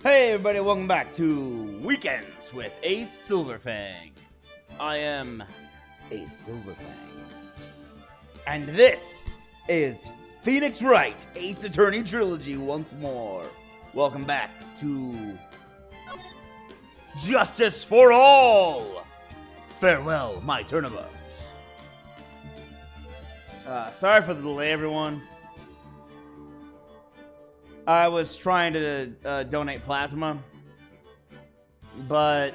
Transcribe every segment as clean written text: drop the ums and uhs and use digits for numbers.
Hey everybody, welcome back to Weekends with Ace Silverfang. I am Ace Silverfang. And this is Phoenix Wright, Ace Attorney Trilogy once more. Welcome back to Justice for All! Farewell, my turnabout. Sorry for the delay, everyone. I was trying to donate plasma, but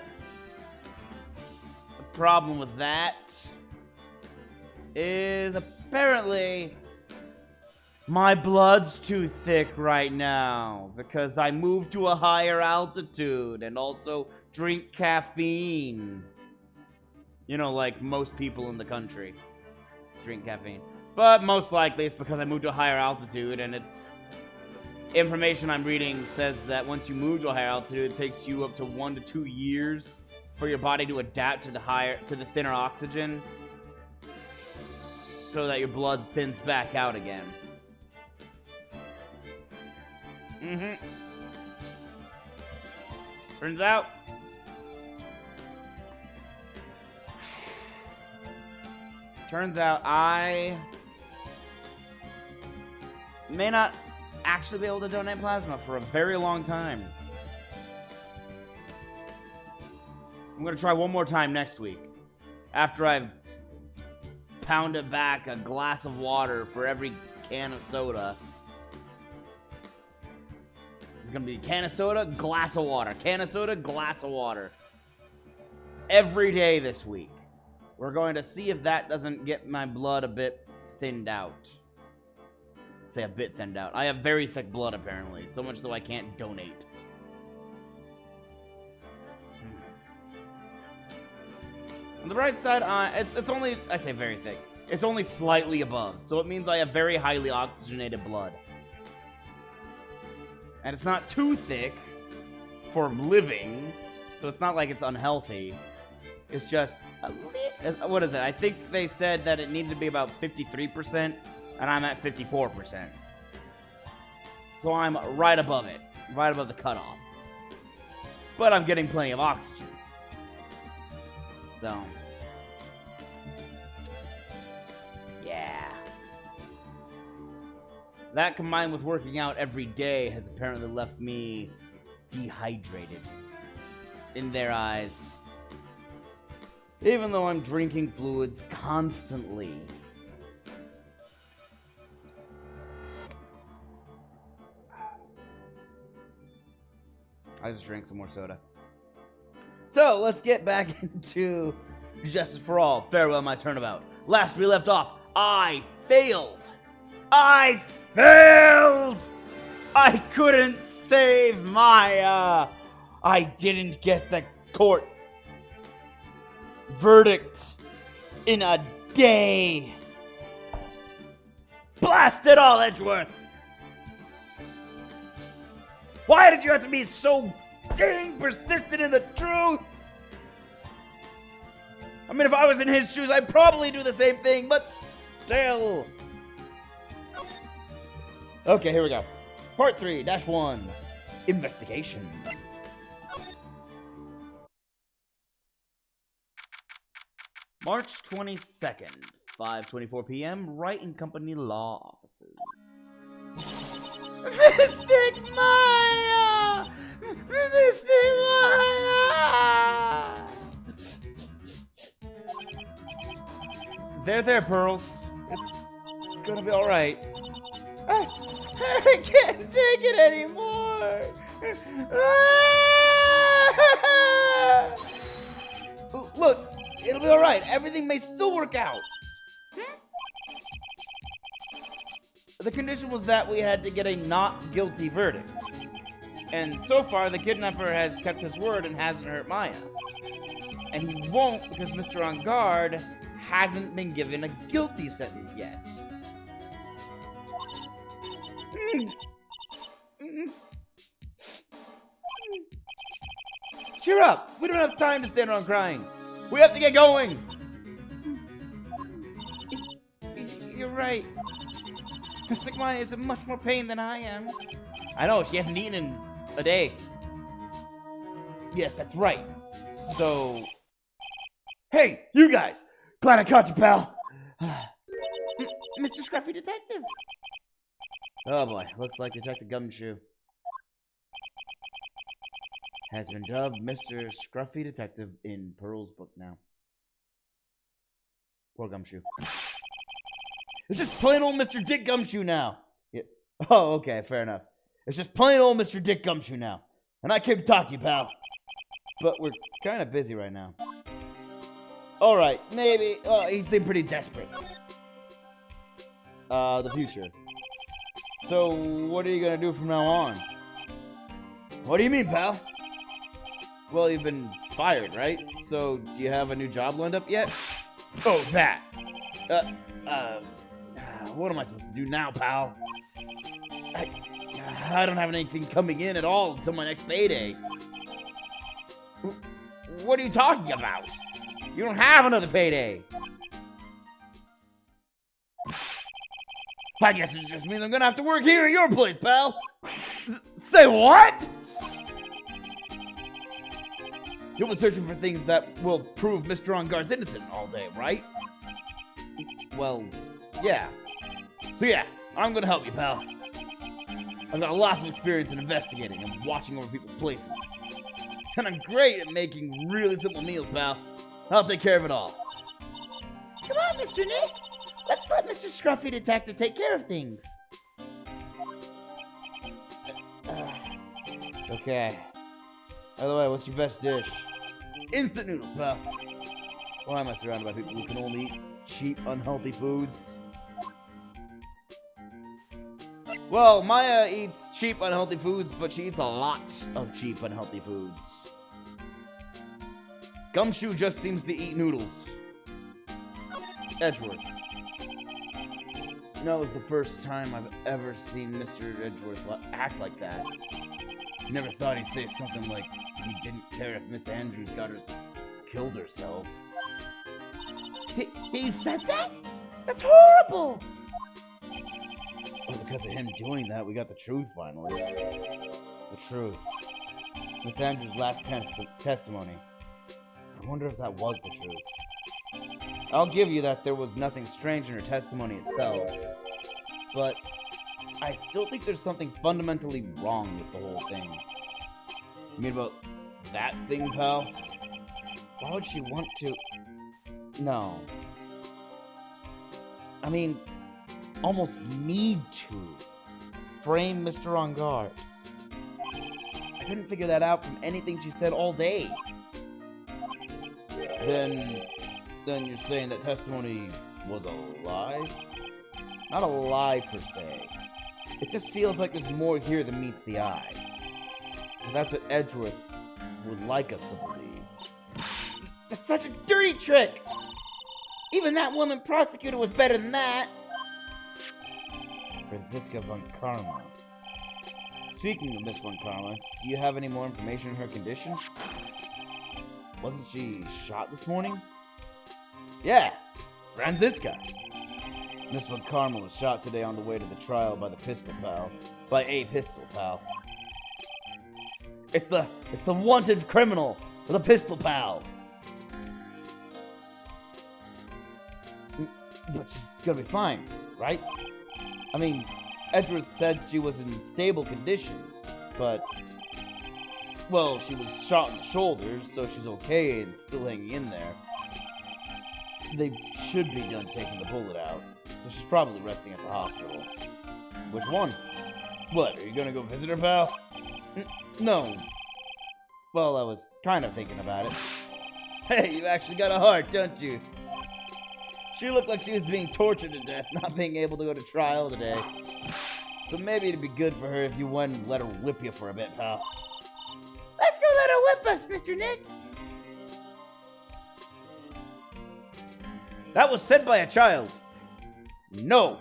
the problem with that is apparently my blood's too thick right now because I moved to a higher altitude and also drink caffeine. You know, like most people in the country drink caffeine. But most likely it's because I moved to a higher altitude, and it's information I'm reading says that once you move to a higher altitude, it takes you up to 1 to 2 years for your body to adapt to the thinner oxygen, so that your blood thins back out again. Turns out I may not actually be able to donate plasma for a very long time. I'm gonna try one more time next week, after I've pounded back a glass of water for every can of soda. It's gonna be can of soda, glass of water, can of soda, glass of water. Every day this week. We're going to see if that doesn't get my blood a bit thinned out. Say a bit thinned out. I have very thick blood, apparently. So much so I can't donate. On the right side, it's only, I'd say very thick. It's only slightly above. So it means I have very highly oxygenated blood. And it's not too thick for living. So it's not like it's unhealthy. It's just, what is it? I think they said that it needed to be about 53%. And I'm at 54%. So I'm right above it. Right above the cutoff. But I'm getting plenty of oxygen. So, yeah. That combined with working out every day has apparently left me dehydrated. In their eyes. Even though I'm drinking fluids constantly. I just drank some more soda. So, let's get back into Justice for All. Farewell, my turnabout. Last we left off, I failed! I couldn't save Maya! I didn't get the court verdict in a day! Blast it all, Edgeworth! Why did you have to be so dang persistent in the truth? I mean, if I was in his shoes, I'd probably do the same thing, but still. Okay, here we go. Part 3-1. Investigation. March 22nd, 5:24 p.m., Wright and Company Law Offices. Mystic Maya! Mystic Maya! There, Pearls. It's gonna be alright. I can't take it anymore! Look, it'll be alright. Everything may still work out. The condition was that we had to get a not guilty verdict. And so far, the kidnapper has kept his word and hasn't hurt Maya. And he won't because Mr. On Guard hasn't been given a guilty sentence yet. Cheer up! We don't have time to stand around crying. We have to get going! You're right. Mystic Maya is in much more pain than I am. I know, she hasn't eaten in a day. Yes, that's right. So... Hey, you guys! Glad I caught you, pal! Mr. Scruffy Detective. Oh boy, looks like Detective Gumshoe has been dubbed Mr. Scruffy Detective in Pearl's book now. Poor Gumshoe. It's just plain old Mr. Dick Gumshoe now. Yeah. Oh, okay, fair enough. It's just plain old Mr. Dick Gumshoe now. And I came to talk to you, pal. But we're kind of busy right now. Alright, maybe. Oh, he seemed pretty desperate. The future. So, what are you gonna do from now on? What do you mean, pal? Well, you've been fired, right? So, do you have a new job lined up yet? Oh, that! What am I supposed to do now, pal? I don't have anything coming in at all until my next payday. What are you talking about? You don't have another payday. I guess it just means I'm gonna have to work here at your place, pal. Say what? You'll be searching for things that will prove Mr. On Guard's innocent all day, right? Well, yeah. So yeah, I'm gonna help you, pal. I've got lots of experience in investigating and watching over people's places. And I'm great at making really simple meals, pal. I'll take care of it all. Come on, Mr. Nick. Let's let Mr. Scruffy Detective take care of things. Okay. By the way, what's your best dish? Instant noodles, pal. Why am I surrounded by people who can only eat cheap, unhealthy foods? Well, Maya eats cheap, unhealthy foods, but she eats a lot of cheap, unhealthy foods. Gumshoe just seems to eat noodles. Edgeworth. No, it was the first time I've ever seen Mr. Edgeworth act like that. Never thought he'd say something like he didn't care if Miss Andrews killed herself. He said that? That's horrible! Well, because of him doing that, we got the truth finally. The truth. Miss Andrews' last testimony. I wonder if that was the truth. I'll give you that there was nothing strange in her testimony itself. But I still think there's something fundamentally wrong with the whole thing. You mean about that thing, pal? Why would she want to... No. I mean, almost need to frame Mr. On Guard. I couldn't figure that out from anything she said all day. Then you're saying that testimony was a lie? Not a lie per se. It just feels like there's more here than meets the eye. And that's what Edgeworth would like us to believe. That's such a dirty trick! Even that woman prosecutor was better than that! Franziska von Karma. Speaking of Miss von Karma, do you have any more information on her condition? Wasn't she shot this morning? Yeah, Franziska. Miss von Karma was shot today on the way to the trial by a pistol pal. It's the wanted criminal, the pistol pal. But she's gonna be fine, right? I mean, Edgeworth said she was in stable condition, but... Well, she was shot in the shoulders, so she's okay and still hanging in there. They should be done taking the bullet out, so she's probably resting at the hospital. Which one? What, are you gonna go visit her, pal? No. Well, I was kind of thinking about it. Hey, you actually got a heart, don't you? She looked like she was being tortured to death, not being able to go to trial today. So maybe it'd be good for her if you went and let her whip you for a bit, pal. Let's go let her whip us, Mr. Nick! That was said by a child. No.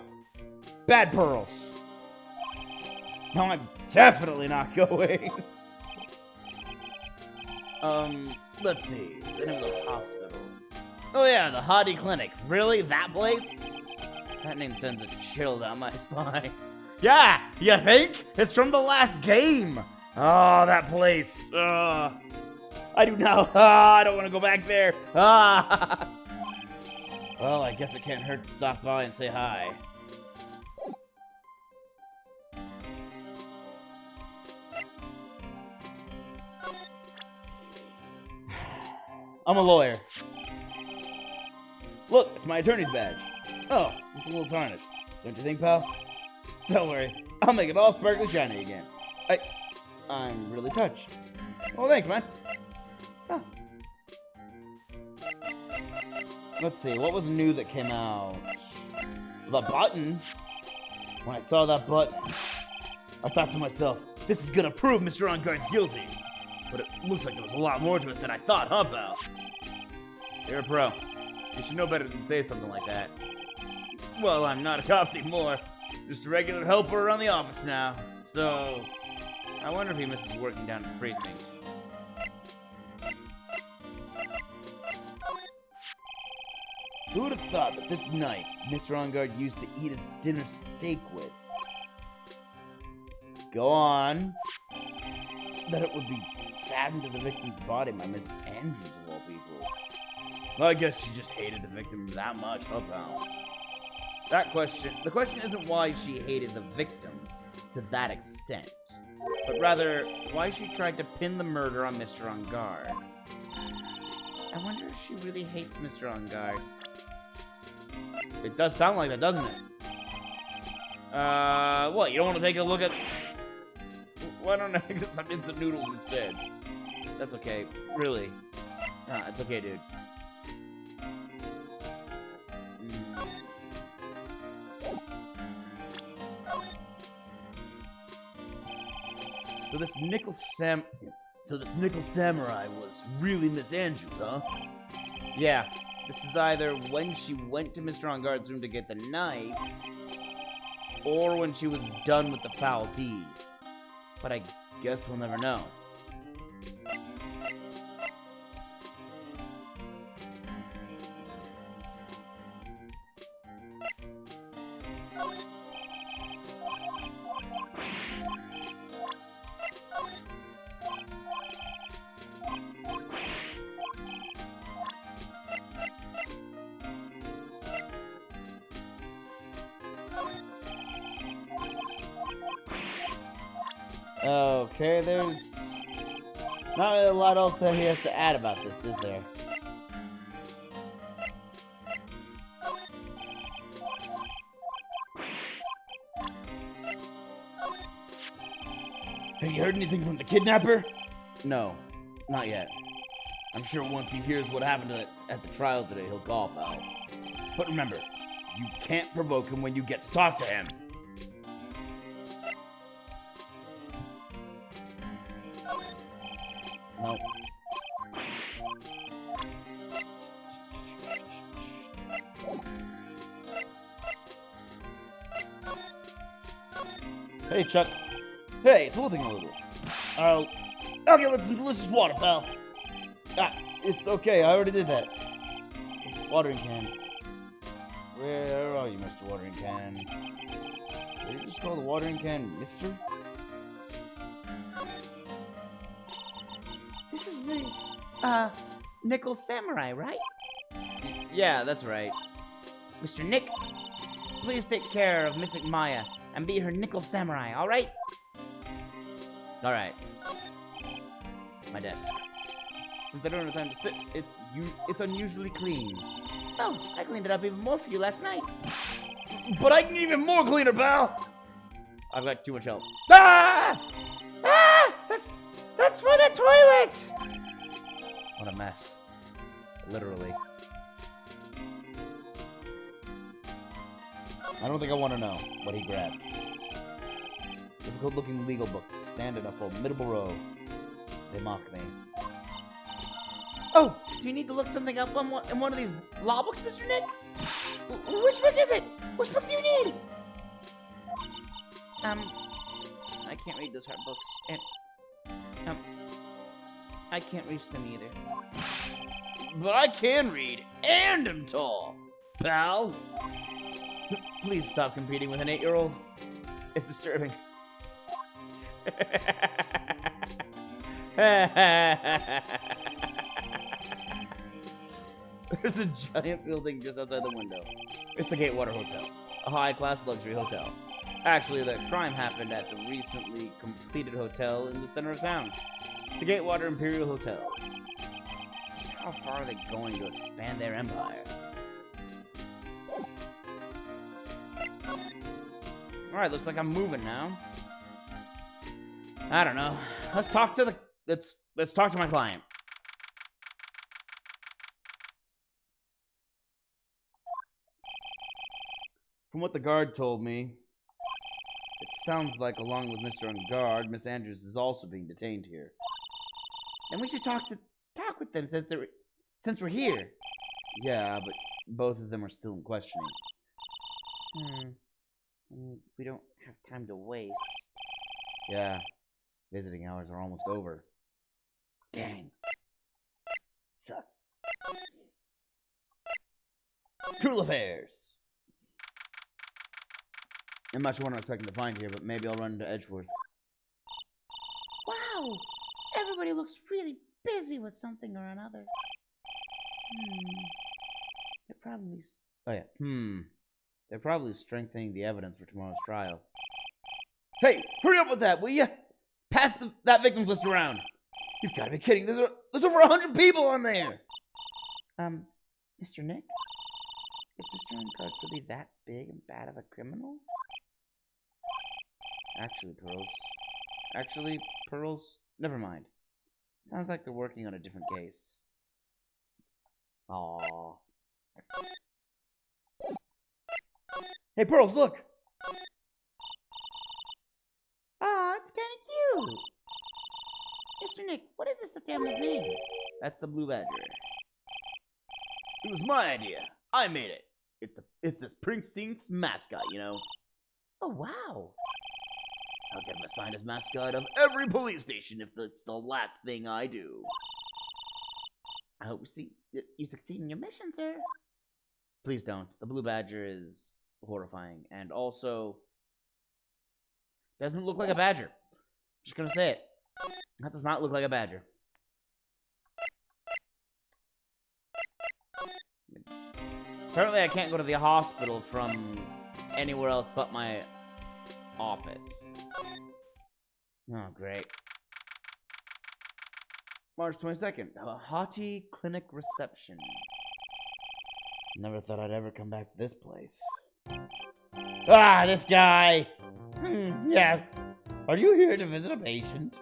Bad pearls. No, I'm definitely not going. Let's see. The name of the hospital. Oh yeah, the Hottie Clinic. Really? That place? That name sends a chill down my spine. Yeah, you think? It's from the last game. Oh, that place. I do now. Ah, I don't want to go back there. Ah. Well, I guess it can't hurt to stop by and say hi. I'm a lawyer. Look, it's my attorney's badge. Oh, it's a little tarnished. Don't you think, pal? Don't worry. I'll make it all sparkly shiny again. I'm really touched. Well, thanks, man. Oh. Let's see, what was new that came out? The button? When I saw that button, I thought to myself, this is gonna prove Mr. On-Guard's guilty. But it looks like there was a lot more to it than I thought, huh, pal? You're a pro. You should know better than say something like that. Well, I'm not a cop anymore. Just a regular helper around the office now. So, I wonder if he misses working down at the precinct. Who would have thought that this knife Mr. On-Guard used to eat his dinner steak with? Go on. That it would be stabbed into the victim's body by Miss Andrews of all people. Well, I guess she just hated the victim that much, huh, pal? The question isn't why she hated the victim to that extent, but rather why she tried to pin the murder on Mr. On-Guard. I wonder if she really hates Mr. On-Guard. It does sound like that, doesn't it? What, you don't want to take a look at... Why don't I get some instant noodles instead? That's okay, really. Nah, it's okay, dude. So this nickel samurai was really Miss Andrews, huh? Yeah. This is either when she went to Mr. On-Guard's room to get the knife, or when she was done with the foul deed. But I guess we'll never know. Okay, there's not really a lot else that he has to add about this, is there? Have you heard anything from the kidnapper? No, not yet. I'm sure once he hears what happened at the trial today, he'll call, pal. But remember, you can't provoke him when you get to talk to him. No. Hey, Chuck. Hey, it's wilting a little. I'll get with some delicious water, pal. Ah, it's okay. I already did that. Watering can. Where are you, Mr. Watering Can? Did you just call the watering can Mr.? This is the, Nickel Samurai, right? Yeah, that's right. Mr. Nick, please take care of Mystic Maya and be her Nickel Samurai, alright? Alright. My desk. Since I don't have time to sit, it's unusually clean. Oh, I cleaned it up even more for you last night. But I can get even more cleaner, pal! I've got too much help. Ah! Ah! That's for the toilet! What a mess. Literally. I don't think I want to know what he grabbed. Difficult-looking legal books stand in a formidable row. They mock me. Oh, do you need to look something up in one of these law books, Mr. Nick? Which book is it? Which book do you need? I can't read those hard books. And, I can't reach them either. But I can read, and I'm tall, pal. Please stop competing with an 8-year-old. It's disturbing. There's a giant building just outside the window. It's the Gatewater Hotel, a high-class luxury hotel. Actually, the crime happened at the recently completed hotel in the center of town, the Gatewater Imperial Hotel. How far are they going to expand their empire? Alright, looks like I'm moving now. I don't know. Let's talk to my client. From what the guard told me, it sounds like along with Mr. Ungard, Miss Andrews is also being detained here. Then we should talk with them since we're here. Yeah, but both of them are still in questioning. We don't have time to waste. Yeah, visiting hours are almost over. Dang. Sucks. Cruel affairs. I'm not sure what I'm expecting to find here, but maybe I'll run into Edgeworth. Wow! Everybody looks really busy with something or another. They're probably... Oh yeah, They're probably strengthening the evidence for tomorrow's trial. Hey, hurry up with that, will ya? Pass that victims list around. You've got to be kidding. There's over 100 people on there. Mr. Nick? Is Mr. Uncard really that big and bad of a criminal? Actually, Pearls, never mind. Sounds like they're working on a different case. Aww. Hey, Pearls, look! Aw, it's kinda cute! Mr. Nick, what is this animal's name? That's the Blue Badger. It was my idea. I made it. It's this precinct's mascot, you know. Oh, wow. I'll get him assigned as mascot of every police station if that's the last thing I do. I hope you succeed in your mission, sir. Please don't. The Blue Badger is horrifying, and also doesn't look like a badger. Just gonna say it. That does not look like a badger. Apparently, I can't go to the hospital from anywhere else but my office. Oh, great. March 22nd, Haughty Clinic Reception. Never thought I'd ever come back to this place. Ah, this guy! Yes. Are you here to visit a patient?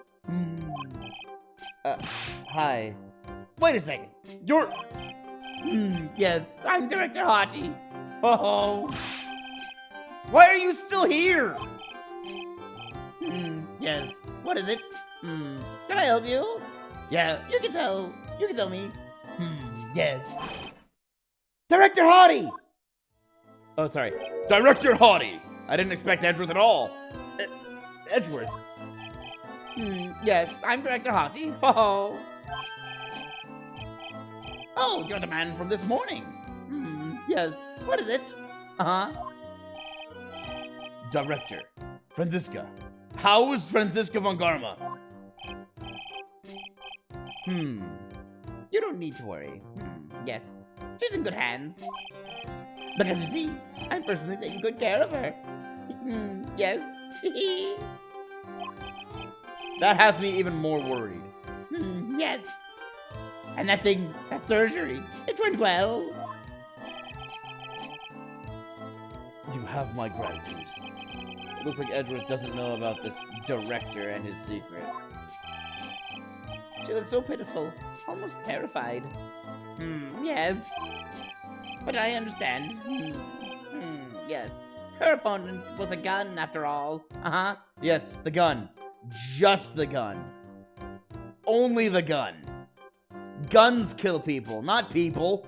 Hi. Wait a second. You're... Yes, I'm Director Haughty. Oh. Why are you still here? Yes. What is it? Can I help you? Yeah, you can tell me. Yes. Director Haughty! Oh, sorry. Director Haughty! I didn't expect Edgeworth at all. Edgeworth? Yes, I'm Director Haughty. Oh. Oh, you're the man from this morning. Yes. What is it? Director. Franziska. How is Franziska von Garma? You don't need to worry. Yes. She's in good hands. Because you see, I'm personally taking good care of her. Yes. That has me even more worried. Yes. And that surgery, it went well. You have my gratitude. It looks like Edgeworth doesn't know about this director and his secret. She looks so pitiful, almost terrified. Yes. But I understand. Yes. Her opponent was a gun, after all. Yes, the gun. Just the gun. Only the gun. Guns kill people, not people.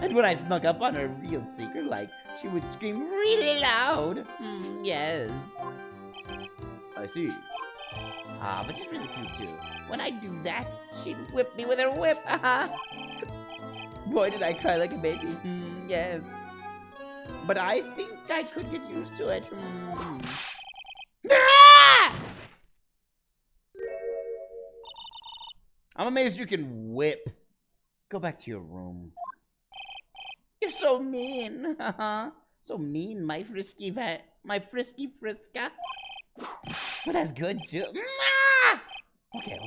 And when I snuck up on her real secret, like, she would scream really loud. Yes. I see. But she's really cute, too. When I do that, she'd whip me with her whip. Boy, did I cry like a baby. Yes. But I think I could get used to it. Ah! I'm amazed you can whip. Go back to your room. You're so mean. So mean, my frisky friska. But that's good too. Ah! Okay.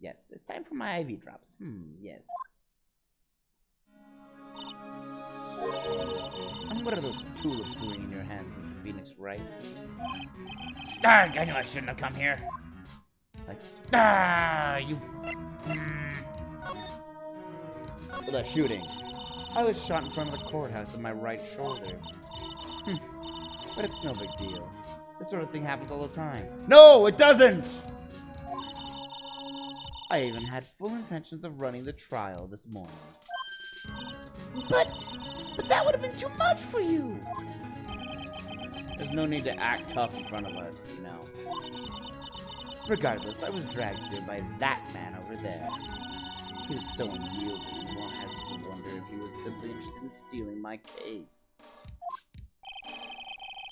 Yes. It's time for my IV drops. Yes. And what are those tulips doing in your hand, Mr. Phoenix, Wright? I knew I shouldn't have come here. Like, you... Well, that shooting. I was shot in front of the courthouse in my right shoulder. But it's no big deal. This sort of thing happens all the time. No, it doesn't! I even had full intentions of running the trial this morning. But that would have been too much for you. There's no need to act tough in front of us, you know. Regardless, I was dragged here by that man over there. He was so unyielding, one has to wonder if he was simply interested in stealing my case.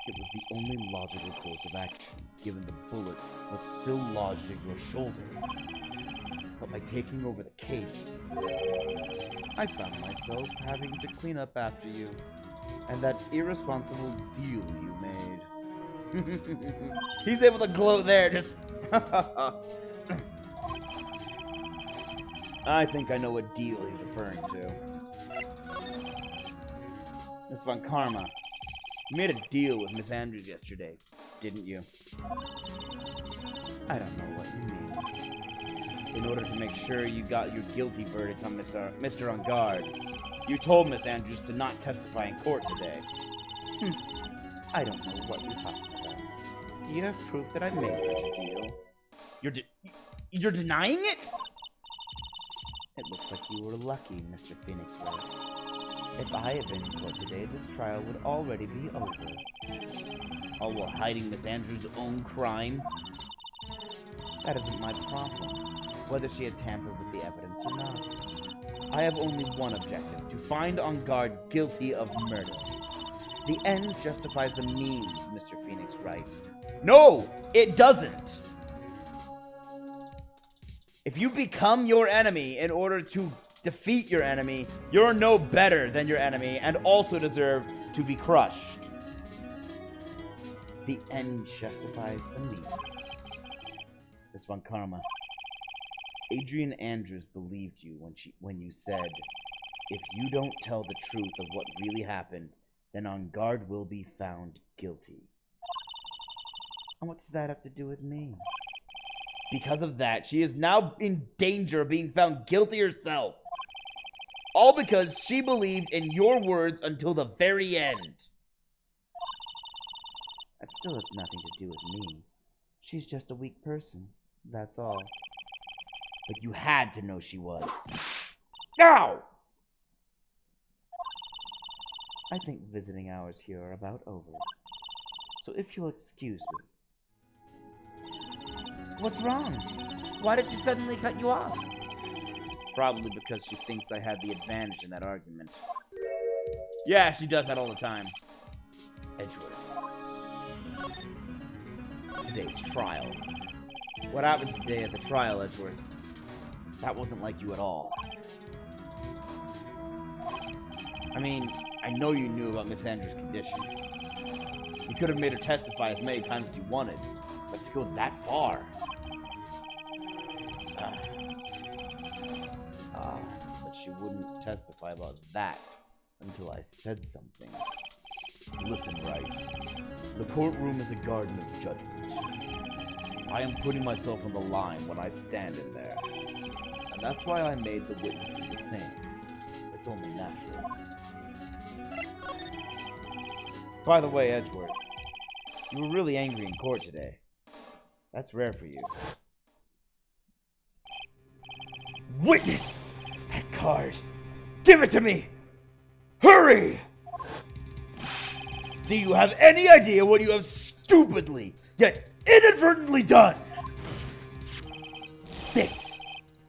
It was the only logical course of action, given the bullet was still lodged in your shoulder. But by taking over the case, I found myself having to clean up after you, and that irresponsible deal you made. He's able to gloat there, just... I think I know what deal he's referring to. Miss Von Karma, you made a deal with Miss Andrews yesterday, didn't you? I don't know what you mean. In order to make sure you got your guilty verdict on Mr. On Guard, you told Miss Andrews to not testify in court today. I don't know what you're talking about. Do you have proof that I made such a deal? You're denying it? It looks like you were lucky, Mr. Phoenix Wright. If I had been in court today, this trial would already be over. All while hiding Miss Andrews' own crime? That isn't my problem, whether she had tampered with the evidence or not. I have only one objective, to find On Guard guilty of murder. The end justifies the means, Mr. Phoenix Wright. No, it doesn't! If you become your enemy in order to defeat your enemy, you're no better than your enemy and also deserve to be crushed. The end justifies the means. Miss Von Karma, Adrian Andrews believed you when you said, if you don't tell the truth of what really happened, then On Guard will be found guilty. And what does that have to do with me? Because of that, she is now in danger of being found guilty herself. All because she believed in your words until the very end. That still has nothing to do with me. She's just a weak person, that's all. But you had to know she was. Now! I think visiting hours here are about over. So if you'll excuse me. What's wrong? Why did she suddenly cut you off? Probably because she thinks I had the advantage in that argument. Yeah, she does that all the time. Edgeworth. Today's trial. What happened today at the trial, Edgeworth? That wasn't like you at all. I mean, I know you knew about Miss Andrews' condition. You could have made her testify as many times as you wanted, but to go that far... but she wouldn't testify about that until I said something. Listen, Wright. The courtroom is a garden of judgment. I am putting myself on the line when I stand in there. And that's why I made the witness do the same. It's only natural. By the way, Edgeworth, you were really angry in court today. That's rare for you. Witness! That card! Give it to me! Hurry! Do you have any idea what you have stupidly, yet inadvertently done? This!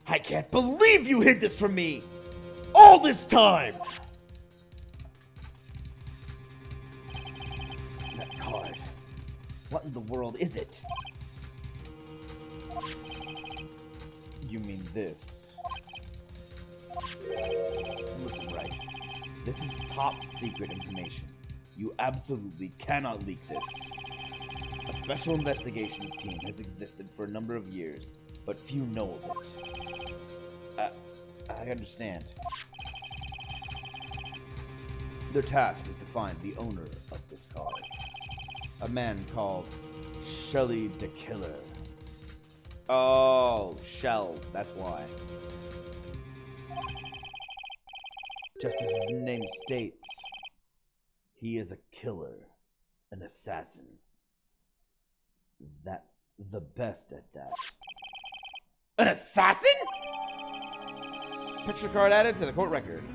I can't believe you hid this from me! All this time! That card. What in the world is it? You mean this? Listen, Wright. This is top secret information. You absolutely cannot leak this. A special investigations team has existed for a number of years, but few know of it. I understand. Their task is to find the owner of this card. A man called Shelly the Killer. Oh, Shell, that's why. Just as his name states, he is a killer, an assassin. The best at that. An assassin? Picture card added to the court record.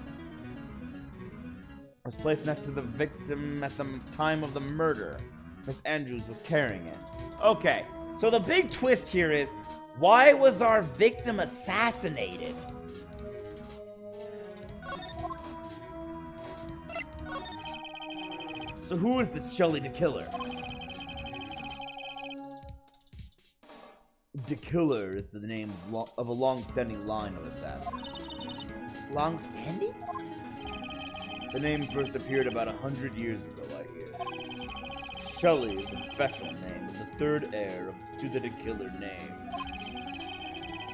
Was placed next to the victim at the time of the murder. Miss Andrews was carrying it. Okay, so the big twist here is, why was our victim assassinated? So who is this Shelly the Killer? The Killer is the name of a long-standing line of assassins. Long-standing? The name first appeared about 100 years ago, I hear. Shelly is the professional name of the third heir to the Killer name.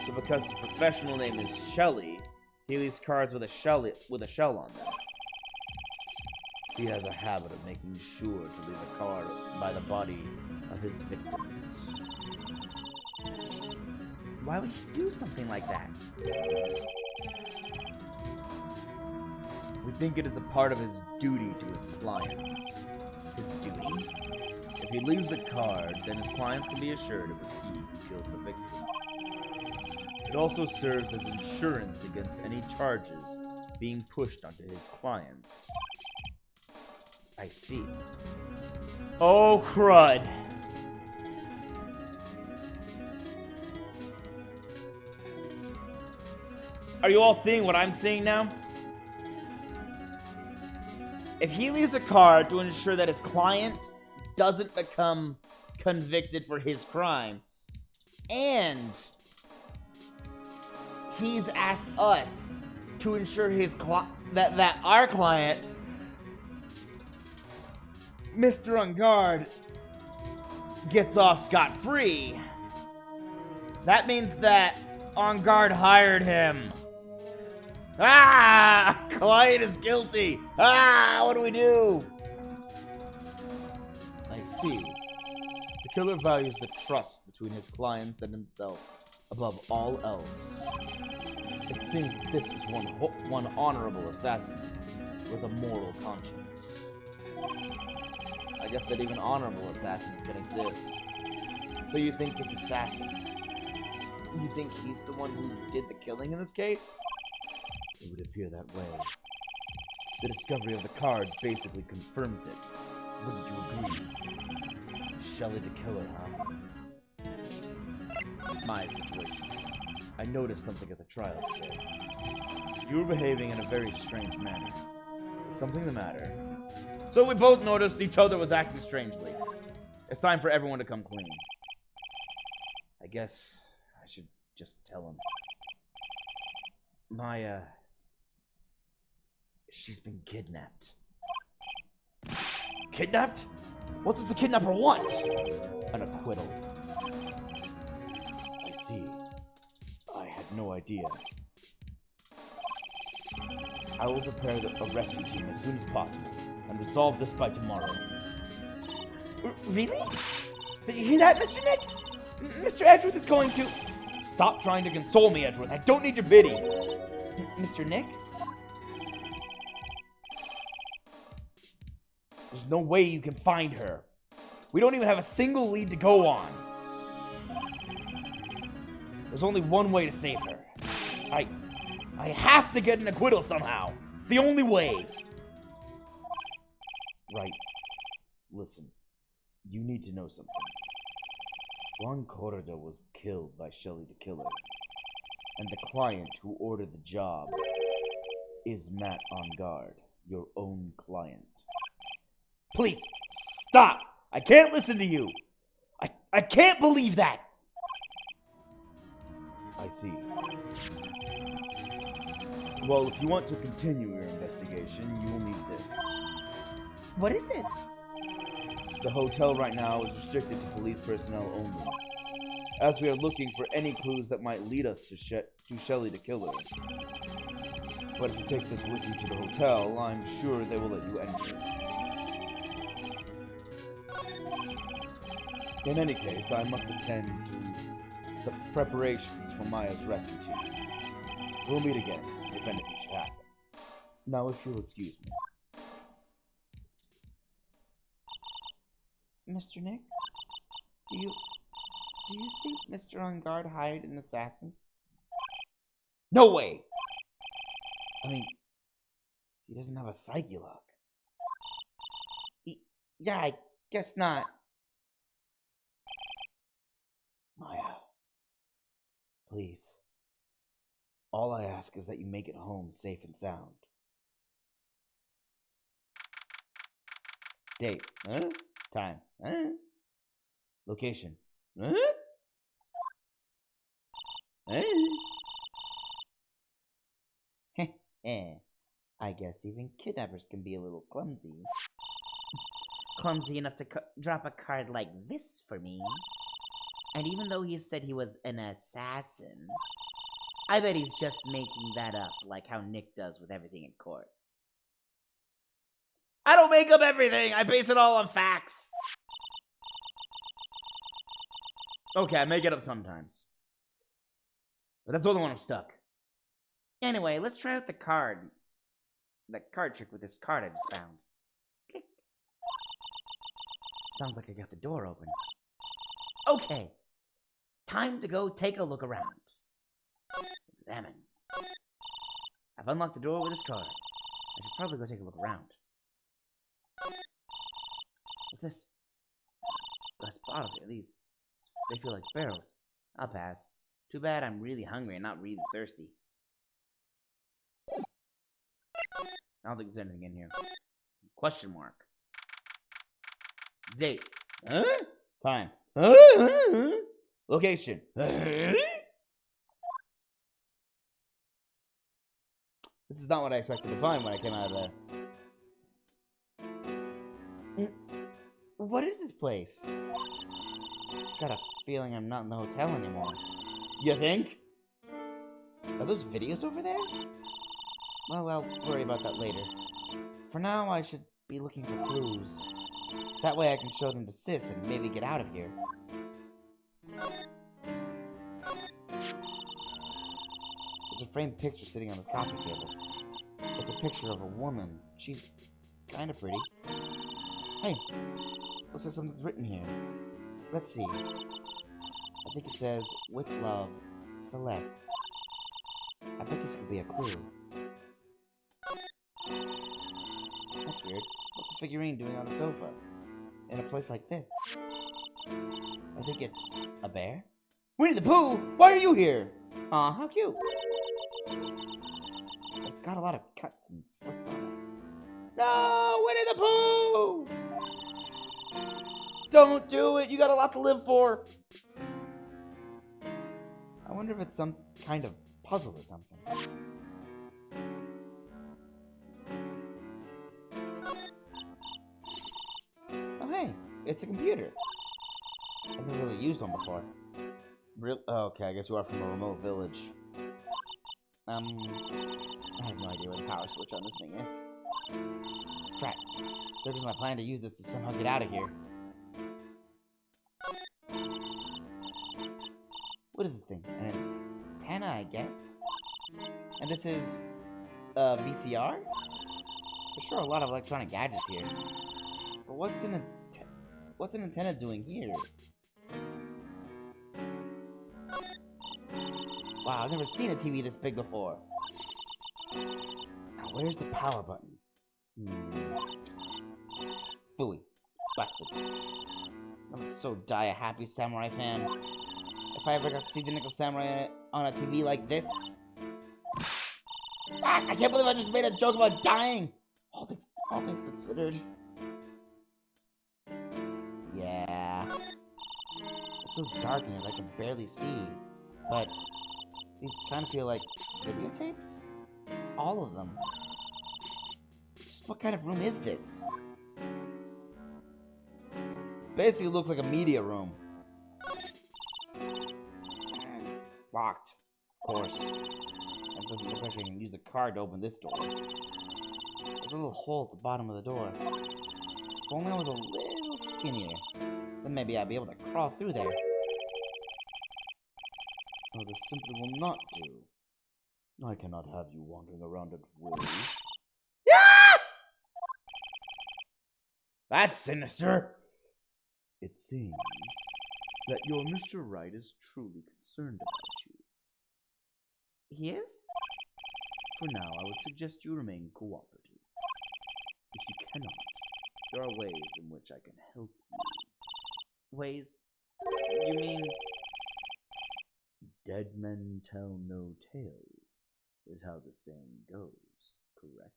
So because his professional name is Shelly, he leaves cards with a shell on them. He has a habit of making sure to leave a card by the body of his victims. Why would you do something like that? We think it is a part of his duty to his clients. His duty? If he leaves a card, then his clients can be assured it was he who killed the victim. It also serves as insurance against any charges being pushed onto his clients. I see. Oh, crud. Are you all seeing what I'm seeing now? If he leaves a card to ensure that his client doesn't become convicted for his crime, and he's asked us to ensure that our client, Mr. Ungard, gets off scot-free, that means that Ungard hired him. Ah! Client is guilty! Ah! What do we do? I see. The killer values the trust between his clients and himself above all else. It seems that this is one honorable assassin with a moral conscience. I guess that even honorable assassins can exist. So you think this assassin, you think he's the one who did the killing in this case? It would appear that way. The discovery of the cards basically confirms it. Wouldn't you agree? Shelly the Killer, huh? My situation. I noticed something at the trial today. You were behaving in a very strange manner. Is something the matter? So we both noticed each other was acting strangely. It's time for everyone to come clean. I guess I should just tell him. She's been kidnapped. Kidnapped? What does the kidnapper want? An acquittal. I see. I had no idea. I will prepare a rescue team as soon as possible and resolve this by tomorrow. Really? Did you hear that, Mr. Nick? Mr. Edgeworth is going to... Stop trying to console me, Edgeworth. I don't need your pity. Mr. Nick? There's no way you can find her. We don't even have a single lead to go on. There's only one way to save her. I have to get an acquittal somehow. It's the only way. Right. Listen. You need to know something. Juan Corrida was killed by Shelly the Killer. And the client who ordered the job is Matt Ungard, your own client. Please, stop! I can't listen to you! I can't believe that! I see. Well, if you want to continue your investigation, you will need this. What is it? The hotel right now is restricted to police personnel only, as we are looking for any clues that might lead us to Shelley the killer. But if you take this with you to the hotel, I'm sure they will let you enter. In any case, I must attend to the preparations for Maya's rescue team. We'll meet again, if anything should happen. Now, if you'll excuse me. Mr. Nick? Do you think Mr. On Guard hired an assassin? No way! I mean, he doesn't have a psyche lock. Yeah, I guess not. Maya, please. All I ask is that you make it home safe and sound. Date. Huh? Time. Huh? Location. Huh? Huh? I guess even kidnappers can be a little clumsy. Clumsy enough to drop a card like this for me. And even though he said he was an assassin, I bet he's just making that up, like how Nick does with everything in court. I don't make up everything! I base it all on facts! Okay, I make it up sometimes. But that's only when I'm stuck. Anyway, let's try out the card. The card trick with this card I just found. Click. Sounds like I got the door open. Okay. Time to go take a look around. Examine. I've unlocked the door with this card. I should probably go take a look around. What's this? Glass bottles here. These. They feel like barrels. I'll pass. Too bad I'm really hungry and not really thirsty. I don't think there's anything in here. Question mark. Date. Huh? Time. Location. This is not what I expected to find when I came out of there. What is this place? Got a feeling I'm not in the hotel anymore. You think? Are those videos over there? Well, I'll worry about that later. For now, I should be looking for clues. That way I can show them to Sis and maybe get out of here. There's a framed picture sitting on this coffee table. It's a picture of a woman. She's kind of pretty. Hey, looks like something's written here. Let's see. I think it says, "With love, Celeste." I bet this could be a clue. That's weird. What's a figurine doing on the sofa? In a place like this? I think it's a bear? Winnie the Pooh! Why are you here? Aw, how cute. It's got a lot of cuts and slits on it. No! Winnie the Pooh! Don't do it! You got a lot to live for! I wonder if it's some kind of puzzle or something. Oh hey, it's a computer. I've never really used one before. Okay, I guess you are from a remote village. I have no idea where the power switch on this thing is. Drat. There goes my plan to use this to somehow get out of here. What is this thing? An antenna, I guess? And this is, VCR? There's sure a lot of electronic gadgets here. But what's an antenna doing here? Wow, I've never seen a TV this big before. Now, where's the power button? Phooey. Busted. I'm so die a happy samurai fan. If I ever got to see the Nickel Samurai on a TV like this. Ah, I can't believe I just made a joke about dying! All things considered. Yeah. so dark in here that I can barely see. But these kind of feel like videotapes? All of them. Just what kind of room is this? Basically looks like a media room. Locked. Of course. That doesn't look like I can use a card to open this door. There's a little hole at the bottom of the door. If only I was a little skinnier, then maybe I'd be able to crawl through there. Oh, this simply will not do. I cannot have you wandering around at will. Ah! That's sinister! It seems that your Mr. Wright is truly concerned about you. He is? For now, I would suggest you remain cooperative. If you cannot, there are ways in which I can help you. Ways? You mean... Dead men tell no tales, is how the saying goes, correct?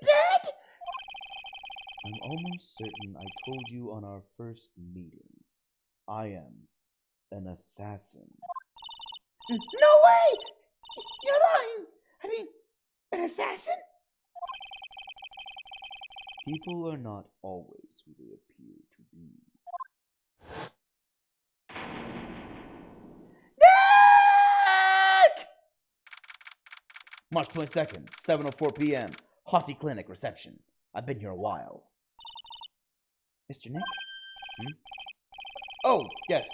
Dead? I'm almost certain I told you on our first meeting. I am an assassin. No way! You're lying! I mean, an assassin? People are not always who they appear to be. Nick! March 22nd, 7:04 p.m. Hottie Clinic reception. I've been here a while. Mr. Nick? Oh, yes.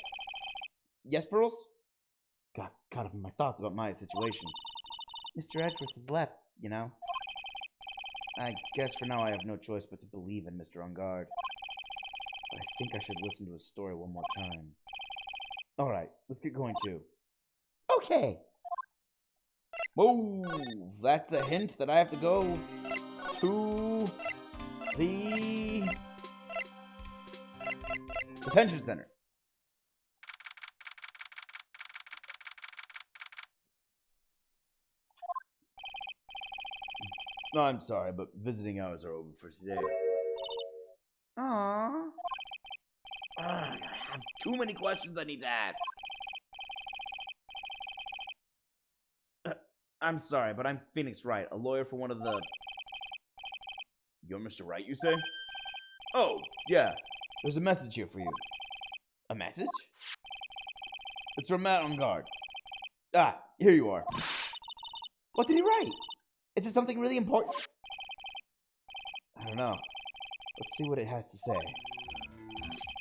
Yes, Pearls? Got caught up in my thoughts about my situation. Mr. Edgeworth has left, you know. I guess for now I have no choice but to believe in Mr. Ungard. But I think I should listen to his story one more time. Alright, let's get going too. Okay. Whoa, that's a hint that I have to go to the detention center. No, I'm sorry, but visiting hours are over for today. Aww. I have too many questions I need to ask. I'm sorry, but I'm Phoenix Wright, a lawyer for one of the... You're Mr. Wright, you say? Oh, yeah. There's a message here for you. A message? It's from Matt on guard. Ah, here you are. What did he write? Is it something really important? I don't know. Let's see what it has to say.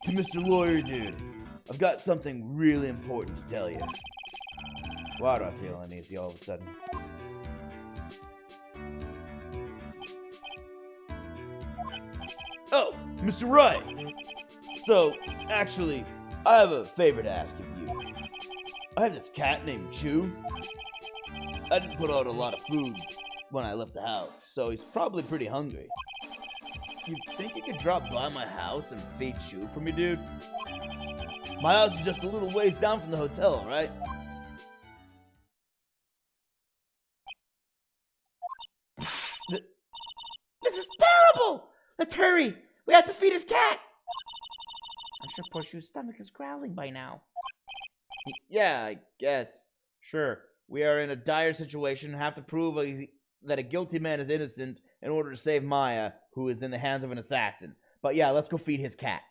To Mr. Lawyer Dude, I've got something really important to tell you. Why do I feel uneasy all of a sudden? Oh, Mr. Wright! So, actually, I have a favor to ask of you. I have this cat named Chew. I didn't put out a lot of food when I left the house, so he's probably pretty hungry. You think you could drop by my house and feed Chew for me, dude? My house is just a little ways down from the hotel, right? This is terrible! Let's hurry! We have to feed his cat! I'm sure poor Chew's stomach is growling by now. Yeah, I guess. Sure. We are in a dire situation and have to prove that a guilty man is innocent in order to save Maya, who is in the hands of an assassin. But yeah, let's go feed his cat.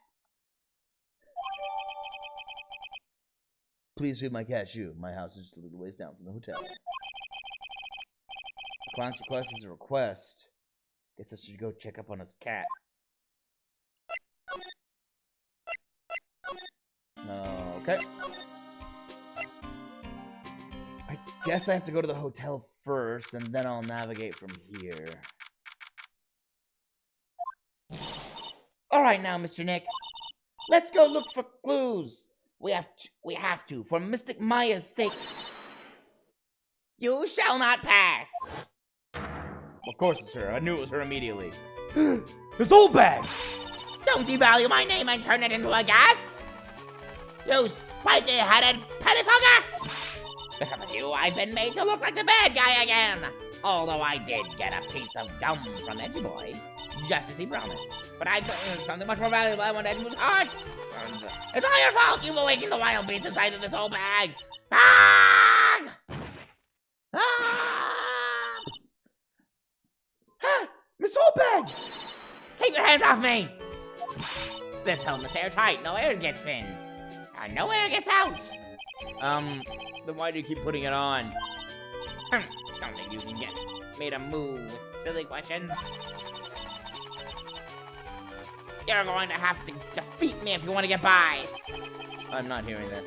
Please feed my cat Chew. My house is just a little ways down from the hotel. The client's request is a request. Guess I should go check up on his cat. Okay. I guess I have to go to the hotel first, and then I'll navigate from here. All right now, Mr. Nick. Let's go look for clues. We have to, for Mystic Maya's sake. You shall not pass. Of course it's her. I knew it was her immediately. This old bag! Don't devalue my name and turn it into a gas. You spiky-headed pettifogger! Because of you, I've been made to look like the bad guy again. Although I did get a piece of gum from Edgy Boy. just as he promised. But I got something much more valuable. I want Edmund's heart. It's all your fault. You've awakened the wild beast inside of this whole bag. Bag! Ah! Miss Holbag! Keep your hands off me! This helmet's airtight. No air gets in. And no air gets out. Then why do you keep putting it on? Don't think you can get me to move with silly questions. You're going to have to defeat me if you want to get by. I'm not hearing this.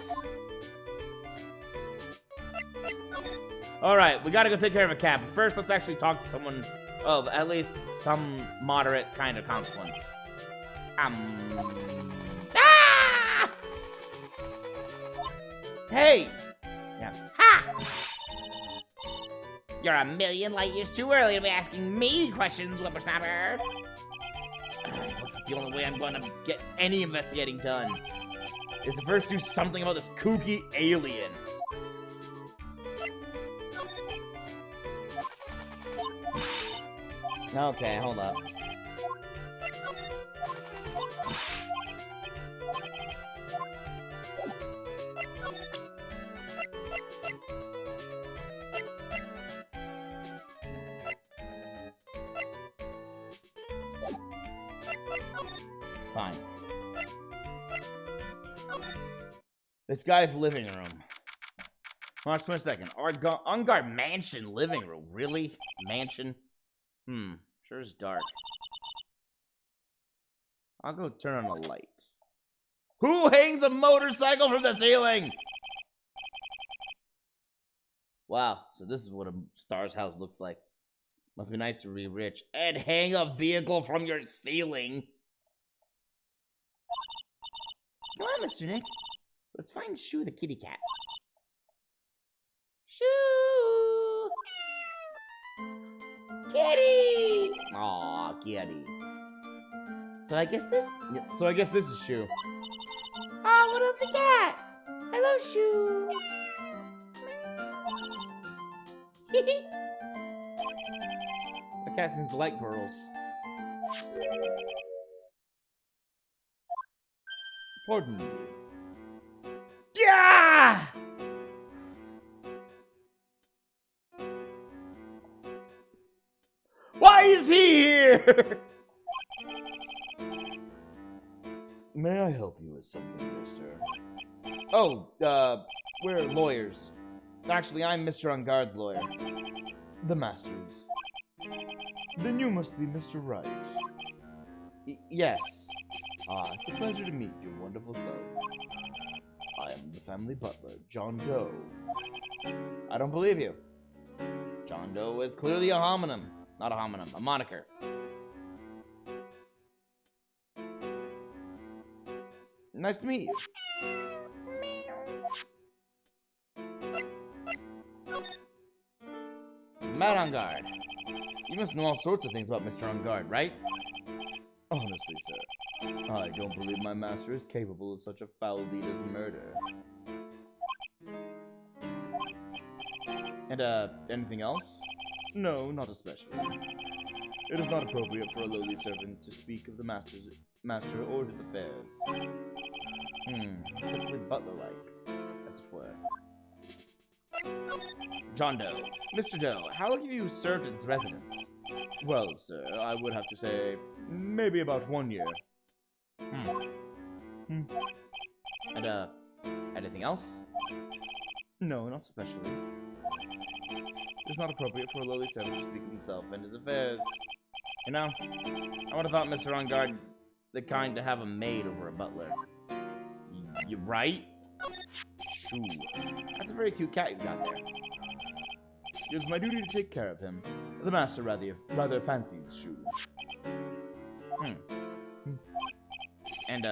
Alright, we gotta go take care of a cat. But first, let's actually talk to someone of at least some moderate kind of consequence. Ah! Hey! Yeah. Ha! You're a million light years too early to be asking me questions, whippersnapper. That's the only way I'm gonna get any investigating done. Is to first do something about this kooky alien. Okay, hold up. Fine. This guy's living room. Watch for a second. Unguard mansion living room. Really? Mansion? Sure is dark. I'll go turn on a light. Who hangs a motorcycle from the ceiling? Wow, so this is what a star's house looks like. Must be nice to be rich and hang a vehicle from your ceiling. Come on, Mr. Nick. Let's find Shoo the kitty cat. Shoo! Kitty! Aw, kitty. So I guess this... Yeah, so I guess this is Shoo. Oh, what of the cat? Hello, Shoo. The cat seems to like girls. Pardon me. Yeah! Why is he here? May I help you with something, mister? Oh, we're lawyers. Actually, I'm Mr. Unguard's lawyer. The Masters. Then you must be Mr. Wright. Yes. Ah, it's a pleasure to meet your wonderful son. I am the family butler, John Doe. I don't believe you. John Doe is clearly a homonym. Not a homonym, a moniker. Nice to meet you. Matt Unguard. You must know all sorts of things about Mr. Unguard, right? Honestly, sir, I don't believe my master is capable of such a foul deed as murder. And, anything else? No, not especially. It is not appropriate for a lowly servant to speak of the master or his affairs. Typically butler-like, as it were. John Doe. Mr. Doe, how long have you served at this residence? Well, sir, I would have to say, maybe about 1 year. And, anything else? No, not especially. It's not appropriate for a lowly servant to speak of himself and his affairs. You know, I would have thought Mr. Unguard the kind to have a maid over a butler. You right? Shoo. That's a very cute cat you've got there. It is my duty to take care of him. The master rather fancies Shoo. And,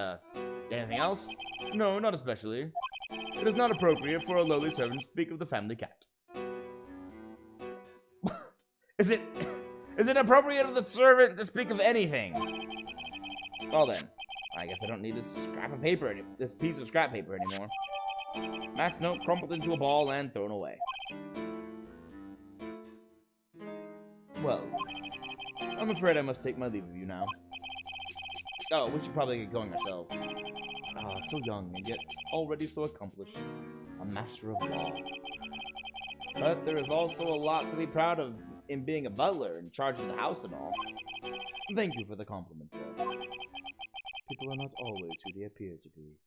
anything else? No, not especially. It is not appropriate for a lowly servant to speak of the family cat. Is it appropriate of the servant to speak of anything? Well then, I guess I don't need this piece of scrap paper anymore. Matt's note crumpled into a ball and thrown away. Well, I'm afraid I must take my leave of you now. Oh, we should probably get going ourselves. Ah, so young, and yet already so accomplished. A master of law. But there is also a lot to be proud of in being a butler in charge of the house and all. Thank you for the compliment, sir. People are not always who they appear to be.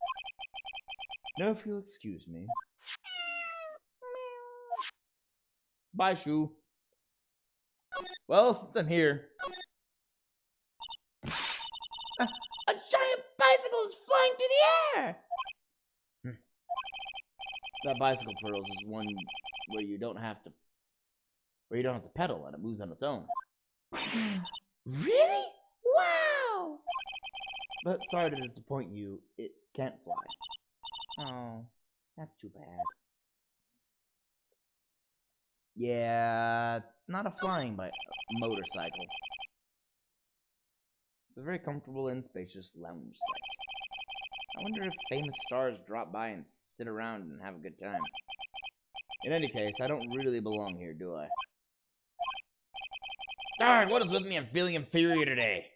Now, if you'll excuse me. Bye, Shu. Well, since I'm here. A giant bicycle is flying through the air! That bicycle pearls is one where you don't have to pedal and it moves on its own. Really? Wow! But sorry to disappoint you, it can't fly. Oh, that's too bad. Yeah, it's not a flying motorcycle. It's a very comfortable and spacious lounge set. I wonder if famous stars drop by and sit around and have a good time. In any case, I don't really belong here, do I? Darn, what is with me? I'm feeling inferior today.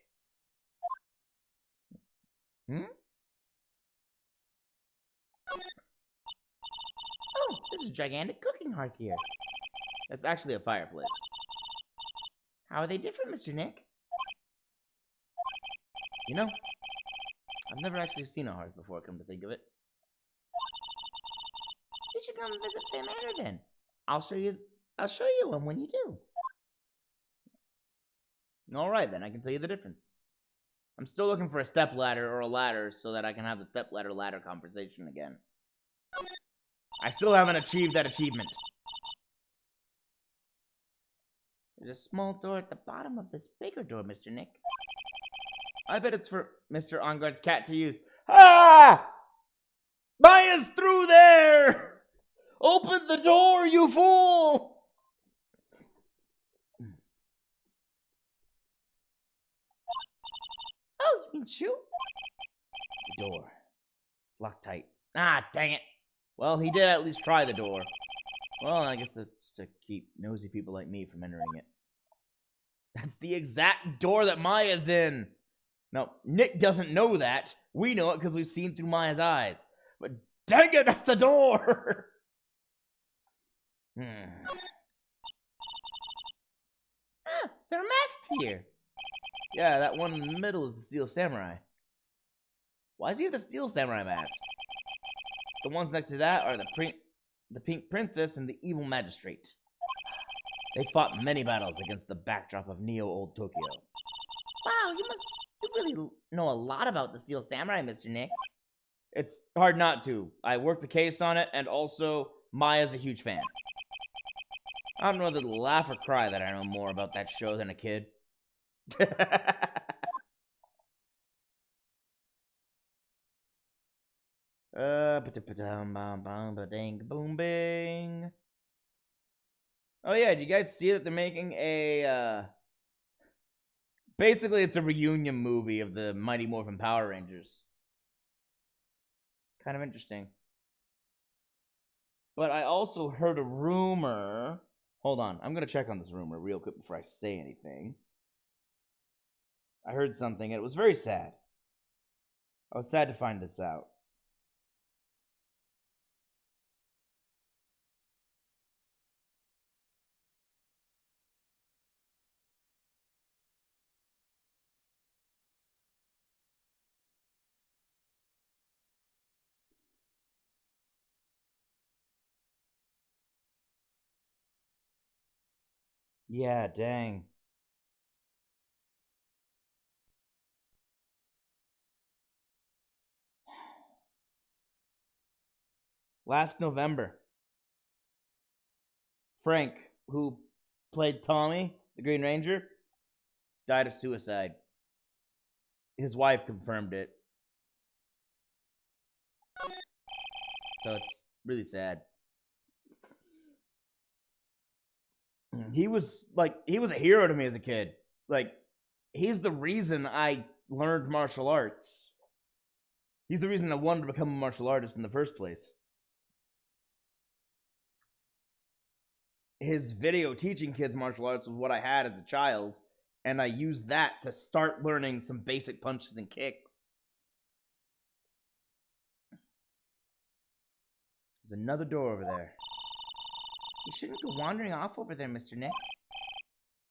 Oh, there's a gigantic cooking hearth here. That's actually a fireplace. How are they different, Mr. Nick? You know, I've never actually seen a hearth before, come to think of it. You should come visit Sam Manor then. I'll show you one when you do. Alright then, I can tell you the difference. I'm still looking for a stepladder or a ladder so that I can have the stepladder-ladder conversation again. I still haven't achieved that achievement. There's a small door at the bottom of this bigger door, Mr. Nick. I bet it's for Mr. OnGuard's cat to use. Ah! Maya's through there! Open the door, you fool! Oh, you mean Shu? The door. It's locked tight. Ah, dang it. Well, he did at least try the door. Well, I guess that's to keep nosy people like me from entering it. That's the exact door that Maya's in. Now, Nick doesn't know that. We know it because we've seen through Maya's eyes. But dang it, that's the door! Ah, there are masks here. Yeah, that one in the middle is the Steel Samurai. Why does he have the Steel Samurai mask? The ones next to that are the Pink Princess and the Evil Magistrate. They fought many battles against the backdrop of Neo-Old Tokyo. Wow, you really know a lot about the Steel Samurai, Mr. Nick. It's hard not to. I worked a case on it, and also, Maya's a huge fan. I don't know whether to laugh or cry that I know more about that show than a kid. Boom bing. Oh yeah, do you guys see that they're making a basically it's a reunion movie of the Mighty Morphin Power Rangers. Kind of interesting. But I also heard a rumor. Hold on, I'm gonna check on this rumor real quick before I say anything. I heard something, and it was very sad. I was sad to find this out. Yeah, dang. Last November, Frank, who played Tommy, the Green Ranger, died of suicide. His wife confirmed it. So it's really sad. He was a hero to me as a kid. Like, he's the reason I learned martial arts. He's the reason I wanted to become a martial artist in the first place. His video teaching kids martial arts was what I had as a child, and I use that to start learning some basic punches and kicks. There's another door over there. You shouldn't go wandering off over there, Mr. Nick.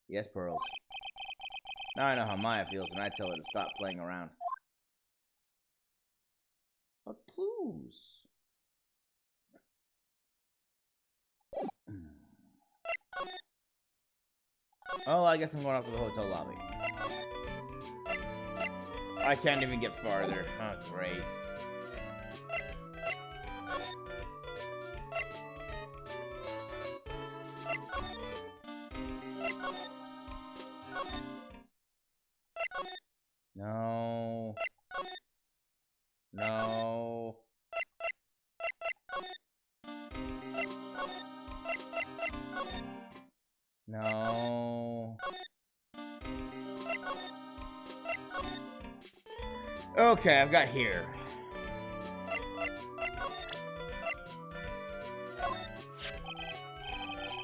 Yes, Pearls. Now I know how Maya feels when I tell her to stop playing around. But clues. Oh, I guess I'm going off to the hotel lobby. I can't even get farther. Oh, great. No. No. No. Okay, I've got here.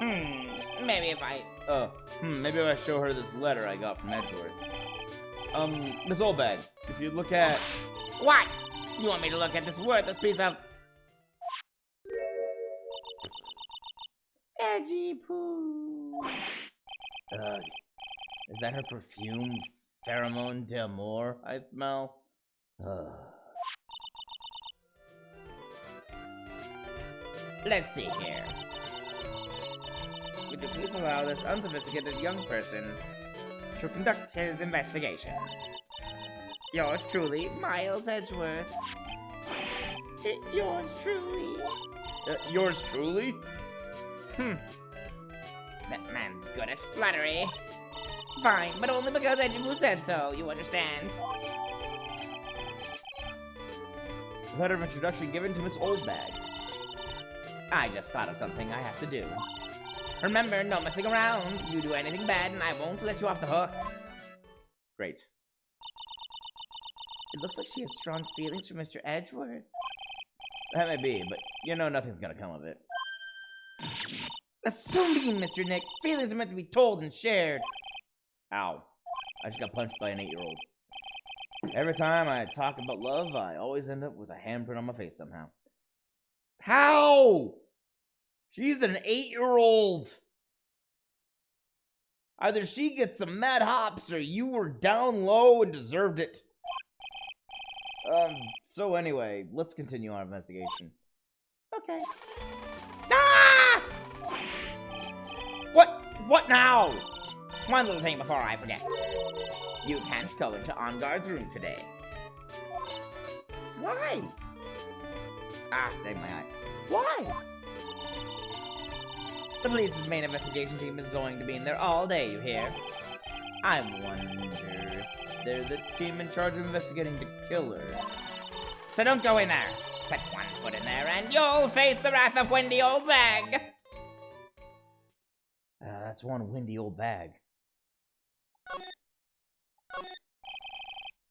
Maybe if I... Maybe if I show her this letter I got from Edgeworth. Miss Oldbag, if you look at... What? You want me to look at this worthless piece of... edgy poo? Is that her perfume? Pheromone d'amour I smell? Let's see here. Would you please allow this unsophisticated young person to conduct his investigation? Yours truly, Miles Edgeworth. Yours truly. Yours truly? That man's good at flattery. Fine, but only because Edgeworth said so, you understand? Letter of introduction given to Miss Oldbag. I just thought of something I have to do. Remember, no messing around. You do anything bad and I won't let you off the hook. Great. It looks like she has strong feelings for Mr. Edgeworth. That may be, but you know nothing's gonna come of it. That's so mean, Mr. Nick. Feelings are meant to be told and shared. Ow. I just got punched by an 8-year-old. Every time I talk about love, I always end up with a handprint on my face somehow. How? She's an 8-year-old. Either she gets some mad hops or you were down low and deserved it. So anyway, let's continue our investigation. Okay. Ah! What now? One little thing before I forget. You can't go into On Guard's room today. Why? Ah, dang my eye. Why? The police's main investigation team is going to be in there all day, you hear? I wonder if they're the team in charge of investigating the killer. So don't go in there. Set one foot in there and you'll face the wrath of Wendy Oldbag. That's one windy old bag.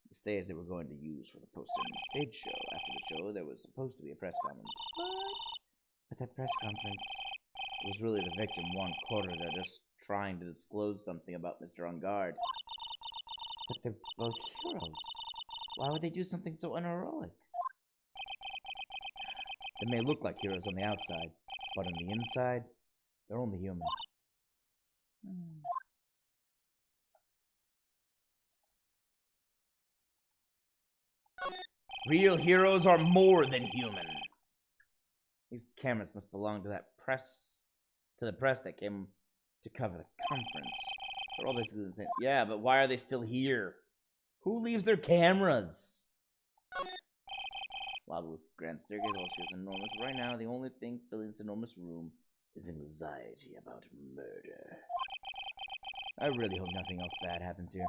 The stage that we're going to use for the post-stage show. After the show, there was supposed to be a press conference. But that press conference was really the victim one quarter. They're just trying to disclose something about Mr. On Guard. But they're both heroes. Why would they do something so unheroic? They may look like heroes on the outside, but on the inside, they're only human. Real heroes are more than human. These cameras must belong to the press that came to cover the conference. They're all basically the same. Yeah, but why are they still here? Who leaves their cameras? Lobby with grand staircase, all she is enormous. Right now, the only thing filling this enormous room is anxiety about murder. I really hope nothing else bad happens here.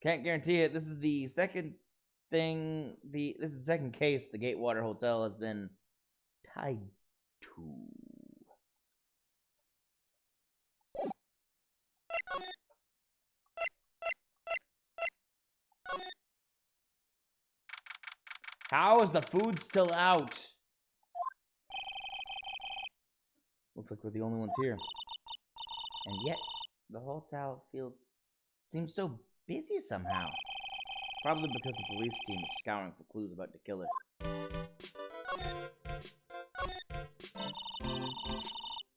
Can't guarantee it. This is the second thing. This is the second case the Gatewater Hotel has been tied to. How is the food still out? Looks like we're the only ones here. And yet, the hotel feels seems so busy somehow. Probably because the police team is scouring for clues about the killer.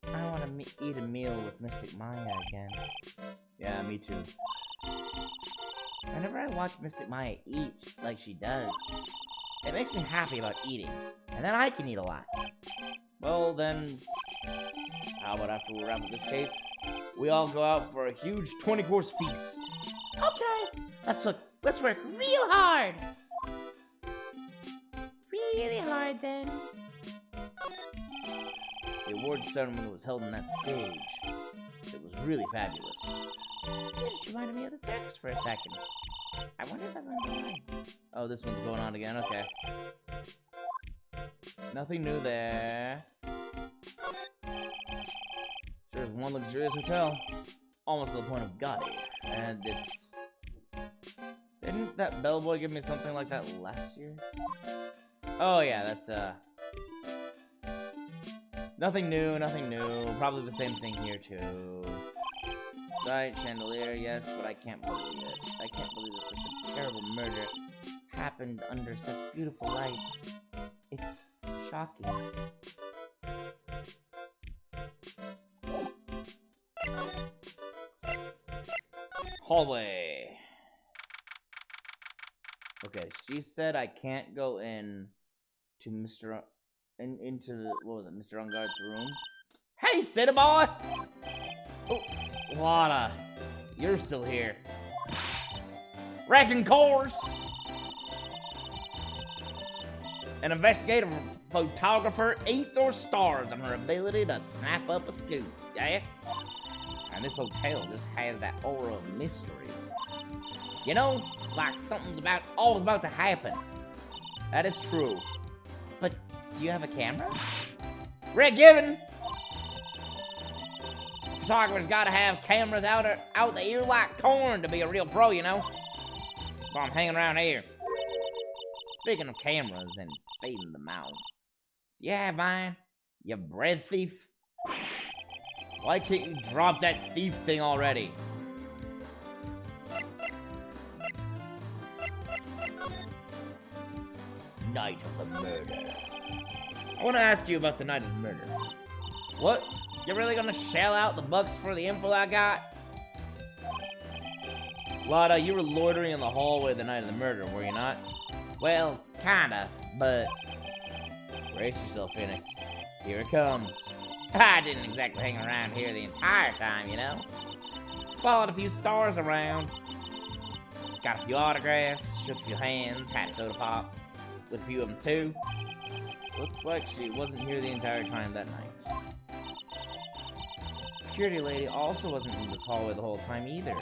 I want to eat a meal with Mystic Maya again. Yeah, me too. Whenever I watch Mystic Maya eat like she does, it makes me happy about eating, and then I can eat a lot. Well, then, how about after we wrap up this case, we all go out for a huge 20-course feast? Okay, let's work real hard. Really hard then. The award ceremony was held on that stage. It was really fabulous. You just reminded me of the circus for a second. I wonder if I'm going to lie. Oh, this one's going on again, okay. Nothing new there. Sure is one luxurious hotel. Almost to the point of gaudy. And it's... Didn't that bellboy give me something like that last year? Oh yeah, that's nothing new, nothing new. Probably the same thing here too. Right, chandelier, yes, but I can't believe it. I can't believe that such a terrible murder happened under such beautiful lights. It's shocking. Hallway. Okay, she said I can't go in to into what was it, Mr. Unguard's room. Hey, City Boy! Oh, Lana, you're still here. Wrecking course! An investigative photographer eats or stars on her ability to snap up a scoop, yeah? And this hotel just has that aura of mystery. You know, like something's all about to happen. That is true. But do you have a camera? Rick Given! Photographer's gotta have cameras out the ear like corn to be a real pro, you know? So I'm hanging around here. Speaking of cameras and feeding them out, do you have mine? You bread thief? Why can't you drop that thief thing already? Night of the murder. I want to ask you about the night of the murder. What? You're really gonna shell out the bucks for the info I got? Lada, you were loitering in the hallway the night of the murder, were you not? Well, kinda, but... Brace yourself, Phoenix. Here it comes. I didn't exactly hang around here the entire time, you know? Followed a few stars around. Got a few autographs, shook a few hands, had a soda pop. With a few of them, too. Looks like she wasn't here the entire time that night. Security lady also wasn't in this hallway the whole time either.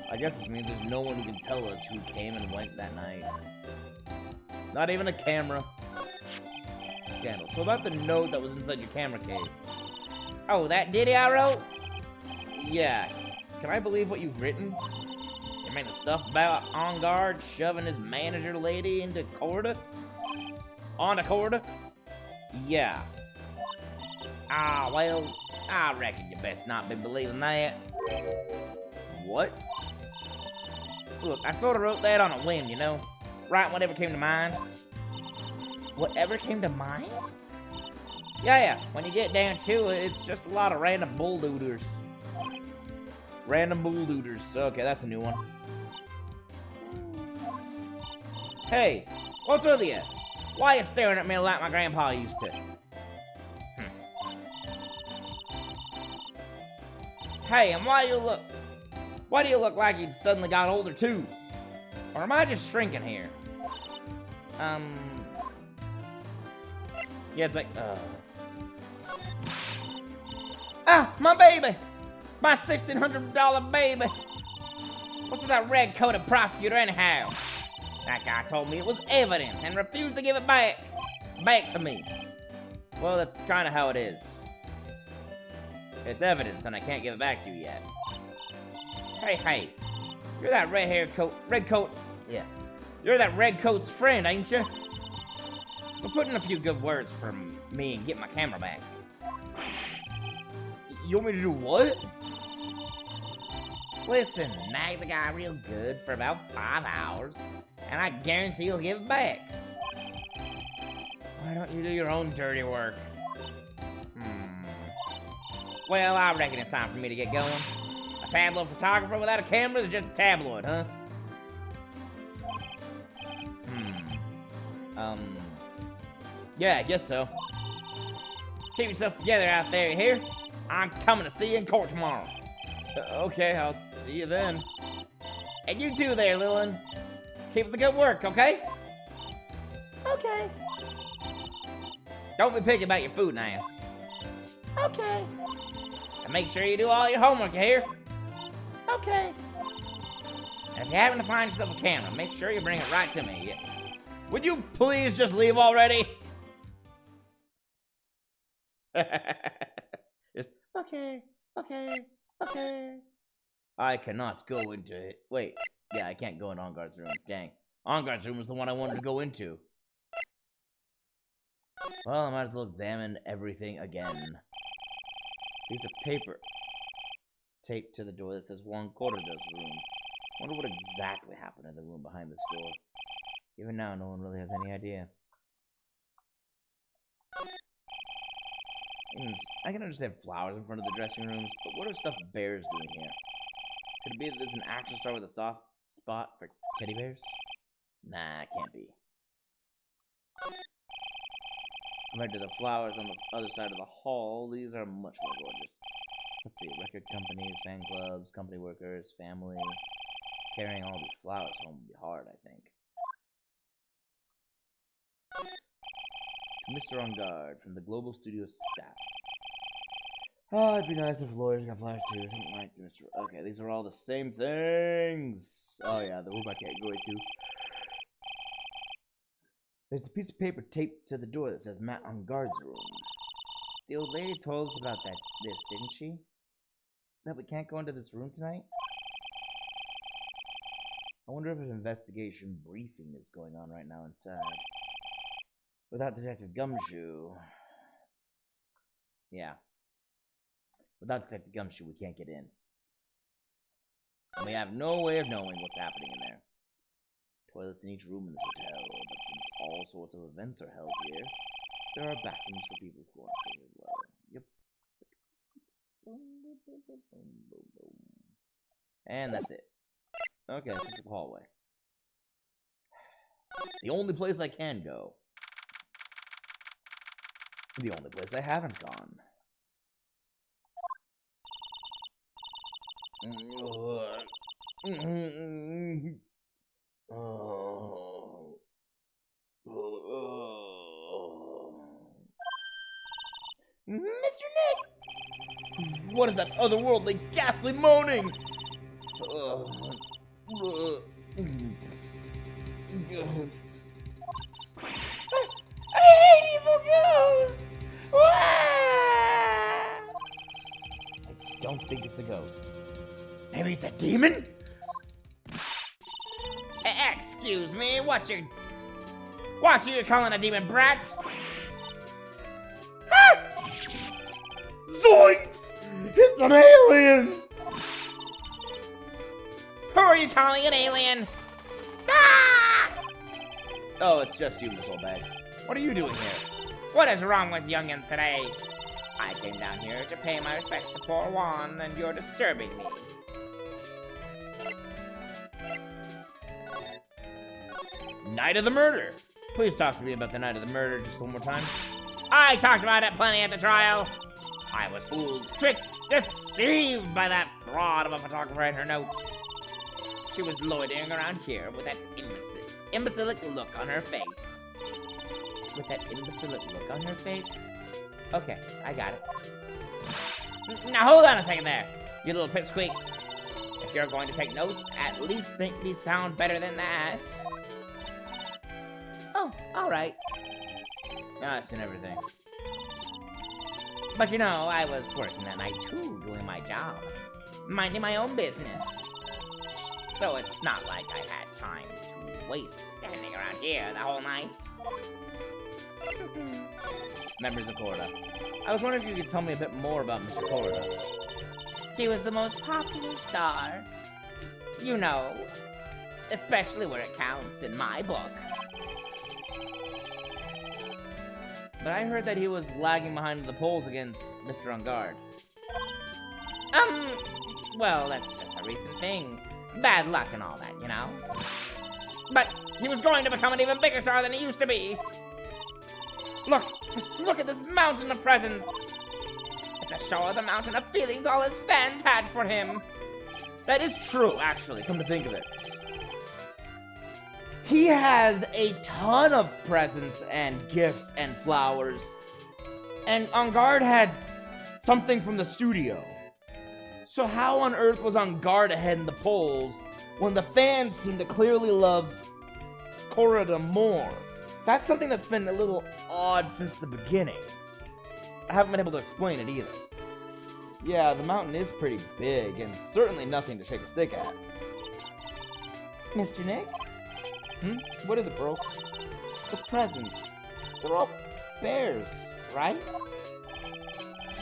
I guess it means there's no one who can tell us who came and went that night. Not even a camera. Scandal. So about the note that was inside your camera case. Oh, that ditty I wrote? Yeah. Can I believe what you've written? You mean the stuff about On Guard shoving his manager lady into Corda? On a Corda? Yeah. Ah, well, I reckon you best not be believing that. What? Look, I sort of wrote that on a whim, you know? Right, whatever came to mind. Whatever came to mind? Yeah, when you get down to it, it's just a lot of random bulldooders. Random bulldooders. Okay, that's a new one. Hey, what's with you? Why are you staring at me like my grandpa used to? Hey, and why do you look like you suddenly got older too? Or am I just shrinking here? Yeah, it's like, Ah, my baby! My $1,600 baby! What's with that red-coated prosecutor anyhow? That guy told me it was evidence and refused to give it back. Back to me. Well, that's kind of how it is. It's evidence and I can't give it back to you yet. Hey, you're that red coat, yeah. You're that red coat's friend, ain't you? So put in a few good words for me and get my camera back. You want me to do what? Listen, nag the guy real good for about 5 hours, and I guarantee he'll give it back. Why don't you do your own dirty work? Well, I reckon it's time for me to get going. A tabloid photographer without a camera is just a tabloid, huh? Yeah, I guess so. Keep yourself together out there, you hear? I'm coming to see you in court tomorrow. Okay, I'll see you then. And you too there, Lillian. Keep up the good work, okay? Okay. Don't be picky about your food now. Okay. And make sure you do all your homework, you hear? Okay. And if you happen to find yourself a camera, make sure you bring it right to me. Would you please just leave already? Just, okay. I cannot go into it. Wait, yeah, I can't go in Enguarde's room. Dang. Enguarde's room was the one I wanted to go into. Well, I might as well examine everything again. Piece of paper taped to the door that says Juan Cordo's room. Wonder what exactly happened in the room behind this door. Even now, no one really has any idea. I can understand flowers in front of the dressing rooms, but what are stuffed bears doing here? Could it be that there's an action star with a soft spot for teddy bears? Nah, it can't be. Compared to the flowers on the other side of the hall, these are much more gorgeous. Let's see, record companies, fan clubs, company workers, family. Carrying all these flowers home would be hard, I think. Mr. Enguarde from the Global Studios staff. Oh, it'd be nice if lawyers got flowers too. Something like Mr. Okay, these are all the same things. Oh yeah, the room I can't go into. There's a piece of paper taped to the door that says Matt Enguarde's room. The old lady told us about this, didn't she? That we can't go into this room tonight? I wonder if an investigation briefing is going on right now inside. Without Detective Gumshoe... Yeah. Without Detective Gumshoe, we can't get in. And we have no way of knowing what's happening in there. Toilets in each room in this hotel, but since all sorts of events are held here, there are bathrooms for people who want to as well. Yep. And that's it. Okay, let's look at the hallway. The only place I can go. The only place I haven't gone. Mr. Nick! What is that otherworldly, ghastly moaning? I hate evil ghosts! I don't think it's a ghost. Maybe it's a demon? Excuse me, what you calling a demon brat? Zoinks! It's an alien! Who are you calling an alien? Ah! Oh, it's just you, Miss Oldbag. What are you doing here? What is wrong with youngins today? I came down here to pay my respects to poor Juan, and you're disturbing me. Night of the murder. Please talk to me about the night of the murder just one more time. I talked about it plenty at the trial. I was fooled, tricked, deceived by that fraud of a photographer and her note. She was loitering around here with that imbecilic look on her face. With that imbecilic look on her face? Okay, I got it. Now hold on a second there, you little pipsqueak. If you're going to take notes, at least make these sound better than that. Oh, alright. I've seen everything. But you know, I was working that night too, doing my job. Minding my own business. So it's not like I had time to waste standing around here the whole night. Members of Corda. I was wondering if you could tell me a bit more about Mr. Corda. He was the most popular star. You know, especially where it counts in my book. But I heard that he was lagging behind the polls against Mr. On Guard. Well, that's just a recent thing. Bad luck and all that, you know? But he was going to become an even bigger star than he used to be. Look, just look at this mountain of presents. It's a show of the mountain of feelings all his fans had for him. That is true, actually, come to think of it. He has a ton of presents and gifts and flowers. And On Guard had something from the studio. So how on earth was On Guard ahead in the polls when the fans seem to clearly love Corrida more? That's something that's been a little odd since the beginning. I haven't been able to explain it either. Yeah, the mountain is pretty big, and certainly nothing to shake a stick at. Mr. Nick? What is it, bro? The presents. They're all bears, right?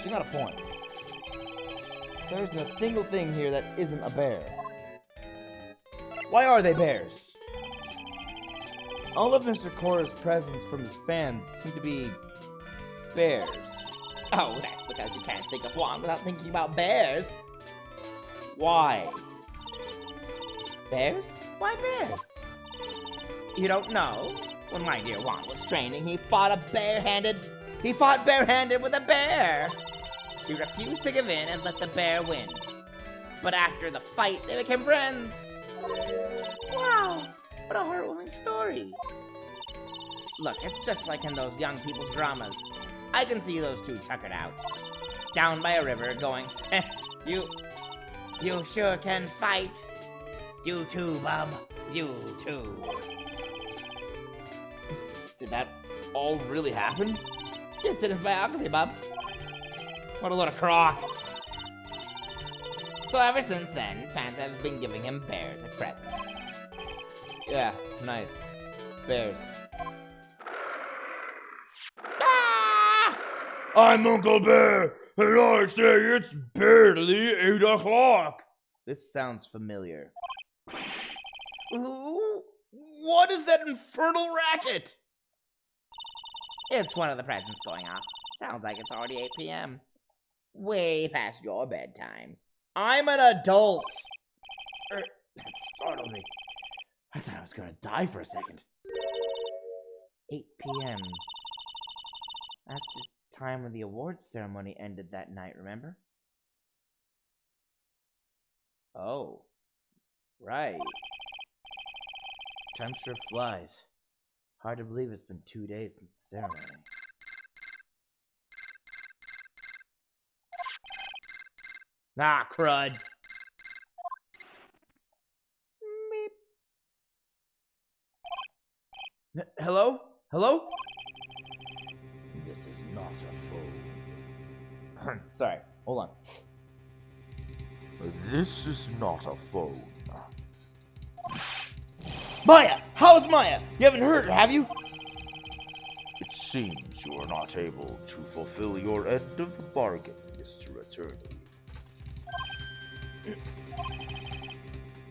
She got a point. There isn't a single thing here that isn't a bear. Why are they bears? All of Mr. Cora's presents from his fans seem to be bears. Oh, that's because you can't think of one without thinking about bears. Why? Bears? Why bears? You don't know? When my dear Juan was training, he fought barehanded with a bear. He refused to give in and let the bear win. But after the fight, they became friends. Wow, what a heartwarming story. Look, it's just like in those young people's dramas. I can see those two tuckered out, down by a river, going, you sure can fight. You too, bub. You too. Did that all really happen? It's in his biography, bub. What a load of crock. So ever since then, fans have been giving him bears as presents. Yeah, nice. Bears. Ah! I'm Uncle Bear, and I say it's barely 8 o'clock. This sounds familiar. Ooh, What is that infernal racket? it's one of the presents going off. Sounds like it's already 8 p.m. Way past your bedtime. I'm an adult. That startled me. I thought I was gonna die for a second. 8 p.m. That's the time when the awards ceremony ended that night, remember? Oh. Right. Time sure flies. Hard to believe it's been 2 days since the ceremony. Ah, crud. Meep. Hello? Hello? This is not a phone. Sorry, hold on. This is not a phone. Maya! How's Maya? You haven't heard her, have you? It seems you are not able to fulfill your end of the bargain, Mr. Attorney.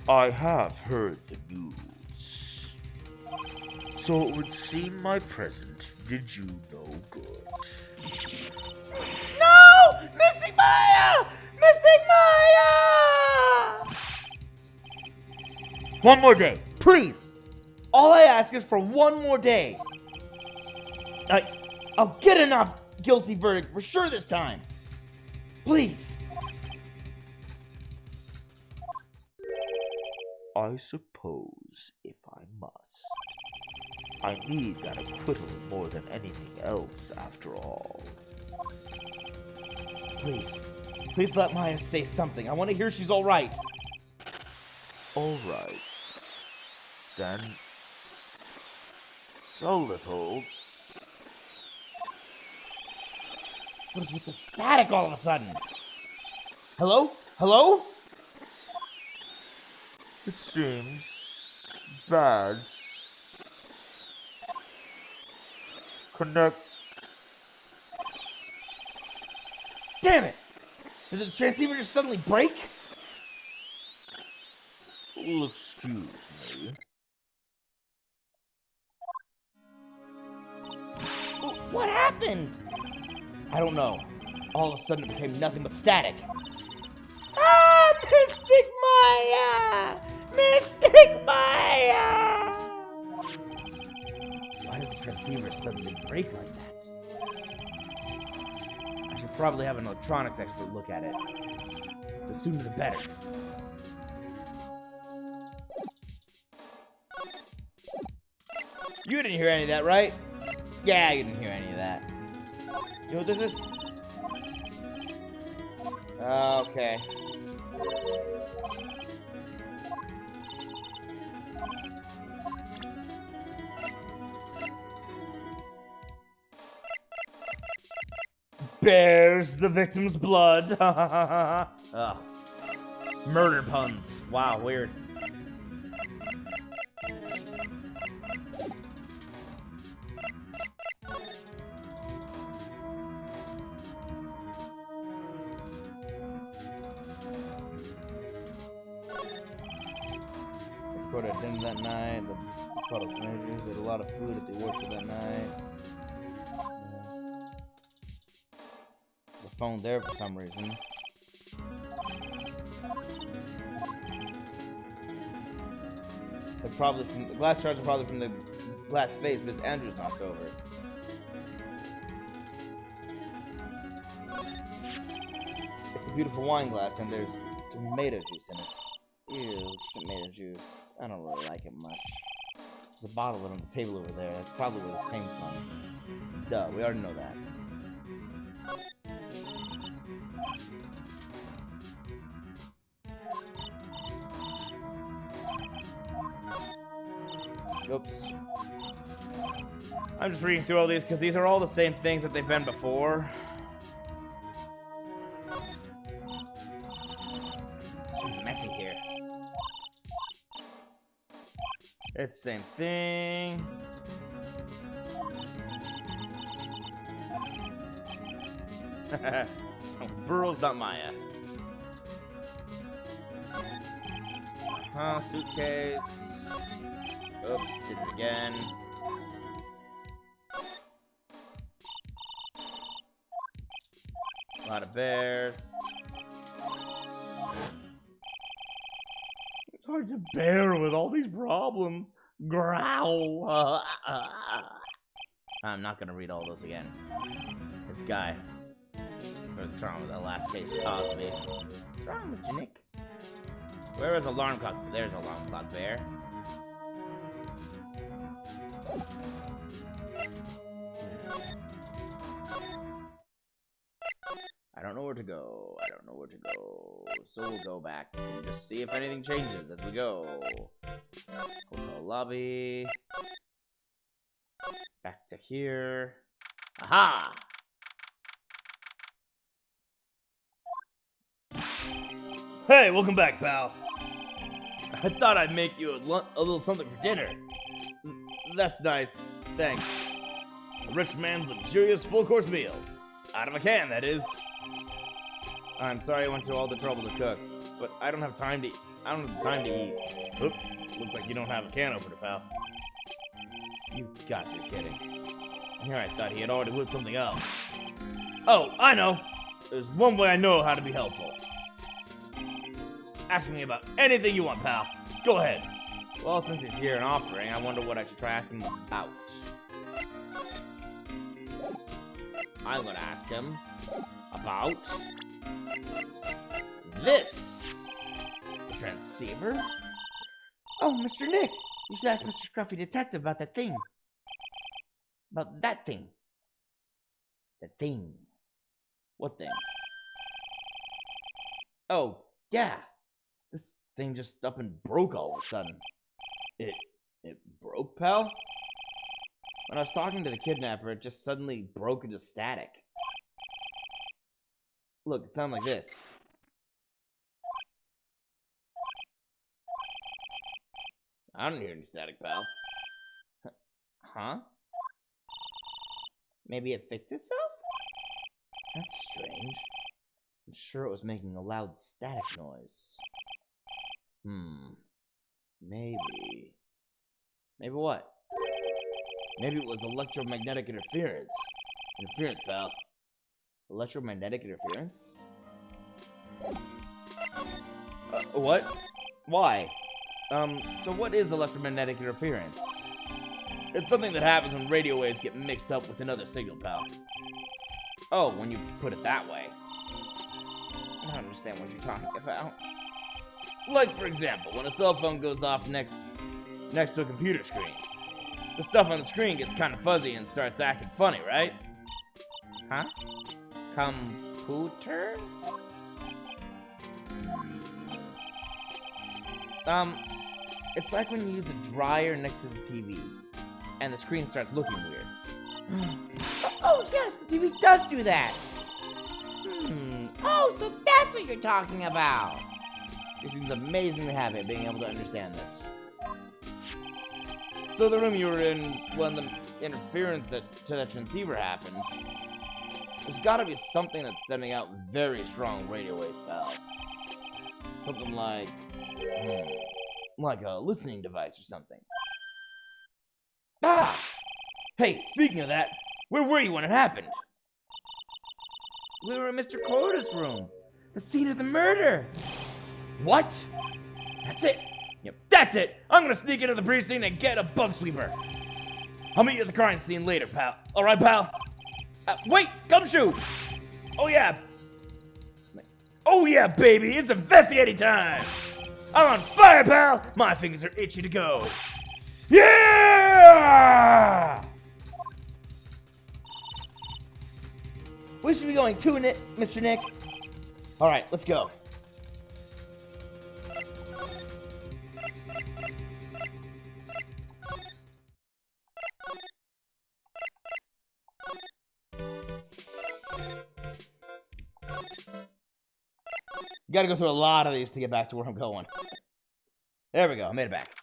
I have heard the news. So it would seem my present did you no good. No! Mystic Maya! Mystic Maya! One more day, please! All I ask is for one more day. I'll get enough guilty verdict for sure this time. Please. I suppose if I must. I need that acquittal more than anything else, after all. Please. Please let Maya say something. I want to hear she's all right. All right. Then, a little. What is with the static all of a sudden? Hello? Hello? It seems bad. Connect. Damn it! Did the transceiver just suddenly break? Well, excuse me. What happened? I don't know. All of a sudden it became nothing but static. Ah, Mystic Maya! Mystic Maya! Why did the transceiver suddenly break like that? I should probably have an electronics expert look at it. The sooner the better. You didn't hear any of that, right? Yeah, you didn't hear any of that. You know what this is? Okay. Bears the victim's blood. Ugh. Murder puns. Wow, weird. Recorded at dinner that night. The bottle of sandwiches. They had a lot of food at the orchard that night. The phone there for some reason. They're probably from the glass shards are probably from the glass face because Andrew's knocked over. It's a beautiful wine glass and there's tomato juice in it. Ew, tomato juice. I don't really like it much. There's a bottle of it on the table over there. That's probably where this came from. Duh, we already know that. Oops. I'm just reading through all these because these are all the same things that they've been before. It's so messy here. It's the same thing. Burrow's not Maya. Suitcase. Oops, did it again. A lot of bears. It's hard to bear with all these problems. Growl. I'm not gonna read all those again. This guy. What's wrong with that last case? Cosby. What's wrong, Mr. Nick? Where is alarm clock? There's alarm clock bear. I don't know where to go. I don't know where to go. So we'll go back and just see if anything changes as we go. Hotel lobby. Back to here. Aha! Hey, welcome back, pal. I thought I'd make you a little something for dinner. That's nice. Thanks. A rich man's luxurious full-course meal. Out of a can, that is. I'm sorry I went to all the trouble to cook, but I don't have time to eat. Oops. Looks like you don't have a can opener, pal. You got to be kidding. Here I thought he had already whipped something up. Oh, I know. There's one way I know how to be helpful. Ask me about anything you want, pal. Go ahead. Well, since he's here and offering, I wonder what I should try asking him about. I'm gonna ask him about this. The transceiver? Oh, Mr. Nick, you should ask Mr. Scruffy Detective about that thing. About that thing. The thing. What thing? Oh, yeah. This thing just up and broke all of a sudden. It broke, pal? When I was talking to the kidnapper, it just suddenly broke into static. Look, it sounded like this. I don't hear any static, pal. Huh? Maybe it fixed itself? That's strange. I'm sure it was making a loud static noise. Maybe. Maybe what? Maybe it was electromagnetic interference. Interference, pal. Electromagnetic interference? What? Why? So what is electromagnetic interference? It's something that happens when radio waves get mixed up with another signal, pal. Oh, when you put it that way. I don't understand what you're talking about. Like, for example, when a cell phone goes off next to a computer screen. The stuff on the screen gets kind of fuzzy and starts acting funny, right? Huh? Computer? It's like when you use a dryer next to the TV, and the screen starts looking weird. Oh, yes, the TV does do that. Oh, so that's what you're talking about. It seems amazing to have it, being able to understand this. So the room you were in when the interference to that transceiver happened, there's gotta be something that's sending out very strong radio waves, pal. Something like a listening device or something. Ah! Hey, speaking of that, where were you when it happened? We were in Mr. Corder's room. The scene of the murder. What? That's it. Yep, that's it. I'm gonna sneak into the precinct and get a bug sweeper. I'll meet you at the crime scene later, pal. All right, pal? Wait, gumshoe. Oh, yeah. Oh, yeah, baby. It's investigating time. I'm on fire, pal. My fingers are itchy to go. Yeah! We should be going too, Mr. Nick. All right, let's go. You gotta go through a lot of these to get back to where I'm going. There we go, I made it back.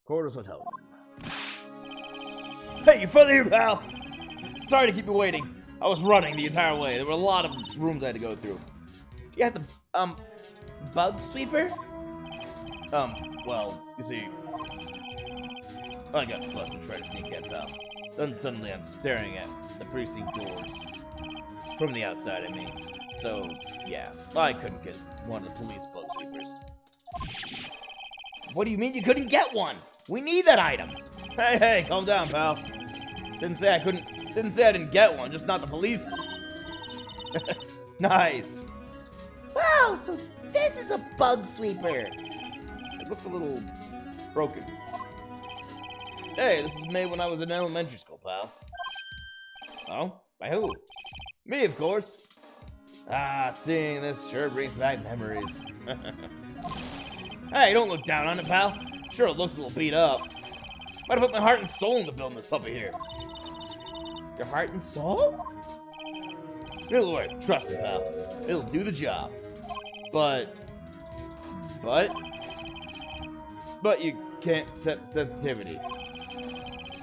Corder's Hotel Room. Hey, you finally here, pal? Sorry to keep you waiting. I was running the entire way. There were a lot of rooms I had to go through. You got the, bug sweeper? Well, you see, I got plus and tried to sneak in, pal. Then suddenly I'm staring at the precinct doors. From the outside, I mean. So, yeah, I couldn't get one of the police bug sweepers. What do you mean you couldn't get one? We need that item. Hey, calm down, pal. Didn't say I didn't get one, just not the police. Nice. Wow, so this is a bug sweeper. It looks a little broken. Hey, this was made when I was in elementary school, pal. Oh? By who? Me, of course. Seeing this sure brings back memories. Hey, don't look down on it, pal. Sure, it looks a little beat up. Might have put my heart and soul into building this puppy here. Your heart and soul? It'll work, trust me, pal. It'll do the job. But you can't set the sensitivity.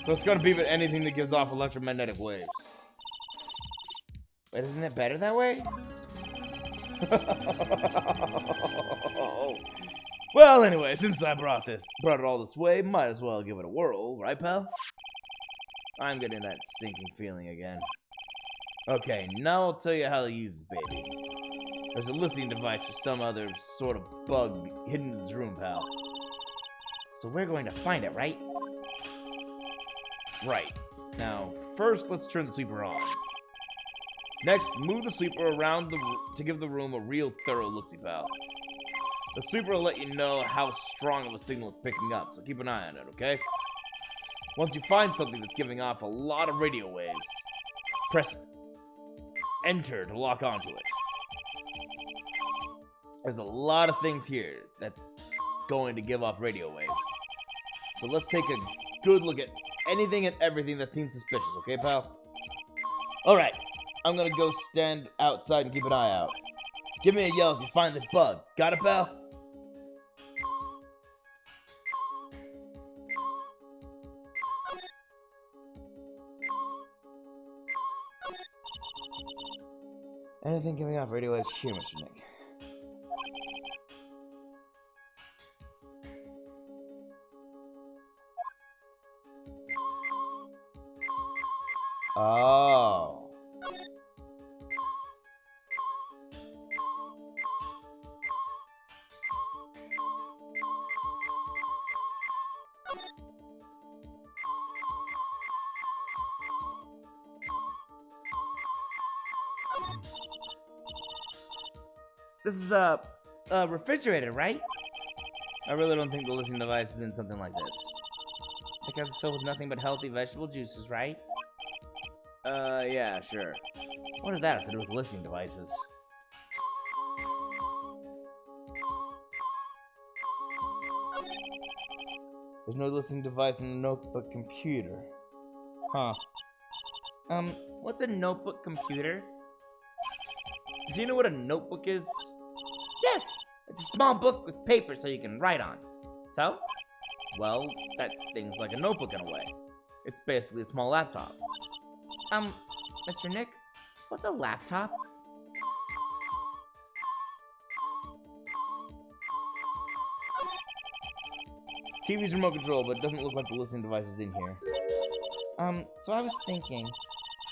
So it's gonna beep at anything that gives off electromagnetic waves. But isn't it better that way? Well, anyway, since I brought it all this way, might as well give it a whirl, right, pal? I'm getting that sinking feeling again. Okay, now I'll tell you how to use this baby. There's a listening device or some other sort of bug hidden in this room, pal. So we're going to find it, right? Right. Now, first, let's turn the sweeper on. Next, move the sweeper around to give the room a real thorough look-see, pal. The sweeper will let you know how strong of a signal it's picking up, so keep an eye on it, okay? Once you find something that's giving off a lot of radio waves, press Enter to lock onto it. There's a lot of things here that's going to give off radio waves. So let's take a good look at anything and everything that seems suspicious, okay, pal? Alright, I'm gonna go stand outside and keep an eye out. Give me a yell if you find this bug. Got it, pal? Anything coming off radio waves here, Mr. Nick? Oh. This is a refrigerator, right? I really don't think the listening device is in something like this. Because it's filled with nothing but healthy vegetable juices, right? Yeah, sure. What does that have to do with listening devices? There's no listening device in the notebook computer. Huh. What's a notebook computer? Do you know what a notebook is? Yes! It's a small book with paper so you can write on. So? Well, that thing's like a notebook in a way. It's basically a small laptop. Mr. Nick, what's a laptop? TV's remote control, but it doesn't look like the listening device is in here. So I was thinking,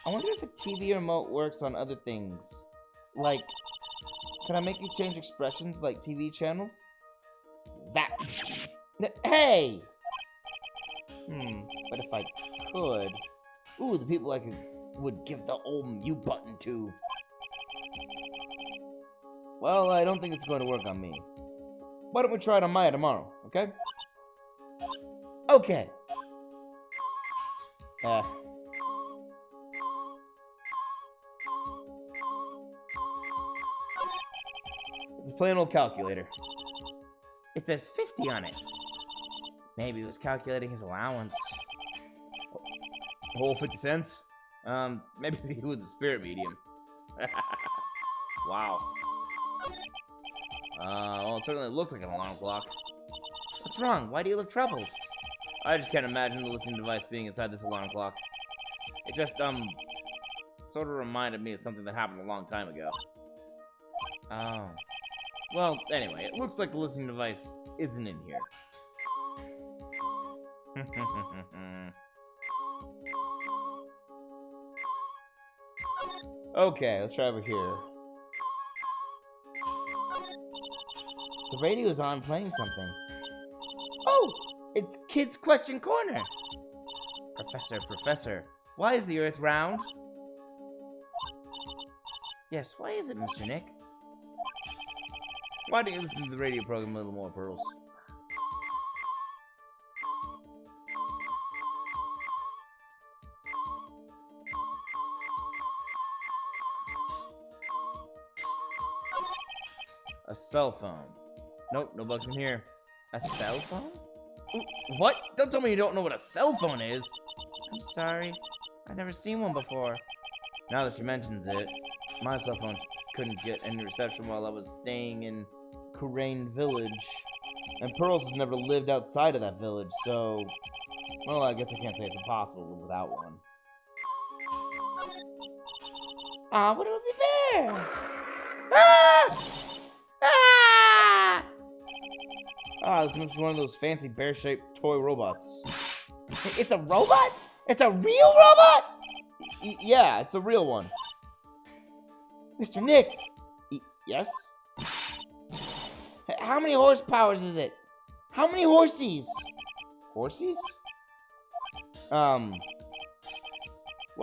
I wonder if a TV remote works on other things. Like, can I make you change expressions like TV channels? Zap! Hey! But if I could... Ooh, the people I would give the old mute button to. Well, I don't think it's going to work on me. Why don't we try it on Maya tomorrow, okay? Okay. It's a plain old calculator. It says 50 on it. Maybe it was calculating his allowance. Whole 50 cents? Maybe he was a spirit medium. Wow. Well, it certainly looks like an alarm clock. What's wrong? Why do you look troubled? I just can't imagine the listening device being inside this alarm clock. It just, sort of reminded me of something that happened a long time ago. Oh. Well, anyway, it looks like the listening device isn't in here. Okay, let's try over here. The radio's on playing something. Oh! It's Kids Question Corner! Professor, why is the Earth round? Yes, why is it, Mr. Nick? Why don't you listen to the radio program a little more, Pearls? A cell phone. Nope, no bugs in here. A cell phone? Ooh, what? Don't tell me you don't know what a cell phone is! I'm sorry. I've never seen one before. Now that she mentions it, my cell phone couldn't get any reception while I was staying in Kurain Village. And Pearls has never lived outside of that village, so... Well, I guess I can't say it's impossible to live without one. Ah, what was it there? Ah! Ah! Ah, this must be one of those fancy bear-shaped toy robots. It's a robot? It's a real robot? Yeah, it's a real one. Mr. Nick! Yes? How many horsepowers is it? How many horsies? Horsies? Well,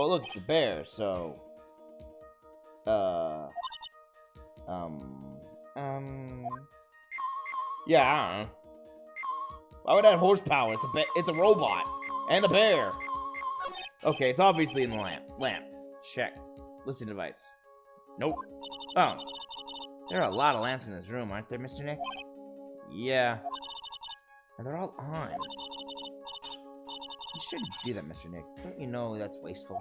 look, it's a bear, so... Yeah, I don't know. Why would that have horsepower? It's a robot. And a bear. Okay, it's obviously in the lamp. Lamp. Check. Listening device. Nope. Oh. There are a lot of lamps in this room, aren't there, Mr. Nick? Yeah. And they're all on. You shouldn't do that, Mr. Nick. Don't you know that's wasteful?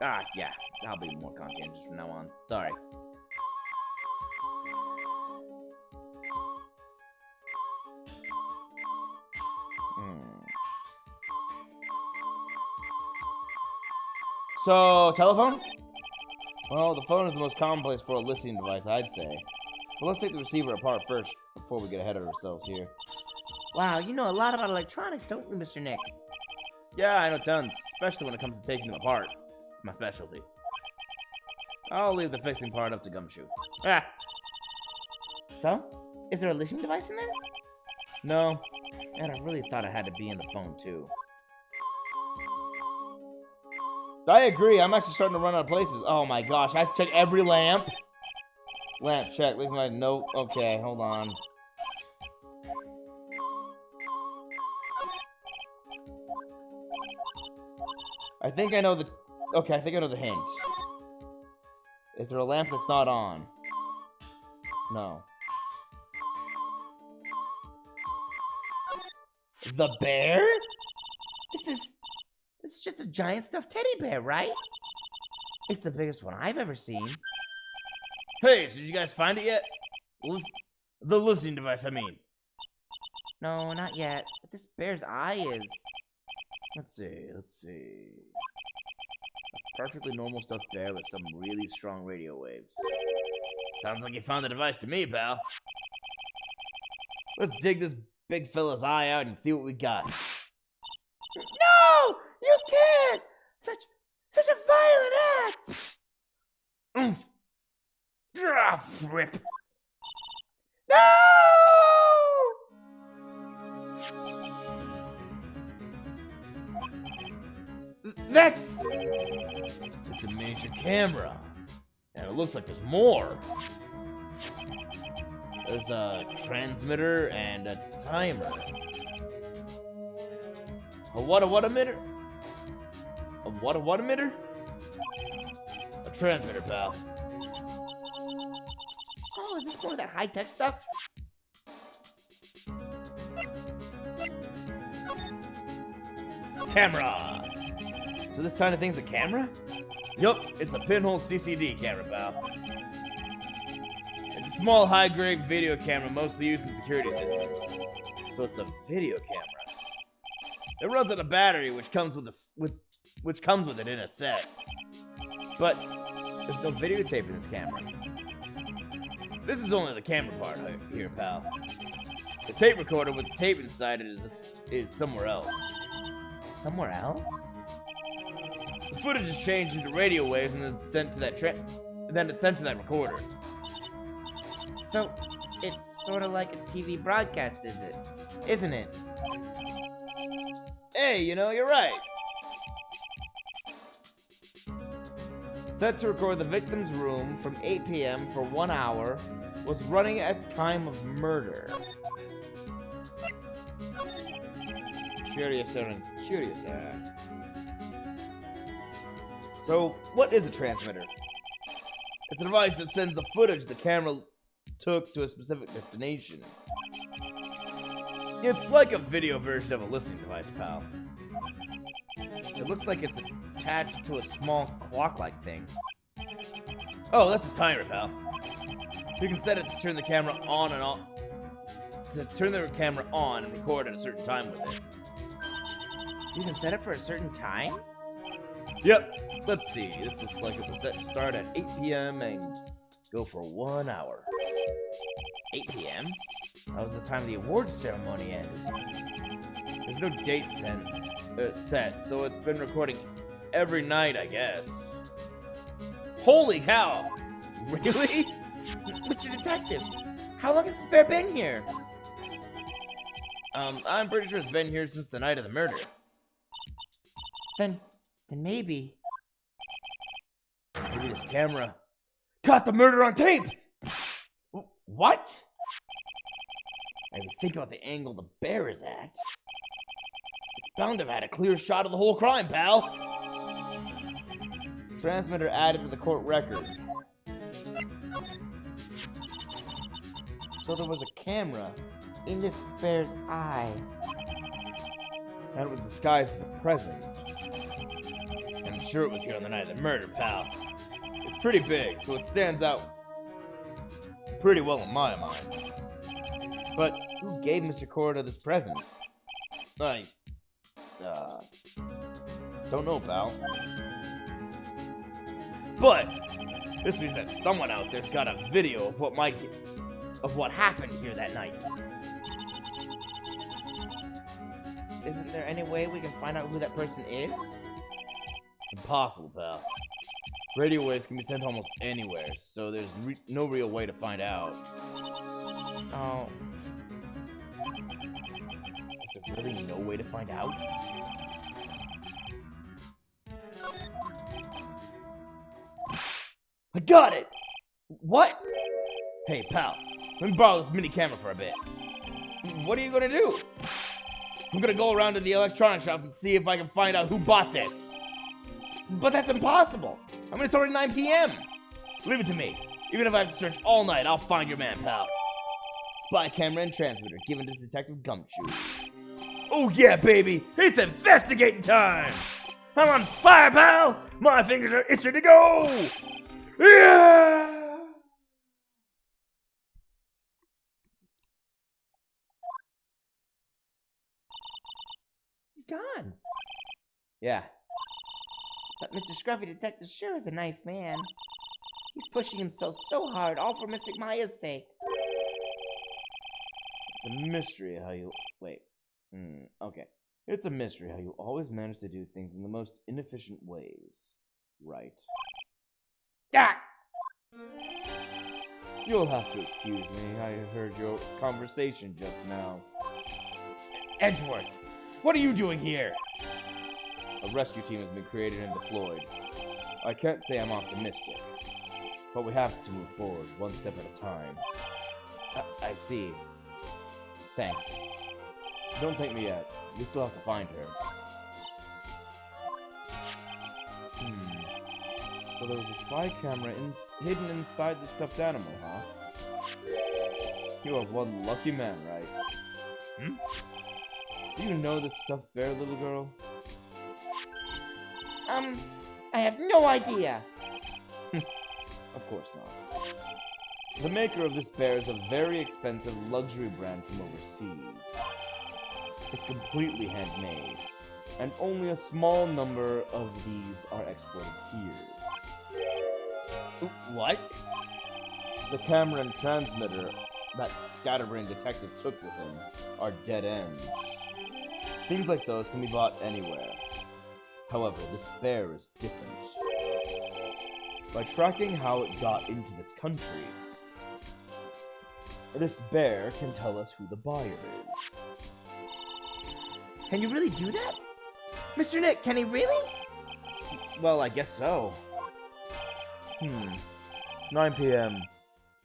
Ah, yeah. I'll be more conscientious from now on. Sorry. So, telephone? Well, the phone is the most commonplace for a listening device, I'd say. But let's take the receiver apart first before we get ahead of ourselves here. Wow, you know a lot about electronics, don't you, Mr. Nick? Yeah, I know tons, especially when it comes to taking them apart. It's my specialty. I'll leave the fixing part up to Gumshoe. Ah! So, is there a listening device in there? No. And I really thought it had to be in the phone, too. I agree, I'm actually starting to run out of places. Oh my gosh, I have to check every lamp. Lamp check, leave my note. Okay, hold on. I think I know the... Okay, I think I know the hint. Is there a lamp that's not on? No. The bear? This is just a giant stuffed teddy bear, right? It's the biggest one I've ever seen. Hey, so did you guys find it yet? The listening device, I mean. No, not yet. But this bear's eye is... Let's see. A perfectly normal stuffed bear with some really strong radio waves. Sounds like you found the device to me, pal. Let's dig this big fella's eye out and see what we got. No! You can't! Such a violent act! Oomph! Ah, fripp! No! It's a major camera. And it looks like there's more. There's a transmitter and a timer. A what emitter? A what emitter? A transmitter, pal. Oh, is this more of that high-tech stuff? Camera! So this tiny thing's a camera? Yup, it's a pinhole CCD camera, pal. It's a small, high-grade video camera mostly used in security systems. So it's a video camera. It runs on a battery, which comes with it in a set. But there's no videotape in this camera. This is only the camera part here, pal. The tape recorder with the tape inside it is somewhere else. Somewhere else? The footage is changed into radio waves and then sent to that recorder. So, it's sort of like a TV broadcast, isn't it? Hey, you're right. Set to record the victim's room from 8 p.m. for 1 hour, was running at time of murder. Curious. So, what is a transmitter? It's a device that sends the footage the camera took to a specific destination. It's like a video version of a listening device, pal. It looks like it's attached to a small clock-like thing. Oh, that's a timer, pal. You can set it to turn the camera on and off. To turn the camera on and record at a certain time with it. You can set it for a certain time? Yep. Let's see. This looks like it was set to start at 8 p.m. and go for 1 hour. 8 p.m.? That was the time the awards ceremony ended. There's no date set, so it's been recording every night, I guess. Holy cow! Really? Mr. Detective, how long has this bear been here? I'm pretty sure it's been here since the night of the murder. Then maybe... Maybe this camera caught the murder on tape! What? I mean, think about the angle the bear is at. It's bound to have had a clear shot of the whole crime, pal! Transmitter added to the court record. So there was a camera In this bear's eye. and it was disguised as a present. I'm sure it was here on the night of the murder, pal. It's pretty big, so it stands out pretty well in my mind. But who gave Mr. Corda this present? I don't know, pal. But This means that someone out there's got a video of what happened here that night. Isn't there any way we can find out who that person is? It's impossible, pal. Radio waves can be sent almost anywhere, so there's no real way to find out. Oh, Is there really no way to find out? I got it! What? Hey, pal, let me borrow this mini camera for a bit. What are you gonna do? I'm gonna go around to the electronics shop and see if I can find out who bought this. But that's impossible. I mean, it's already 9 p.m. Leave it to me. Even if I have to search all night, I'll find your man, pal. Spy camera and transmitter given to Detective Gumshoe. Oh yeah, baby! It's investigating time! I'm on fire, pal! My fingers are itching to go! Yeah! he's gone. Yeah. But Mr. Scruffy Detective sure is a nice man. He's pushing himself so hard, all for Mystic Maya's sake. It's a mystery how you... Wait. Okay. It's a mystery how you always manage to do things in the most inefficient ways. Right. Ah! You'll have to excuse me. I heard your conversation just now. Edgeworth, What are you doing here? A rescue team has been created and deployed. I can't say I'm optimistic, but we have to move forward one step at a time. I see. Thanks. Don't thank me yet. We still have to find her. So there was a spy camera hidden inside the stuffed animal, huh? You are one lucky man, right? Do you know this stuffed bear, little girl? I have no idea. Of course not. The maker of this bear is a very expensive luxury brand from overseas. It's completely handmade, and only a small number of these are exported here. What? The camera and transmitter that Scatterbrain Detective took with him are dead ends. Things like those can be bought anywhere. However, this bear is different. By tracking how it got into this country, this bear can tell us who the buyer is. Can you really do that? Mr. Nick, can he really? Well, I guess so. It's 9 p.m.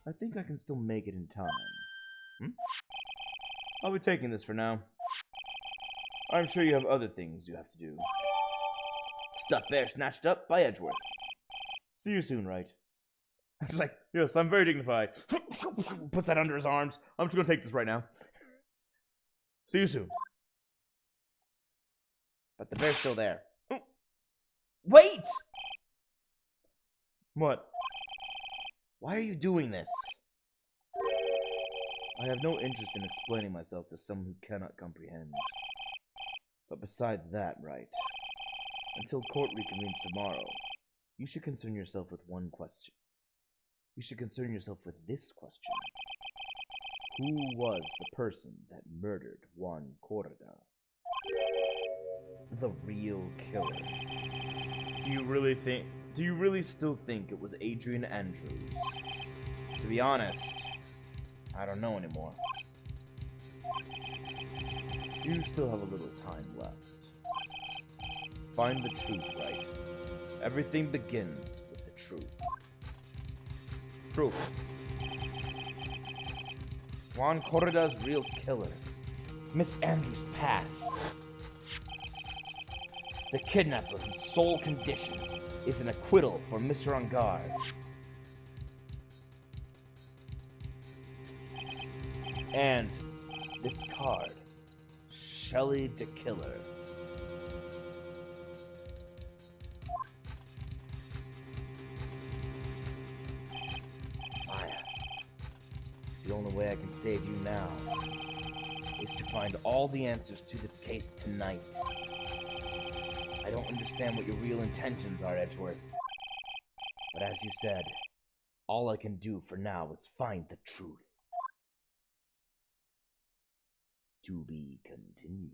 I think I can still make it in time. I'll be taking this for now. I'm sure you have other things you have to do. Stuffed bear snatched up by Edgeworth. See you soon, Wright. He's like, yes, I'm very dignified. Puts that under his arms. I'm just gonna take this right now. See you soon. But the bear's still there. Wait! What? Why are you doing this? I have no interest in explaining myself to someone who cannot comprehend. But besides that, Wright, until court reconvenes tomorrow, you should concern yourself with one question. You should concern yourself with this question. Who was the person that murdered Juan Corrida? The real killer. Do you really still think it was Adrian Andrews? To be honest, I don't know anymore. You still have a little time left. Find the truth, Wright. Everything begins with the truth. Truth. Juan Corrida's real killer. Miss Andrews' past. The kidnapper whose sole condition is an acquittal for Mr. Angard. And this card, Shelly the Killer. Maya, the only way I can save you now is to find all the answers to this case tonight. I don't understand what your real intentions are, Edgeworth. But as you said, All I can do for now is find the truth. To be continued.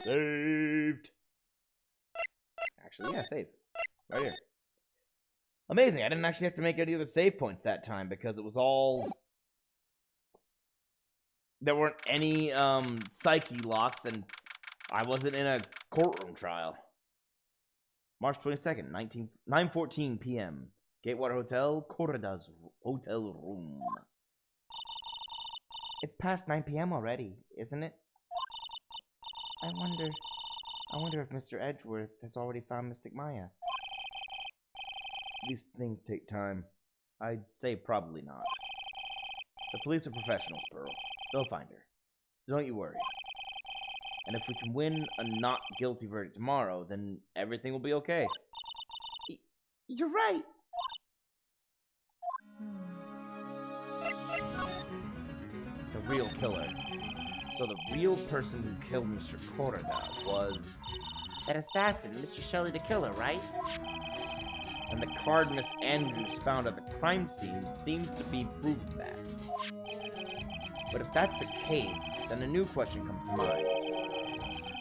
Saved. Actually, yeah, save. Right here. Amazing. I didn't actually have to make any other save points that time because it was all... There weren't any psyche locks and I wasn't in a courtroom trial. March 22nd, 9:14 p.m. Gatewater Hotel, Corrida's hotel room. It's past 9 p.m. already, isn't it? I wonder if Mr. Edgeworth has already found Mystic Maya. These things take time. I'd say probably not. The police are professionals, Pearl. They'll find her. So don't you worry. And if we can win a not guilty verdict tomorrow, then everything will be okay. You're right. The real killer. So the real person who killed Mr. Corridas was... That assassin, Mr. Shelley the Killer, right? And the card Miss Andrews found at the crime scene seems to be proof of that. But if that's the case, then a new question comes to mind.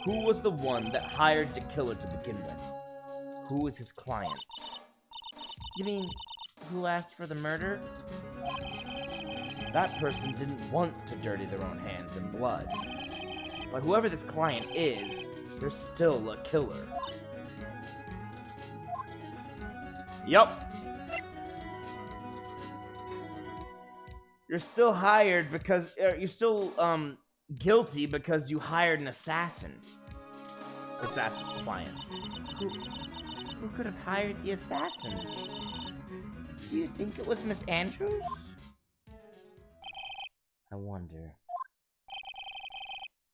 Who was the one that hired the killer to begin with? Who was his client? You mean, who asked for the murder? That person didn't want to dirty their own hands in blood. But whoever this client is, they're still a killer. Yup. You're still hired because... you're still, guilty because you hired an assassin. Assassin's client. Who could have hired the assassin? Do you think it was Miss Andrews? I wonder.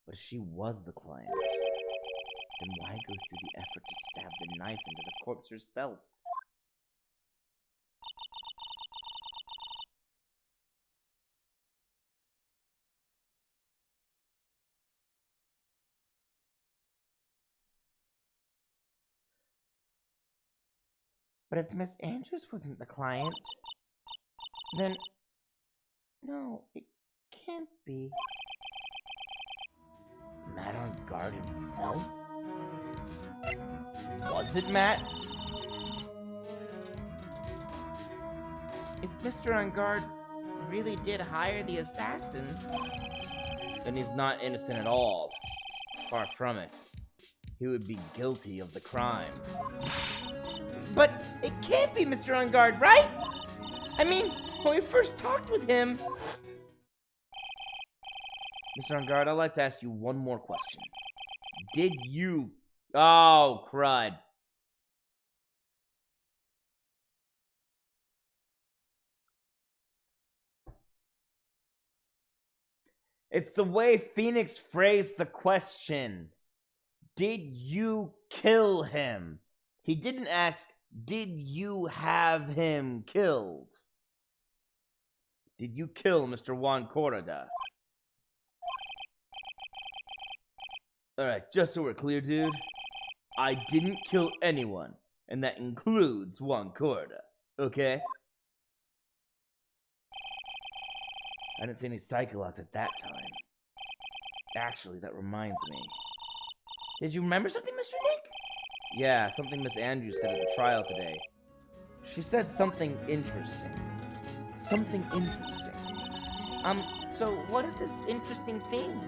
But if she was the client, then why go through the effort to stab the knife into the corpse herself? But if Miss Andrews wasn't the client, then... No, it can't be. Matt on guard himself? Was it Matt? If Mr. On Guard really did hire the assassin, Then he's not innocent at all. Far from it. He would be guilty of the crime. but it can't be Mr. On Guard, right? I mean, when we first talked with him... Mr. On Guard, I'd like to ask you one more question. Did you... Oh, crud. It's the way Phoenix phrased the question. Did you kill him? He didn't ask, did you have him killed? Did you kill Mr. Juan Corrida? Alright, just so we're clear, dude. I didn't kill anyone, and that includes Juan Corrida, okay? I didn't see any psycholots at that time. Actually, that reminds me. Did you remember something, Mr. Nick? Yeah, something Miss Andrews said at the trial today. She said something interesting. Something interesting. So what is this interesting thing?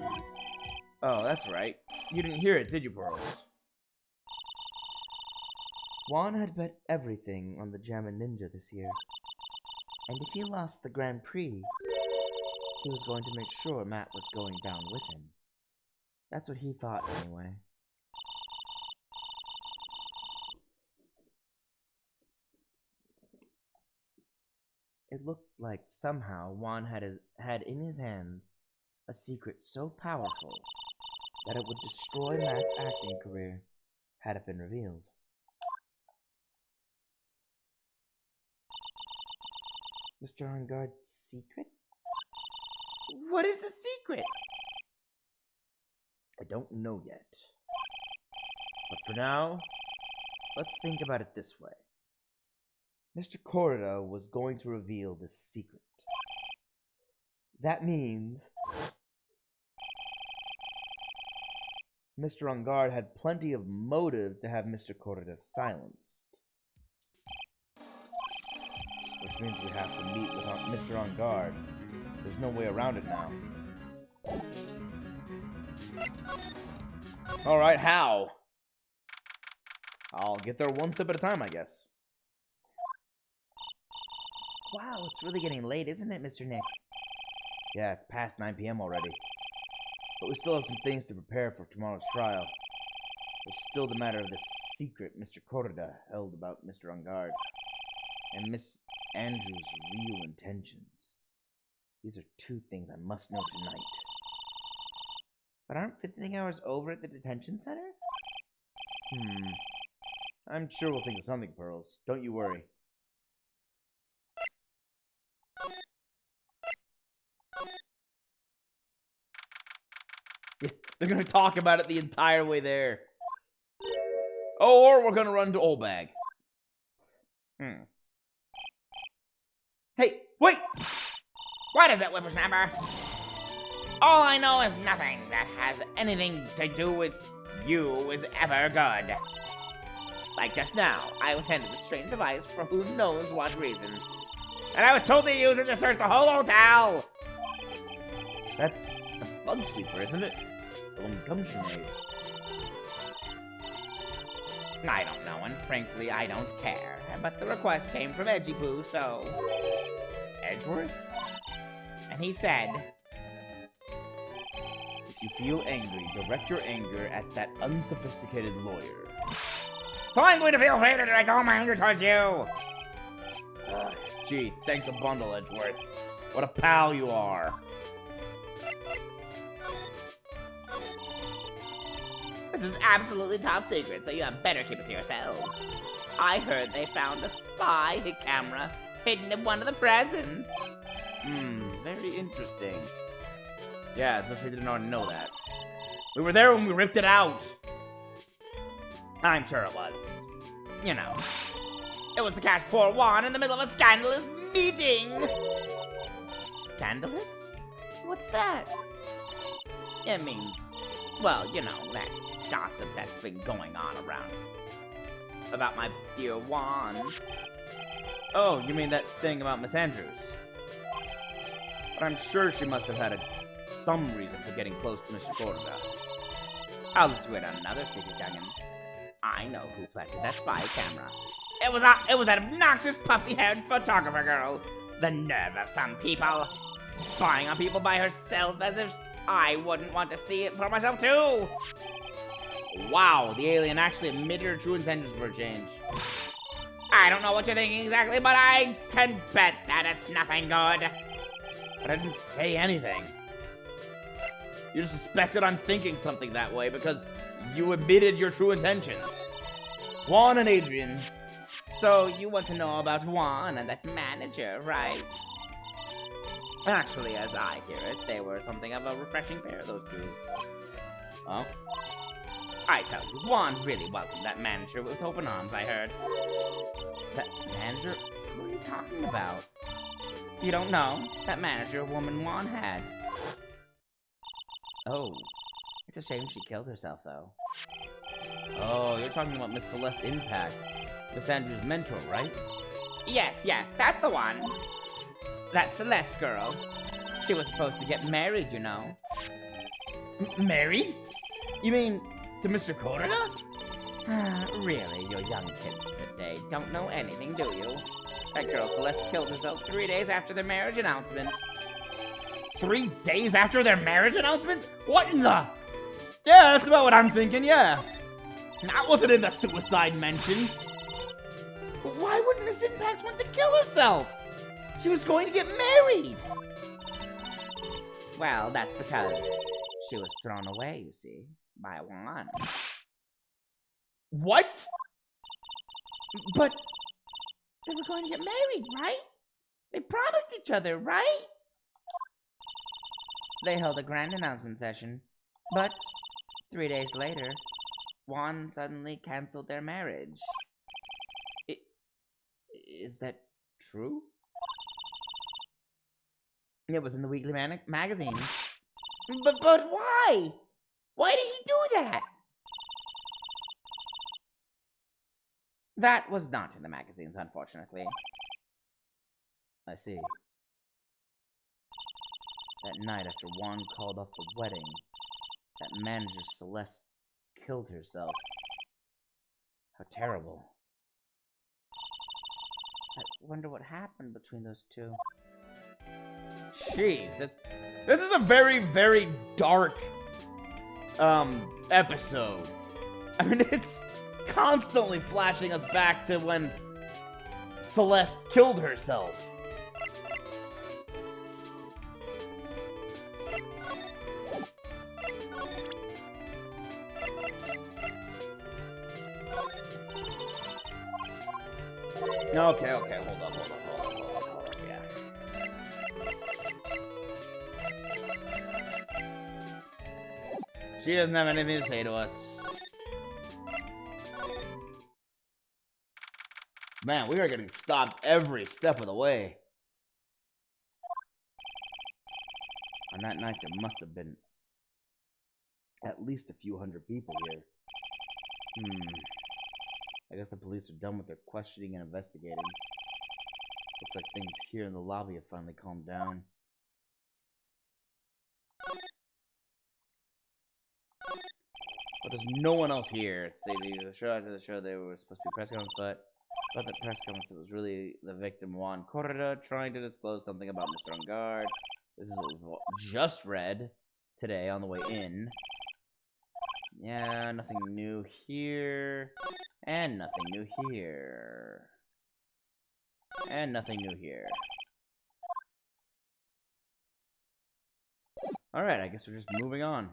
Oh, that's right. You didn't hear it, did you, Pearl? Juan had bet everything on the Jammin' Ninja this year. And if he lost the Grand Prix, he was going to make sure Matt was going down with him. That's what he thought, anyway. It looked like somehow Juan had in his hands a secret so powerful that it would destroy Matt's acting career had it been revealed. Mr. On Guard's secret? What is the secret? I don't know yet. But for now, let's think about it this way. Mr. Corrida was going to reveal this secret. That means Mr. Ungard had plenty of motive to have Mr. Corrida silenced. Which means we have to meet with Mr. Ungard. There's no way around it now. Alright, how? I'll get there one step at a time, I guess. Wow, it's really getting late, isn't it, Mr. Nick? Yeah, it's past 9 p.m. already. But we still have some things to prepare for tomorrow's trial. There's still the matter of this secret Mr. Corrida held about Mr. Ungard. And Miss Andrews' real intentions. These are two things I must know tonight. But aren't visiting hours over at the detention center? I'm sure we'll think of something, Pearls. Don't you worry. Yeah, they're gonna talk about it the entire way there. Oh, or we're gonna run to Old Bag. Hey, wait! What is it, whippersnapper? All I know is nothing that has anything to do with you is ever good. Like just now, I was handed a strange device for who knows what reason. And I was told to use it to search the whole hotel! That's a bug sweeper, isn't it? The one Gumshoe made. I don't know, and frankly, I don't care. But the request came from Edgy Poo, so... Edgeworth? And he said... If you feel angry, direct your anger at that unsophisticated lawyer. So I'm going to feel free to direct all my anger towards you! Gee, thanks a bundle, Edgeworth. What a pal you are. This is absolutely top secret, so you had better keep it to yourselves. I heard they found a spy camera hidden in one of the presents. Very interesting. Yeah, as if we didn't already know that. We were there when we ripped it out. I'm sure it was. You know. It was to catch poor Juan in the middle of a scandalous meeting! Scandalous? What's that? It means, well, you know, that gossip that's been going on around about my dear Juan. Oh, you mean that thing about Miss Andrews? But I'm sure she must have had some reason for getting close to Mr. Corrida. I'll let you in on another secret, youngin'. I know who planted that spy camera. It was that obnoxious, puffy-haired photographer girl. The nerve of some people. Spying on people by herself as if I wouldn't want to see it for myself, too. Wow, the alien actually admitted her true intentions for a change. I don't know what you're thinking exactly, but I can bet that it's nothing good. But I didn't say anything. You just suspected I'm thinking something that way because you admitted your true intentions. Juan and Adrian. So you want to know about Juan and that manager, right? Actually, as I hear it, they were something of a refreshing pair, those two. Oh? I tell you, Juan really welcomed that manager with open arms, I heard. That manager? What are you talking about? You don't know? That manager woman Juan had. Oh. It's a shame she killed herself, though. Oh, you're talking about Miss Celeste Impact. Miss Andrews' mentor, right? Yes, that's the one. That Celeste girl. She was supposed to get married, you know. Married? You mean to Mr. Corrida? Really, you young kids today don't know anything, do you? That girl Celeste killed herself 3 days after their marriage announcement. 3 days after their marriage announcement? What in the... Yeah, that's about what I'm thinking, yeah. That wasn't in the suicide mention. But why wouldn't Miss Impact want to kill herself? She was going to get married. Well, that's because she was thrown away, you see, by Juan. What? But they were going to get married, right? They promised each other, right? They held a grand announcement session, but 3 days later, Juan suddenly canceled their marriage. Is that true? It was in the weekly magazine. But why? Why did he do that? That was not in the magazines, unfortunately. I see. That night after Juan called off the wedding, that manager Celeste killed herself. How terrible. I wonder what happened between those two. Jeez, this is a very, very dark episode. I mean, it's constantly flashing us back to when Celeste killed herself. Okay, hold up, yeah. She doesn't have anything to say to us. Man, we are getting stopped every step of the way. On that night, there must have been at least a few hundred people here. I guess the police are done with their questioning and investigating. Looks like things here in the lobby have finally calmed down. But there's no one else here. Say the show after the show, they were supposed to be press conference, but the press conference, it was really the victim Juan Corrida trying to disclose something about Mr. Ungard. This is what we've just read today on the way in. Yeah, nothing new here. And nothing new here. And nothing new here. Alright, I guess we're just moving on.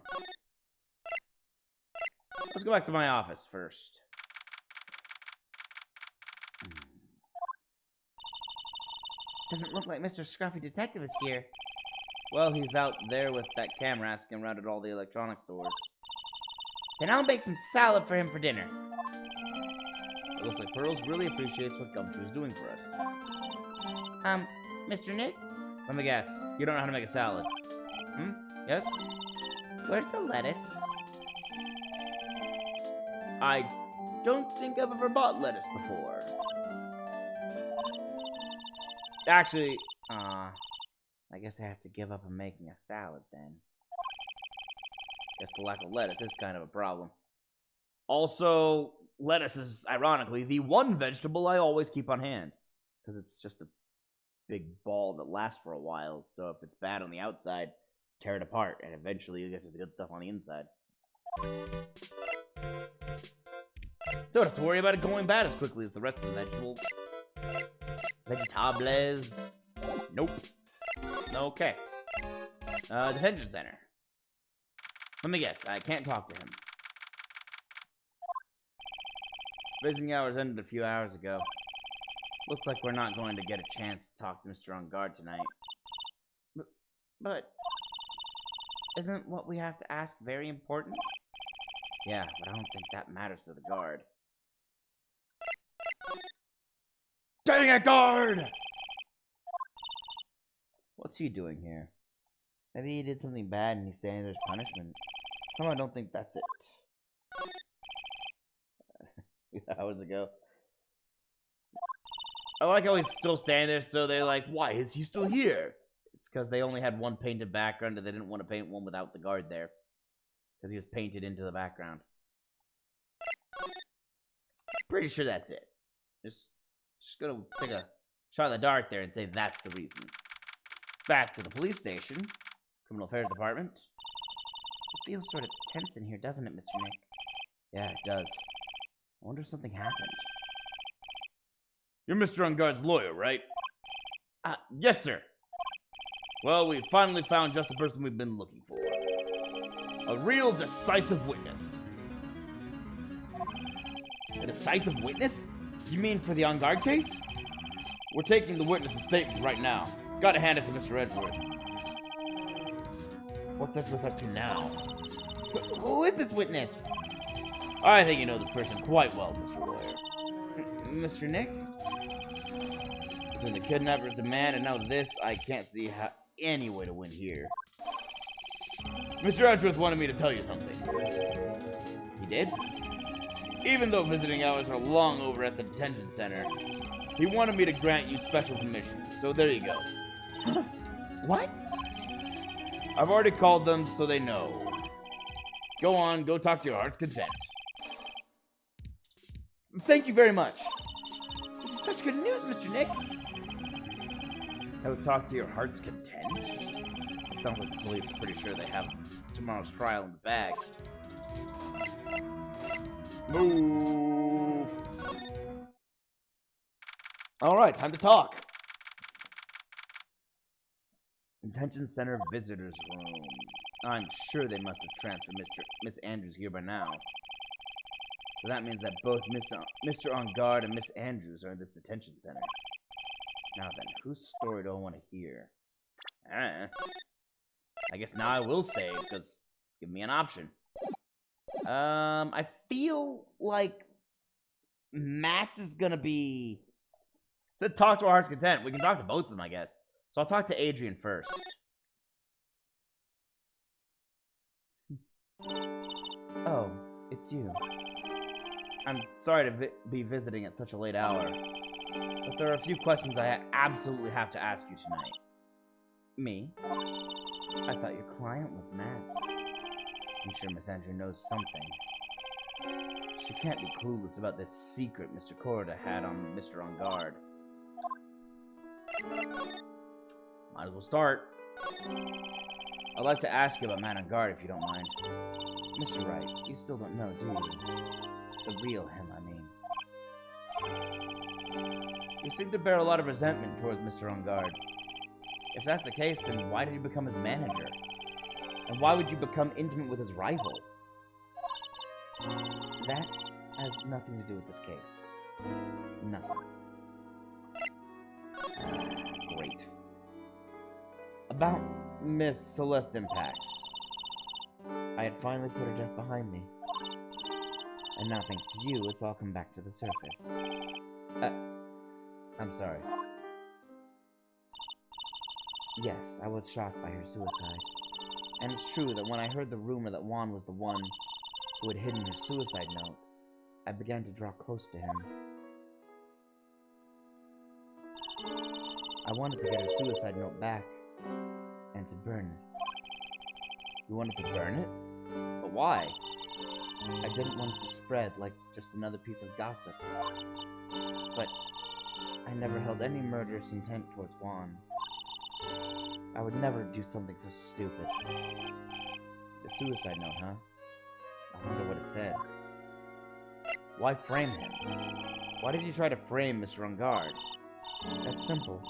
Let's go back to my office first. Doesn't look like Mr. Scruffy Detective is here. Well, he's out there with that camera asking around at all the electronics stores. Then I'll make some salad for him for dinner. It looks like Pearls really appreciates what Gumshoe is doing for us. Mr. Nick? Let me guess. You don't know how to make a salad. Yes? Where's the lettuce? I don't think I've ever bought lettuce before. Actually, I guess I have to give up on making a salad then. Guess the lack of lettuce is kind of a problem. Also, lettuce is, ironically, the one vegetable I always keep on hand. Because it's just a big ball that lasts for a while, so if it's bad on the outside, tear it apart, and eventually you get to the good stuff on the inside. Don't have to worry about it going bad as quickly as the rest of the vegetables. Vegetables. Nope. Okay. Detention center. Let me guess, I can't talk to him. Visiting hours ended a few hours ago. Looks like we're not going to get a chance to talk to Mr. On Guard tonight. But isn't what we have to ask very important? Yeah, but I don't think that matters to the guard. Dang it, guard! What's he doing here? Maybe he did something bad and he's standing there as punishment. No, I don't think that's it. Hours ago. I like how he's still standing there, so they're like, why is he still here? It's because they only had one painted background and they didn't want to paint one without the guard there. Because he was painted into the background. Pretty sure that's it. Just gonna take a shot in the dark there and say that's the reason. Back to the police station. Criminal Affairs Department. It feels sort of tense in here, doesn't it, Mr. Nick? Yeah, it does. I wonder if something happened. You're Mr. Unguard's lawyer, right? Yes, sir. Well, we finally found just the person we've been looking for. A real decisive witness. A decisive witness? You mean for the On Guard case? We're taking the witness's statement right now. Gotta hand it to Mr. Edgeworth. What's Edgeworth up to now? Who is this witness? I think you know this person quite well, Mr. Lawyer. Mr. Nick? Between the kidnapper's demand and now this, I can't see any way to win here. Mr. Edgeworth wanted me to tell you something. He did? Even though visiting hours are long over at the detention center, he wanted me to grant you special permission, so there you go. What? I've already called them so they know. Go on, go talk to your heart's content. Thank you very much. This is such good news, Mr. Nick. Go talk to your heart's content? It sounds like the police are pretty sure they have tomorrow's trial in the bag. Move! Alright, time to talk. Detention Center Visitors Room. I'm sure they must have transferred Miss Andrews here by now. So that means that both Mr. On Guard and Miss Andrews are in this detention center. Now then, whose story do I want to hear? I guess now I will say, because give me an option. I feel like Matt's is gonna be... So talk to our heart's content. We can talk to both of them, I guess. So I'll talk to Adrian first. Oh, it's you. I'm sorry to be visiting at such a late hour, but there are a few questions I absolutely have to ask you tonight. Me? I thought your client was Matt. I'm sure Miss Andrew knows something. She can't be clueless about this secret Mr. Corda had on Mr. On Guard. Might as well start. I'd like to ask you about Matt on Guard, if you don't mind. Mr. Wright, you still don't know, do you? The real him, I mean. You seem to bear a lot of resentment towards Mr. On Guard. If that's the case, then why did you become his manager? And why would you become intimate with his rival? That has nothing to do with this case. Nothing. Great. About Miss Celeste Impax. I had finally put her death behind me. And now, thanks to you, it's all come back to the surface. I'm sorry. Yes, I was shocked by her suicide. And it's true that when I heard the rumor that Juan was the one who had hidden her suicide note, I began to draw close to him. I wanted to get her suicide note back, and to burn it. You wanted to burn it? But why? I didn't want it to spread like just another piece of gossip. But I never held any murderous intent towards Juan. I would never do something so stupid. The suicide note, huh? I wonder what it said. Why frame him? Why did you try to frame Mr. On Guard? That's simple.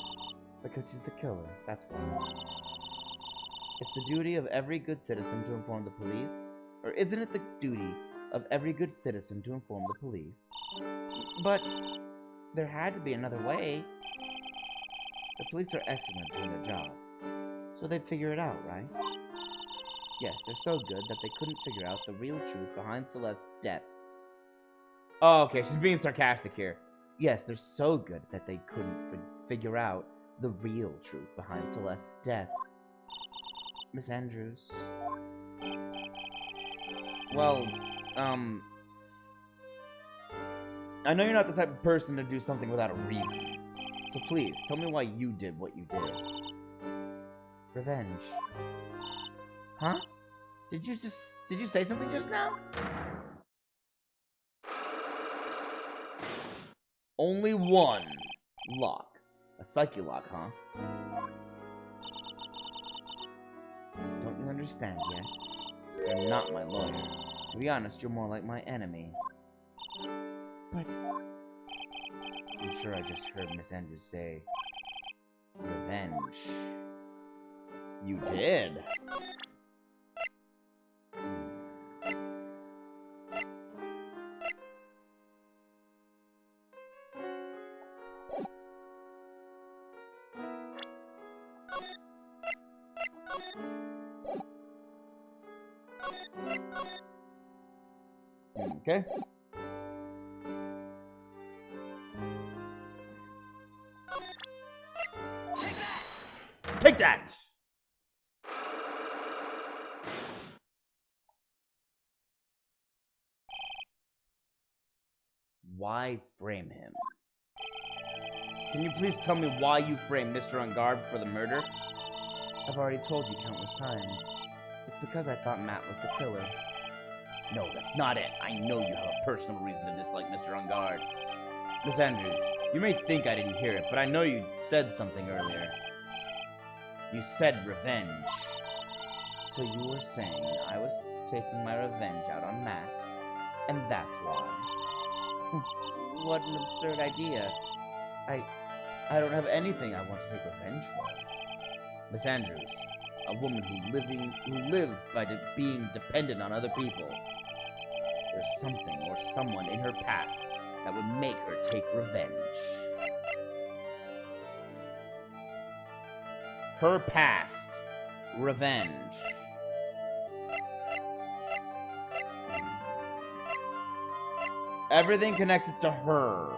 Because he's the killer, that's why. It's the duty of every good citizen to inform the police. Or isn't it the duty of every good citizen to inform the police? But there had to be another way. The police are excellent doing their job. So they'd figure it out, right? Yes, they're so good that they couldn't figure out the real truth behind Celeste's death. Oh, okay, she's being sarcastic here. Yes, they're so good that they couldn't figure out the real truth behind Celeste's death. Miss Andrews. Well, I know you're not the type of person to do something without a reason. So please, tell me why you did what you did. Revenge. Huh? Did you say something just now? Only one lock. A psyche lock, huh? Don't you understand yet? You're not my lawyer. To be honest, you're more like my enemy. But I'm sure I just heard Miss Andrews say revenge. You did. Okay. Take that! Why frame him? Can you please tell me why you framed Mr. On Guard for the murder? I've already told you countless times. It's because I thought Matt was the killer. No, that's not it. I know you have a personal reason to dislike Mr. On Guard. Miss Andrews, you may think I didn't hear it, but I know you said something earlier. You said revenge. So you were saying I was taking my revenge out on Matt, and that's why. What an absurd idea. I don't have anything I want to take revenge for. Miss Andrews, a woman who lives by being dependent on other people. There's something or someone in her past that would make her take revenge. Her past. Revenge. Everything connected to her.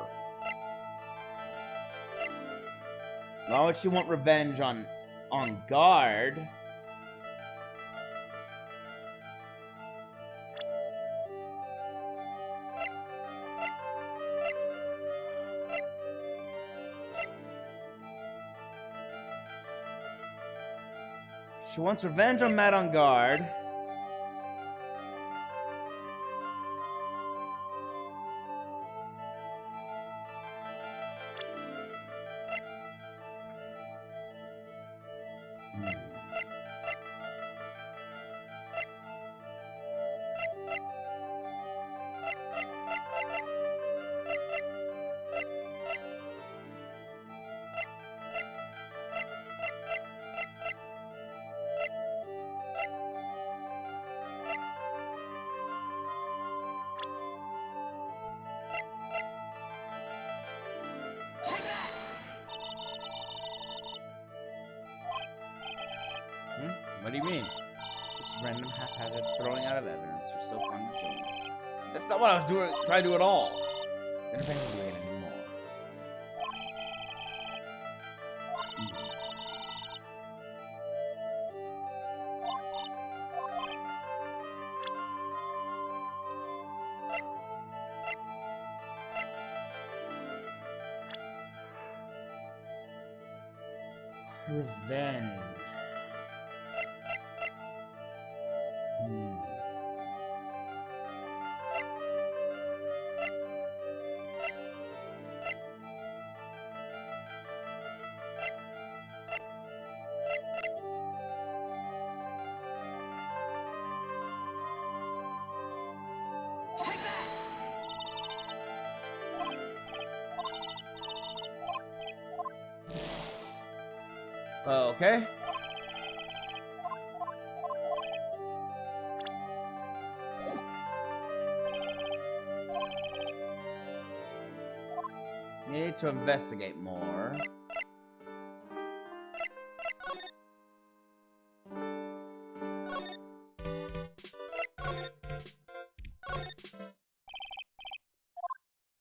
Why would she want revenge on Guard? She wants revenge on Matt on Guard. What do you mean? Just random haphazard throwing out of evidence. You're so fun to do. That's not what I was trying to do at all. Then if I can do it anymore. Revenge. Okay. Need to investigate more.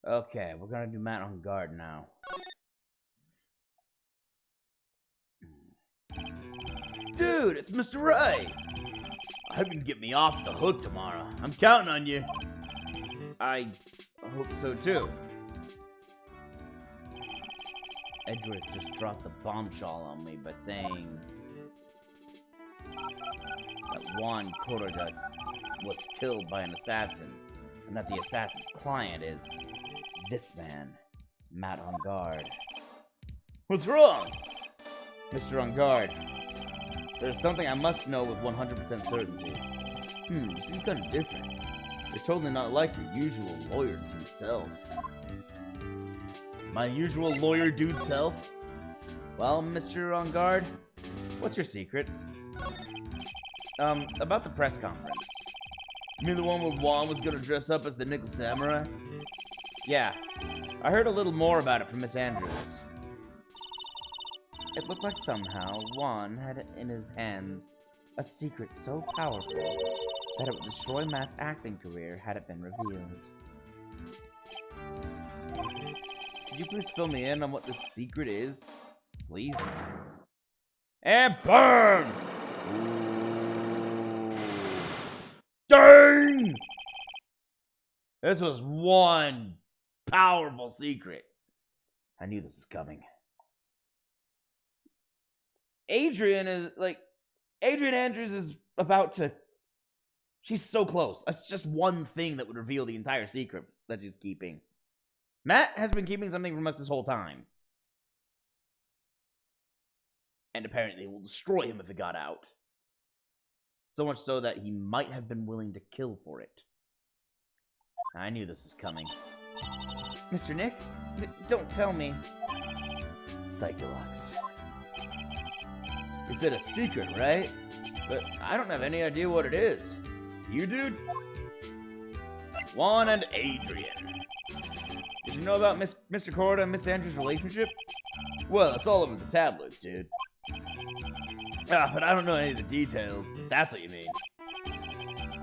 Okay, we're gonna do Matt on Guard now. Dude, it's Mr. Wright! I hope you can get me off the hook tomorrow. I'm counting on you. I hope so too. Edgeworth just dropped the bombshell on me by saying that Juan Corrigan was killed by an assassin, and that the assassin's client is this man, Matt on Guard. What's wrong? Mr. On Guard, there's something I must know with 100% certainty. You seem kind of different. You're totally not like your usual lawyer dude self. My usual lawyer dude self? Well, Mr. On Guard, what's your secret? About the press conference. You mean the one where Juan was gonna dress up as the Nickel Samurai? Yeah, I heard a little more about it from Miss Andrews. It looked like somehow Juan had in his hands a secret so powerful that it would destroy Matt's acting career had it been revealed. Could you please fill me in on what this secret is? Please? And burn! Ooh. Dang! This was one powerful secret. I knew this was coming. Adrian Andrews is about to... She's so close. That's just one thing that would reveal the entire secret that she's keeping. Matt has been keeping something from us this whole time. And apparently it will destroy him if it got out. So much so that he might have been willing to kill for it. I knew this was coming. Mr. Nick, don't tell me. Psycholox. You said a secret, right? But I don't have any idea what it is. You, dude? Juan and Adrian. Did you know about Mr. Corda and Miss Andrews' relationship? Well, it's all over the tabloids, dude. But I don't know any of the details, if that's what you mean.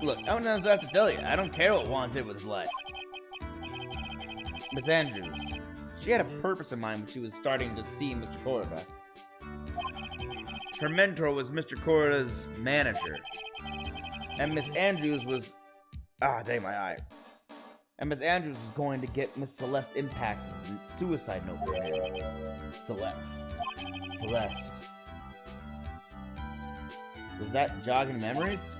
Look, how many times do I have to tell you? I don't care what Juan did with his life. Miss Andrews. She had a purpose in mind when she was starting to see Mr. Corda. Her mentor was Mr. Corda's manager. And Miss Andrews was... dang my eye. And Miss Andrews was going to get Miss Celeste Impact's suicide note for him. Celeste. Was that jogging memories?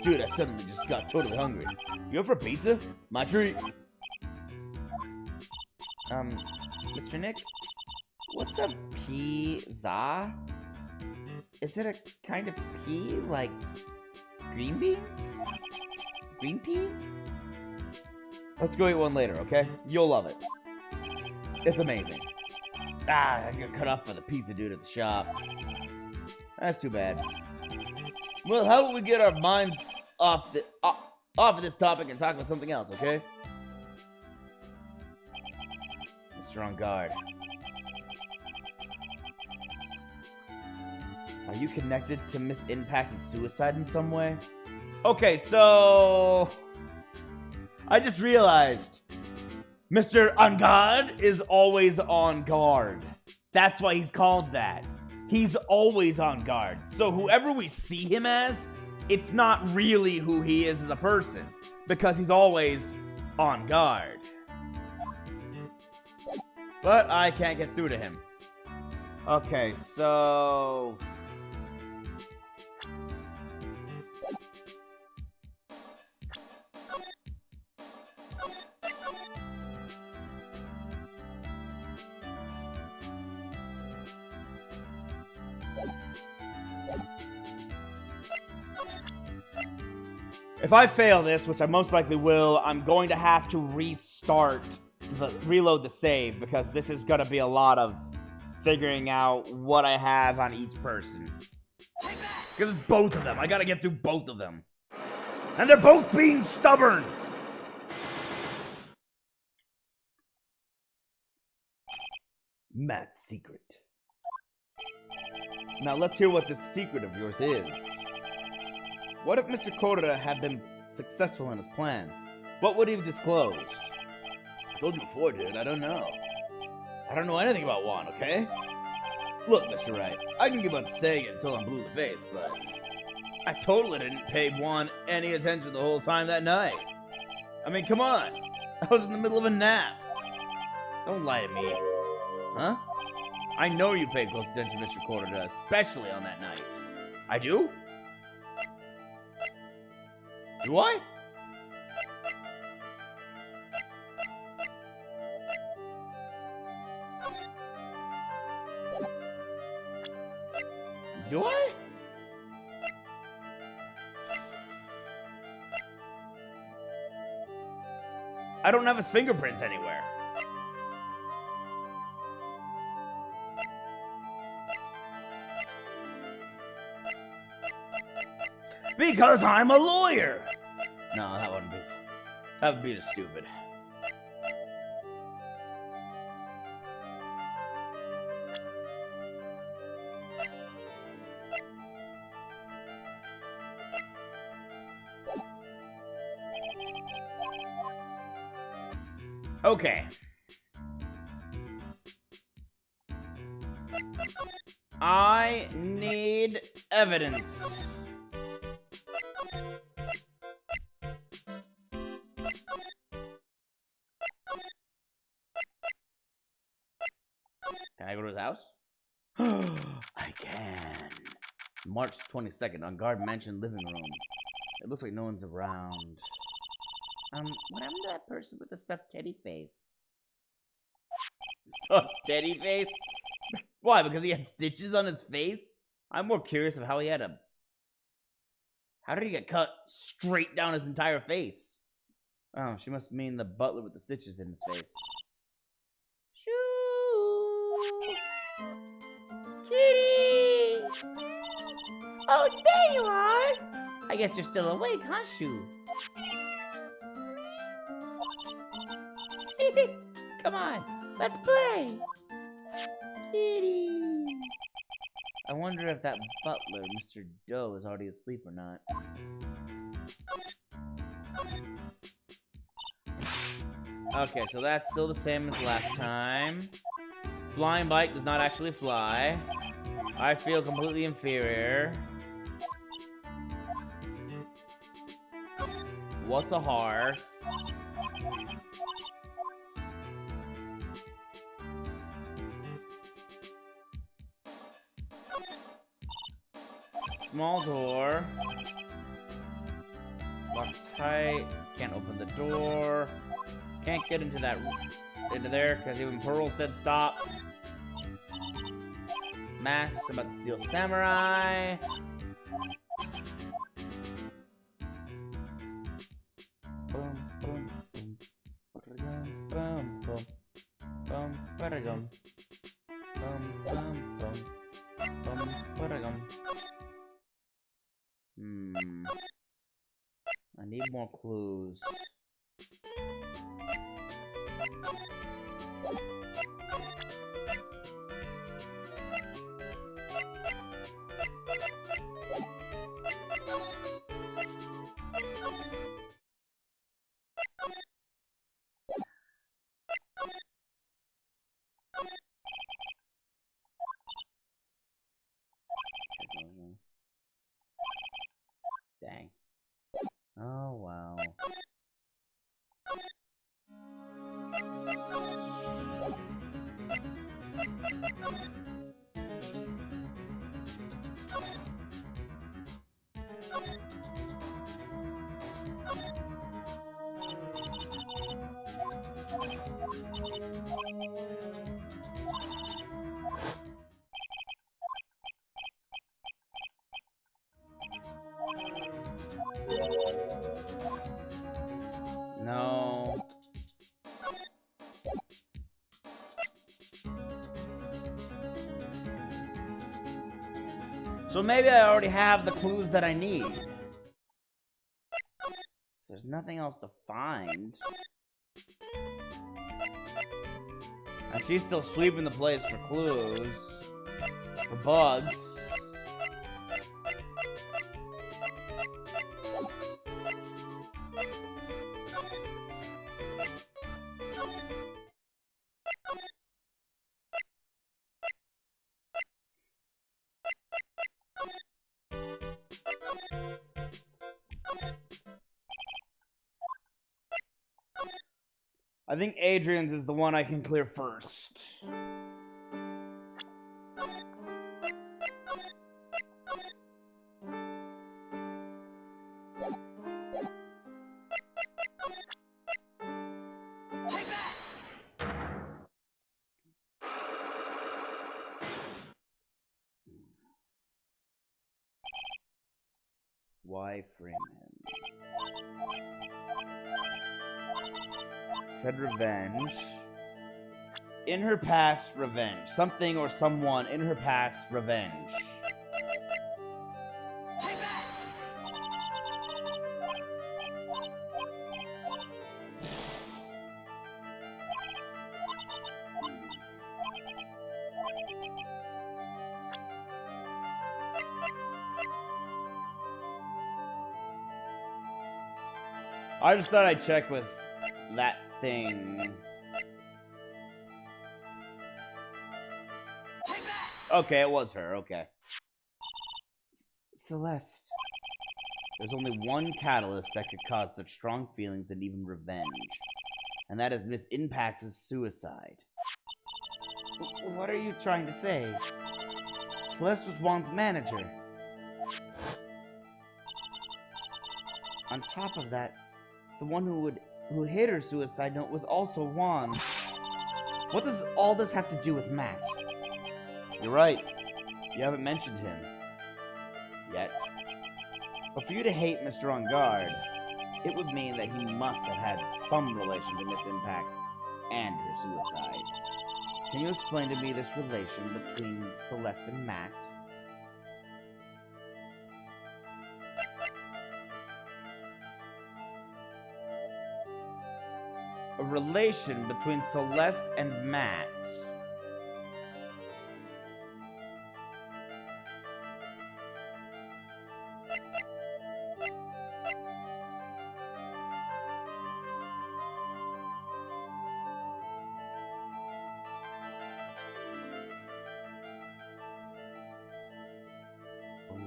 Dude, I suddenly just got totally hungry. You up for pizza? My treat. Mr. Nick, what's a pizza? Is it a kind of pea, like green beans? Green peas? Let's go eat one later, okay? You'll love it. It's amazing. I got cut off by the pizza dude at the shop. That's too bad. Well, how about we get our minds off of this topic and talk about something else, okay? Mr. On guard. Are you connected to Miss Impact's suicide in some way? Okay, so... I just realized Mr. On Guard is always on guard. That's why he's called that. He's always on guard. So whoever we see him as, it's not really who he is as a person, because he's always on guard. But I can't get through to him. Okay, so... If I fail this, which I most likely will, I'm going to have to reload the save, because this is going to be a lot of figuring out what I have on each person. Because it's both of them. I got to get through both of them. And they're both being stubborn! Matt's secret. Now let's hear what this secret of yours is. What if Mr. Corda had been successful in his plan? What would he have disclosed? I told you before, dude, I don't know. I don't know anything about Juan, okay? Look, Mr. Wright, I can give up saying it until I'm blue in the face, but I totally didn't pay Juan any attention the whole time that night. I mean, come on. I was in the middle of a nap. Don't lie to me. Huh? I know you paid close attention to Mr. Corda, especially on that night. I do? Do I? Do I? I don't have his fingerprints anywhere. Because I'm a lawyer! No, that would be just stupid. Okay. I need evidence. Can I go to his house? I can. March 22nd, on guard mansion living room. It looks like no one's around. What happened to that person with the stuffed teddy face? Stuffed teddy face? Why? Because he had stitches on his face? I'm more curious of how he had a... How did he get cut straight down his entire face? Oh, she must mean the butler with the stitches in his face. Shoo! Kitty! Oh, there you are! I guess you're still awake, huh, Shoo? Come on, let's play! Kitty! I wonder if that butler, Mr. Doe, is already asleep or not. Okay, so that's still the same as last time. Flying bike does not actually fly. I feel completely inferior. What's a hearth? Small door. Locked tight. Can't open the door. Can't get into there because even Pearl said stop. Mask about to steal samurai. Boom, boom, boom. Boom, boom, boom, ba-da-gum. Boom, boom, boom. Boom, ba-da-gum. I need more clues. Dang. Oh, wow. No. So maybe I already have the clues that I need. There's nothing else to find. And she's still sweeping the place for clues. For bugs. I think Adrian's is the one I can clear first. Why frame him? Said revenge. In her past, revenge. Something or someone in her past, revenge. I just thought I'd check with that thing. Okay, it was her. Okay. Celeste. There's only one catalyst that could cause such strong feelings and even revenge. And that is Miss Impax's suicide. What are you trying to say? Celeste was Juan's manager. On top of that, the one who hid her suicide note was also Juan. What does all this have to do with Matt? You're right. You haven't mentioned him. Yet. But for you to hate Mr. On Guard, it would mean that he must have had some relation to Miss Impact and her suicide. Can you explain to me this relation between Celeste and Matt? A relation between Celeste and Matt.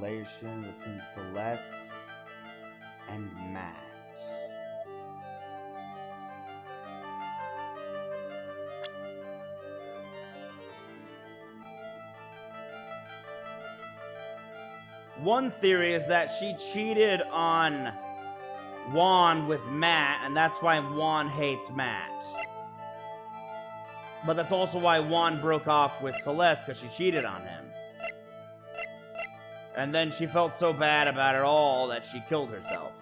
Relation between Celeste and Matt. One theory is that she cheated on Juan with Matt, and that's why Juan hates Matt. But that's also why Juan broke off with Celeste, because she cheated on him. And then she felt so bad about it all that she killed herself.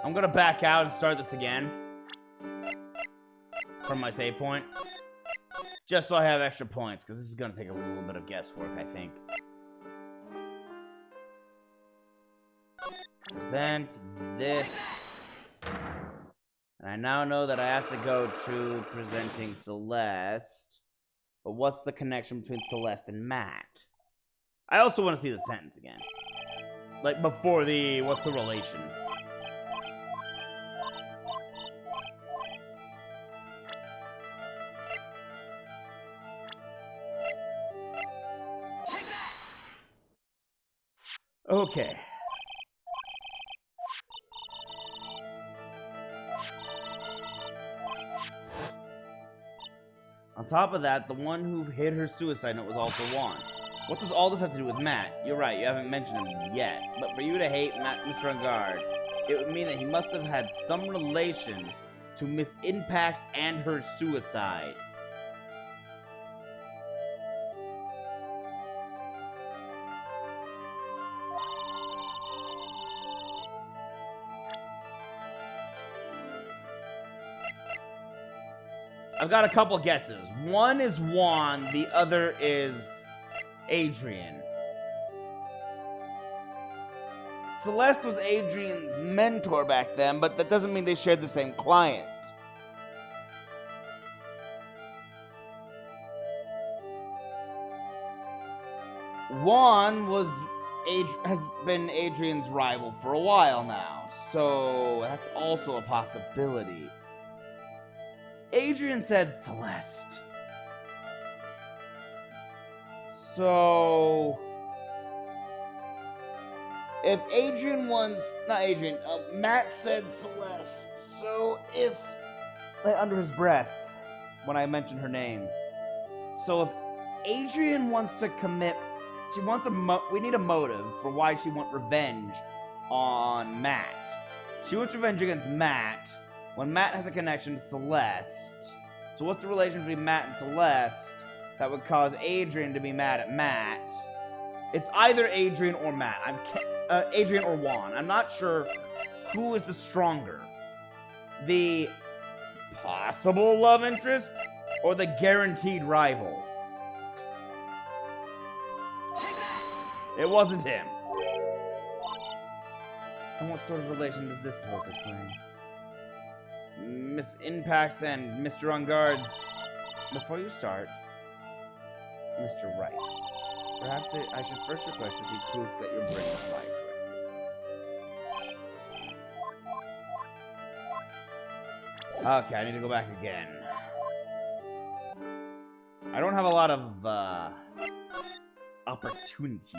I'm gonna back out and start this again from my save point, just so I have extra points, because this is gonna take a little bit of guesswork, I think. Present this, and I now know that I have to go to presenting Celeste, but what's the connection between Celeste and Matt? I also want to see the sentence again, like before the, what's the relation? Okay. On top of that, the one who hid her suicide note was also Juan. What does all this have to do with Matt? You're right, you haven't mentioned him yet. But for you to hate Matt, Mr. On Guard, it would mean that he must have had some relation to Miss Impact and her suicide. I've got a couple guesses. One is Juan, the other is Adrian. Celeste was Adrian's mentor back then, but that doesn't mean they shared the same client. Juan has been Adrian's rival for a while now, so that's also a possibility. Adrian said Celeste. So, if Adrian wants, not Adrian, Matt said Celeste. So if, like, under his breath, when I mentioned her name. So if Adrian wants to commit, she wants we need a motive for why she wants revenge on Matt. She wants revenge against Matt when Matt has a connection to Celeste. So what's the relation between Matt and Celeste that would cause Adrian to be mad at Matt? It's either Adrian or Matt. Adrian or Juan. I'm not sure who is the stronger. The possible love interest or the guaranteed rival. It wasn't him. And what sort of relation does this supposed to explain? Miss Impacts and Mr. On Guards. Before you start, Mr. Wright, perhaps I should first request to see proof that your brain is right. Okay, I need to go back again. I don't have a lot of opportunities.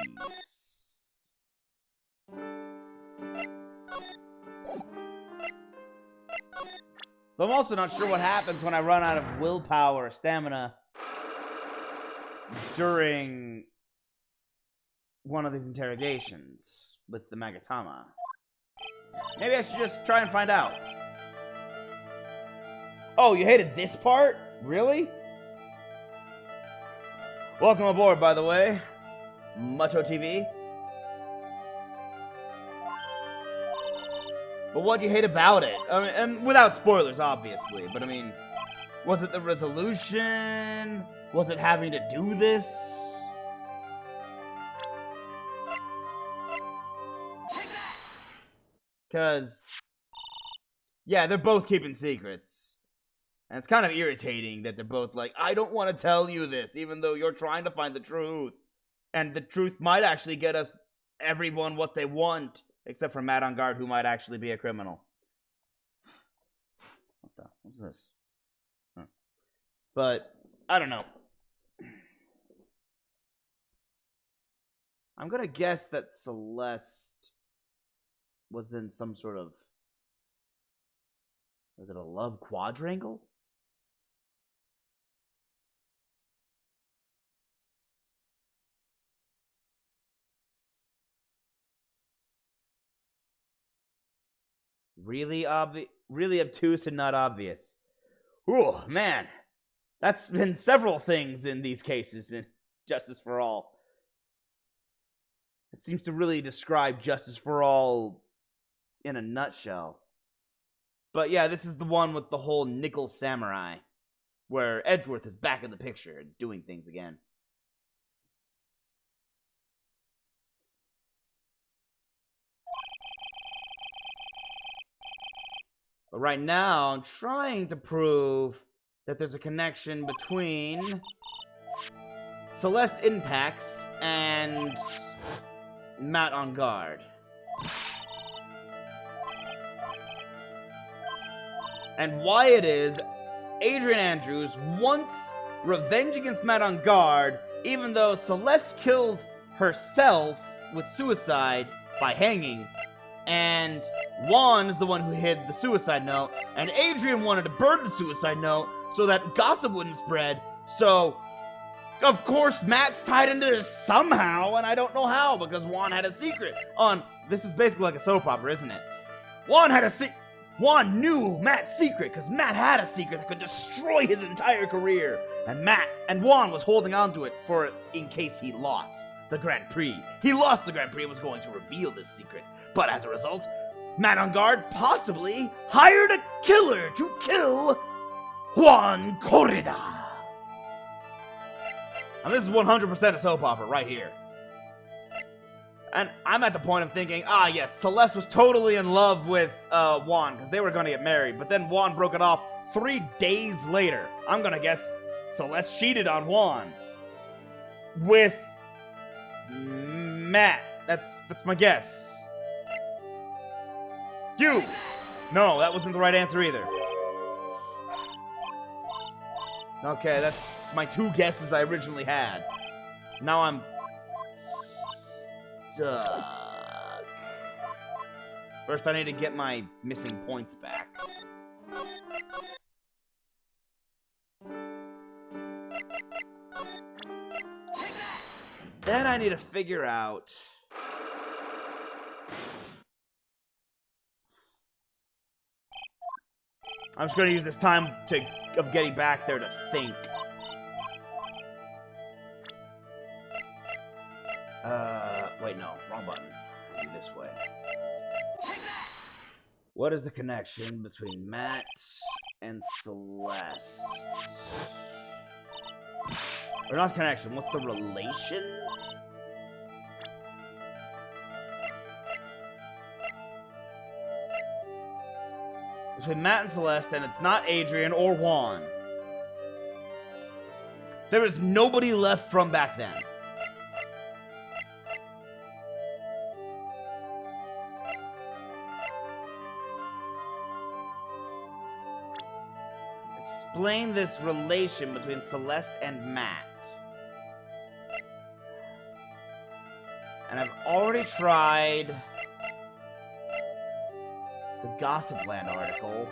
But I'm also not sure what happens when I run out of willpower or stamina during one of these interrogations with the Magatama. Maybe I should just try and find out. Oh, you hated this part? Really? Welcome aboard, by the way. Mucho TV. But what do you hate about it? I mean, and without spoilers, obviously. But I mean, was it the resolution? Was it having to do this? Because, yeah, they're both keeping secrets. And it's kind of irritating that they're both like, I don't want to tell you this, even though you're trying to find the truth. And the truth might actually get us everyone what they want. Except for Matt on Guard, who might actually be a criminal. What's this? Huh. But, I don't know. I'm gonna guess that Celeste was in some sort of... Was it a love quadrangle? Really obtuse and not obvious. Ooh, man. That's been several things in these cases in Justice for All. It seems to really describe Justice for All in a nutshell. But yeah, this is the one with the whole nickel samurai, where Edgeworth is back in the picture and doing things again. But right now, I'm trying to prove that there's a connection between Celeste Impacts and Matt on Guard. And why it is Adrian Andrews wants revenge against Matt on Guard, even though Celeste killed herself with suicide by hanging. And Juan is the one who hid the suicide note, and Adrian wanted to burn the suicide note so that gossip wouldn't spread. So, of course, Matt's tied into this somehow, and I don't know how, because Juan had a secret on... This is basically like a soap opera, isn't it? Juan knew Matt's secret, because Matt had a secret that could destroy his entire career. And Juan was holding on to it for in case he lost the Grand Prix. He lost the Grand Prix and was going to reveal this secret. But as a result, Matt on Guard possibly hired a killer to kill Juan Corrida. And this is 100% a soap opera right here. And I'm at the point of thinking, yes, Celeste was totally in love with Juan, because they were going to get married. But then Juan broke it off 3 days later. I'm going to guess Celeste cheated on Juan with Matt. That's my guess. You! No, that wasn't the right answer either. Okay, that's my 2 guesses I originally had. Now I'm stuck. First, I need to get my missing points back. Then I need to figure out... I'm just going to use this time of getting back there to think. Wait, no. Wrong button. Do this way. What is the connection between Matt and Celeste? Or not connection, what's the relation? Between Matt and Celeste, and it's not Adrian or Juan. There is nobody left from back then. Explain this relation between Celeste and Matt. And I've already tried the Gossip Land article.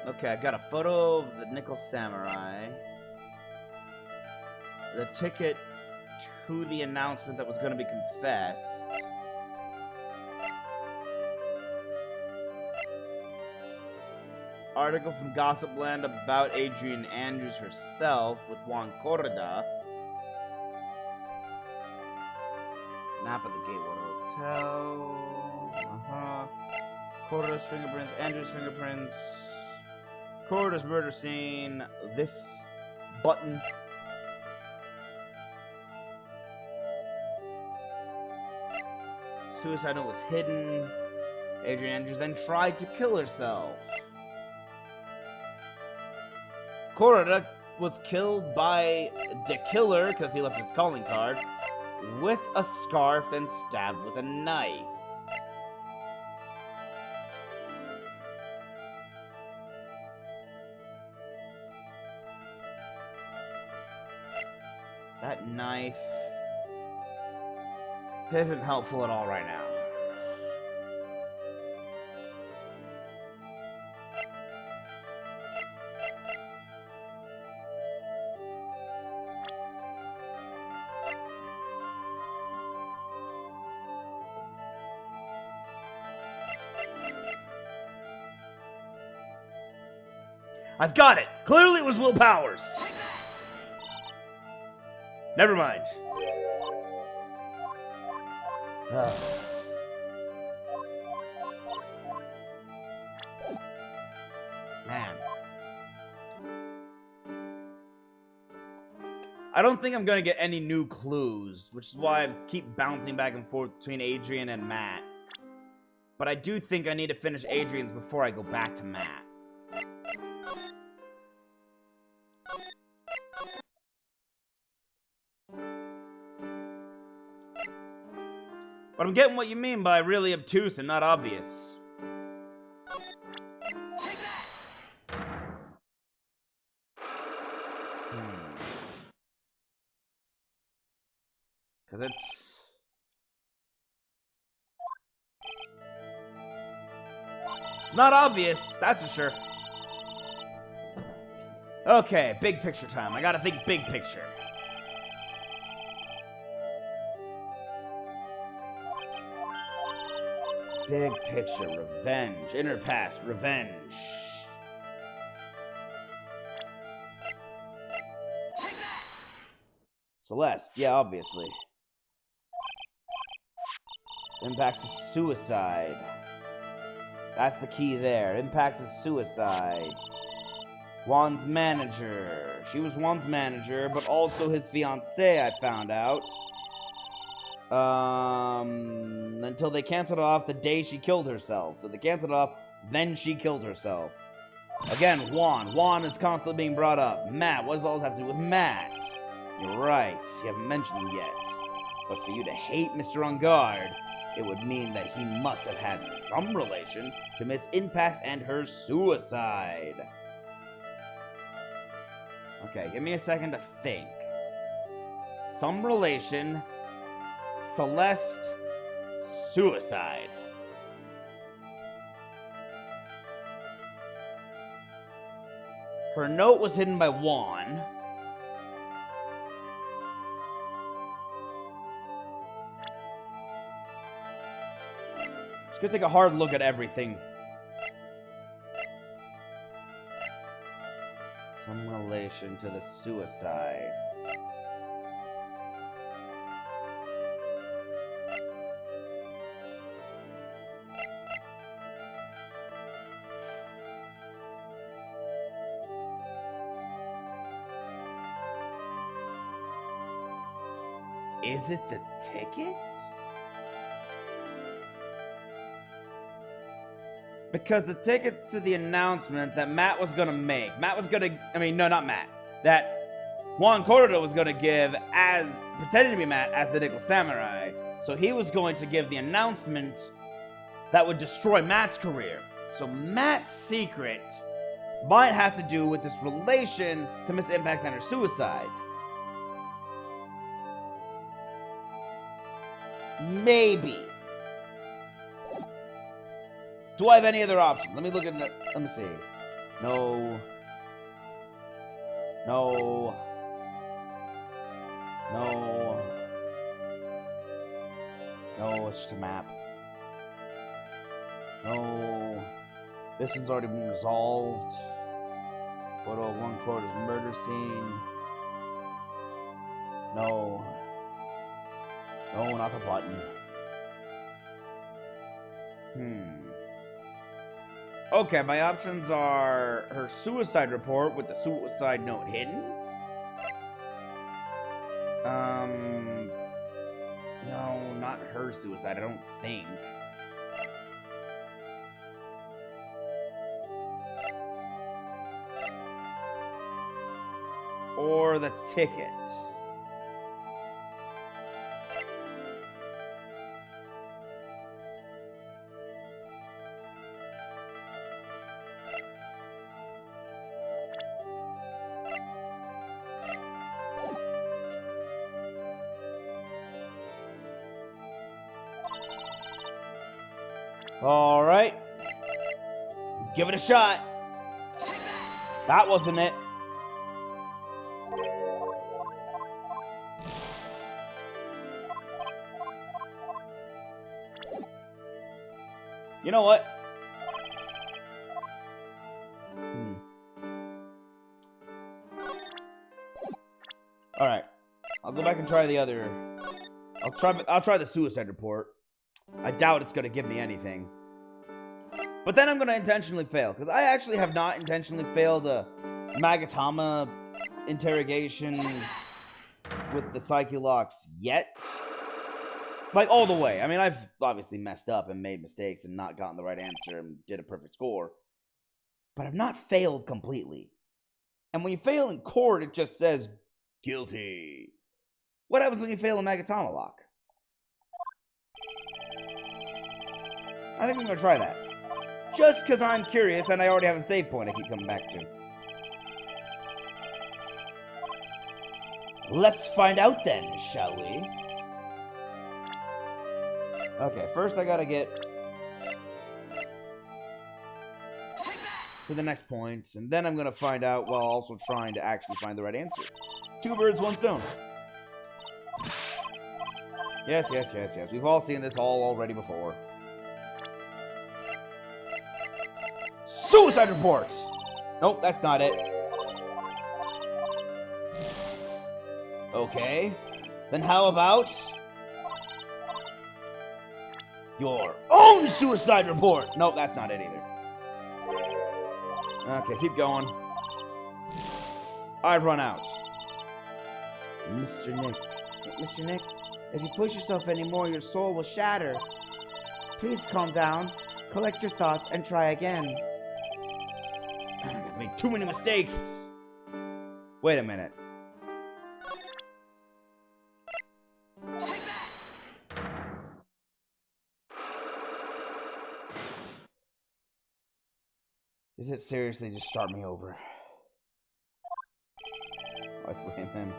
Okay, I got a photo of the Nickel Samurai. The ticket to the announcement that was going to be confessed. Article from Gossip Land about Adrian Andrews herself with Juan Corda. Map of the Gatewater Hotel. Corda's fingerprints, Andrews' fingerprints. Corda's murder scene. This button. Suicide note was hidden. Adrian Andrews then tried to kill herself. Corda was killed by the killer because he left his calling card with a scarf, then stabbed with a knife. That knife isn't helpful at all right now. I've got it! Clearly it was Will Powers! Never mind. Man. I don't think I'm gonna get any new clues, which is why I keep bouncing back and forth between Adrian and Matt. But I do think I need to finish Adrian's before I go back to Matt. But I'm getting what you mean by really obtuse and not obvious. Because it's not obvious, that's for sure. Okay, big picture time. I gotta think big picture. Big picture, revenge. Inner past, revenge. Celeste, yeah, obviously. Impacts of suicide. That's the key there. Impacts of suicide. Juan's manager. She was Juan's manager, but also his fiancée, I found out. Until they canceled off the day she killed herself. So they canceled off, then she killed herself. Again, Juan. Juan is constantly being brought up. Matt, what does all this have to do with Matt? You're right, you haven't mentioned him yet. But for you to hate Mr. On Guard, it would mean that he must have had some relation to Miss Impax and her suicide. Okay, give me a second to think. Some relation... Celeste, suicide. Her note was hidden by Juan. Gonna take a hard look at everything. Some relation to the suicide. Is it the ticket? Because the ticket to the announcement that Matt was gonna make. No, not Matt. That Juan Cordo was gonna give as, pretending to be Matt as the Nickel Samurai. So he was going to give the announcement that would destroy Matt's career. So Matt's secret might have to do with this relation to Miss Impact and her suicide. Maybe. Do I have any other option? Let me look at it. Let me see. No. No. No. No, it's just a map. No. This one's already been resolved. Photo of one quarter's murder scene. No. No, not the button. Okay, my options are her suicide report with the suicide note hidden. No, not her suicide, I don't think. Or the ticket. All right. Give it a shot. That wasn't it. You know what? All right. I'll go back and try the other. I'll try the suicide report. I doubt it's going to give me anything. But then I'm going to intentionally fail. Because I actually have not intentionally failed the Magatama interrogation with the Psyche-Locks yet. Like, all the way. I mean, I've obviously messed up and made mistakes and not gotten the right answer and did a perfect score. But I've not failed completely. And when you fail in court, it just says, guilty. What happens when you fail a Magatama lock? I think I'm going to try that. Just because I'm curious and I already have a save point I keep coming back to. Let's find out then, shall we? Okay, first I gotta get to the next point, and then I'm gonna find out while also trying to actually find the right answer. 2 birds, 1 stone. Yes. We've all seen this all already before. Suicide report! Nope, that's not it. Okay. Then how about your own suicide report? Nope, that's not it either. Okay, keep going. I've run out. Mr. Nick, if you push yourself anymore, your soul will shatter. Please calm down, collect your thoughts, and try again. I've made too many mistakes. Wait a minute. Does it seriously just start me over? I blame him.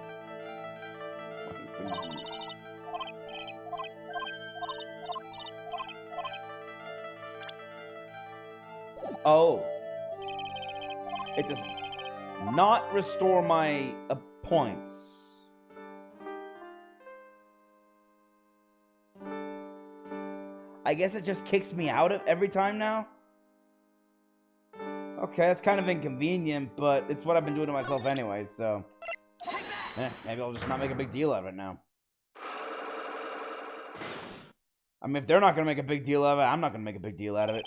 Oh. It does not restore my points. I I guess it just kicks me out every time now. Okay, that's kind of inconvenient, but it's what I've been doing to myself anyway, so... maybe I'll just not make a big deal out of it now. I mean, if they're not going to make a big deal out of it, I'm not going to make a big deal out of it.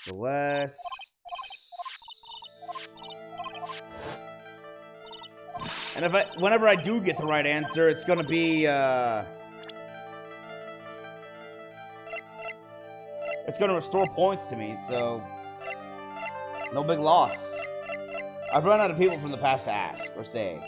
Celeste. And whenever I do get the right answer, it's gonna be, it's gonna restore points to me, so no big loss. I've run out of people from the past to ask or say.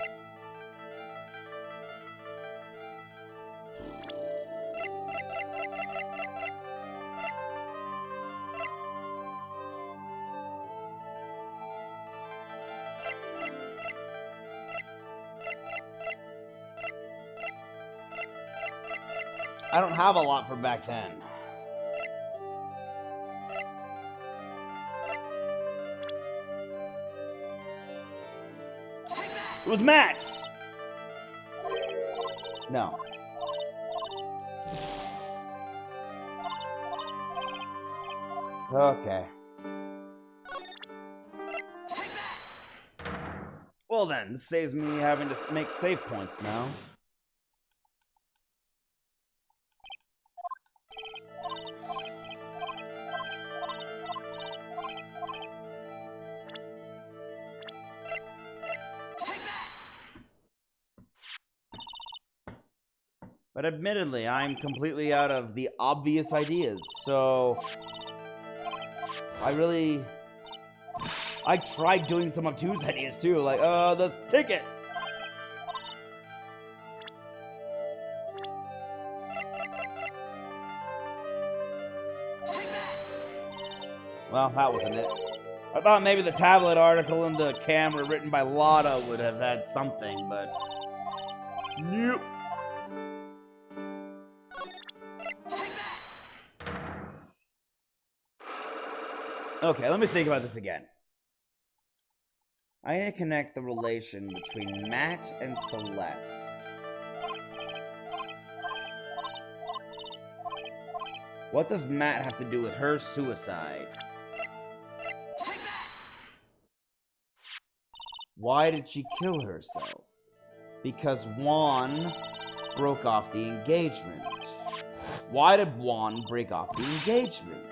I don't have a lot from back then. It was Matt's! No. Okay. Well then, this saves me having to make save points now. But admittedly, I'm completely out of the obvious ideas, so... I tried doing some of 2's ideas too, like, the ticket! Well, that wasn't it. I thought maybe the tablet article and the camera written by Lotta would have had something, but... Nope. Okay, let me think about this again. I need to connect the relation between Matt and Celeste. What does Matt have to do with her suicide? Why did she kill herself? Because Juan broke off the engagement. Why did Juan break off the engagement?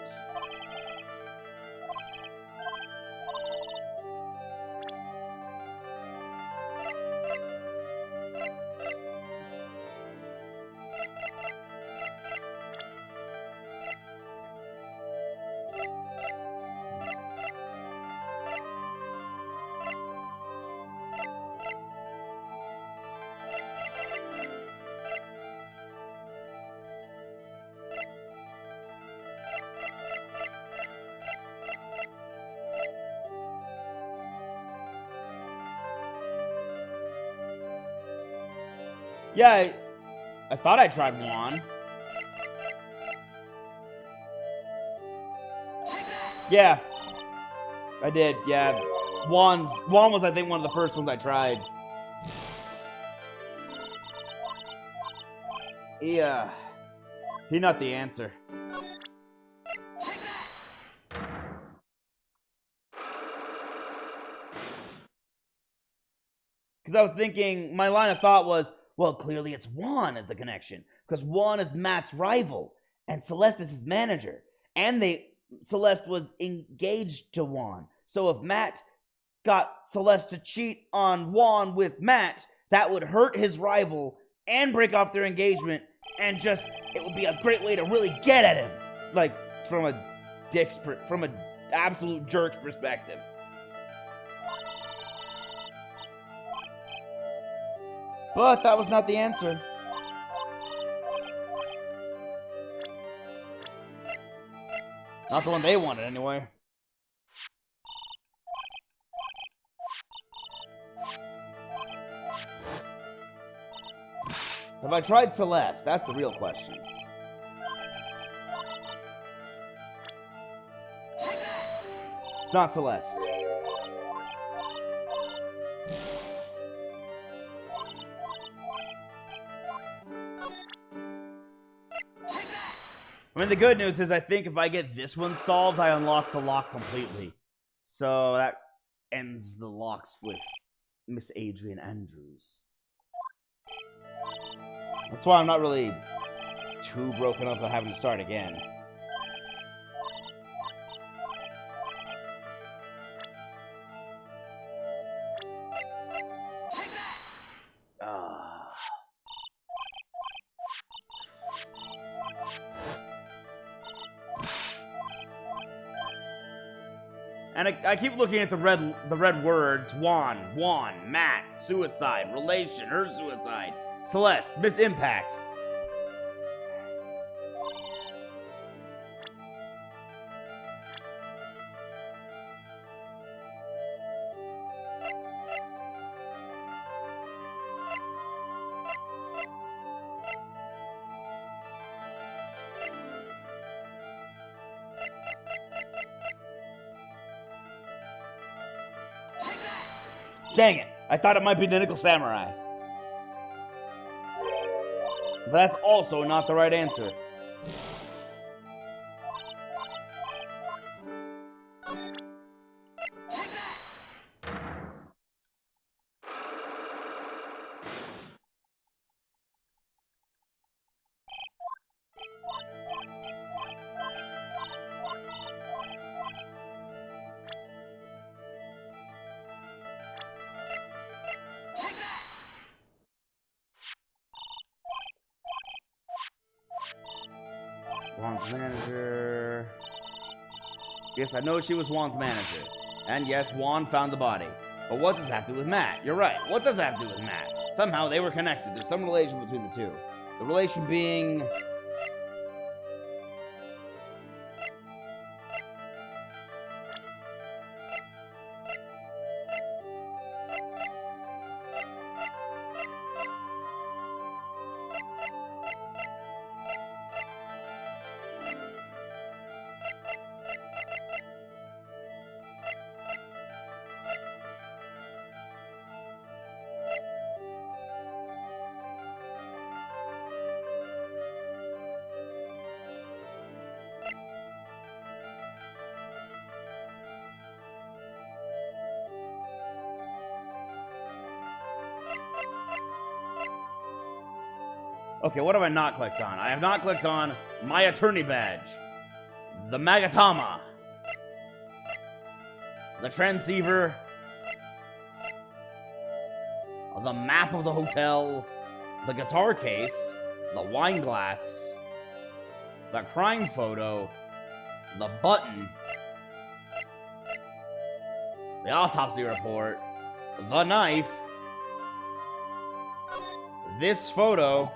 Yeah, I thought I tried Juan. Yeah, I did, yeah. Juan was, I think, one of the first ones I tried. Yeah, he's not the answer. Because I was thinking, my line of thought was, well, clearly it's Juan as the connection, because Juan is Matt's rival, and Celeste is his manager, and Celeste was engaged to Juan. So if Matt got Celeste to cheat on Juan with Matt, that would hurt his rival and break off their engagement, and just, it would be a great way to really get at him, like from an absolute jerk's perspective. But that was not the answer. Not the one they wanted, anyway. Have I tried Celeste? That's the real question. not Celeste. I mean, the good news is I think if I get this one solved, I unlock the lock completely. So that ends the locks with Miss Adrian Andrews. That's why I'm not really too broken up about having to start again. And I keep looking at the red words: Juan, Matt, suicide, relation, her suicide, Celeste, Miss Impacts. Dang it! I thought it might be the Nickel Samurai. But that's also not the right answer. Juan's manager. Yes, I know she was Juan's manager. And yes, Juan found the body. But what does that have to do with Matt? You're right. What does that have to do with Matt? Somehow they were connected. There's some relation between the two. The relation being... Okay, what have I not clicked on? I have not clicked on my attorney badge, the Magatama, the transceiver, the map of the hotel, the guitar case, the wine glass, the crime photo, the button, the autopsy report, the knife, this photo,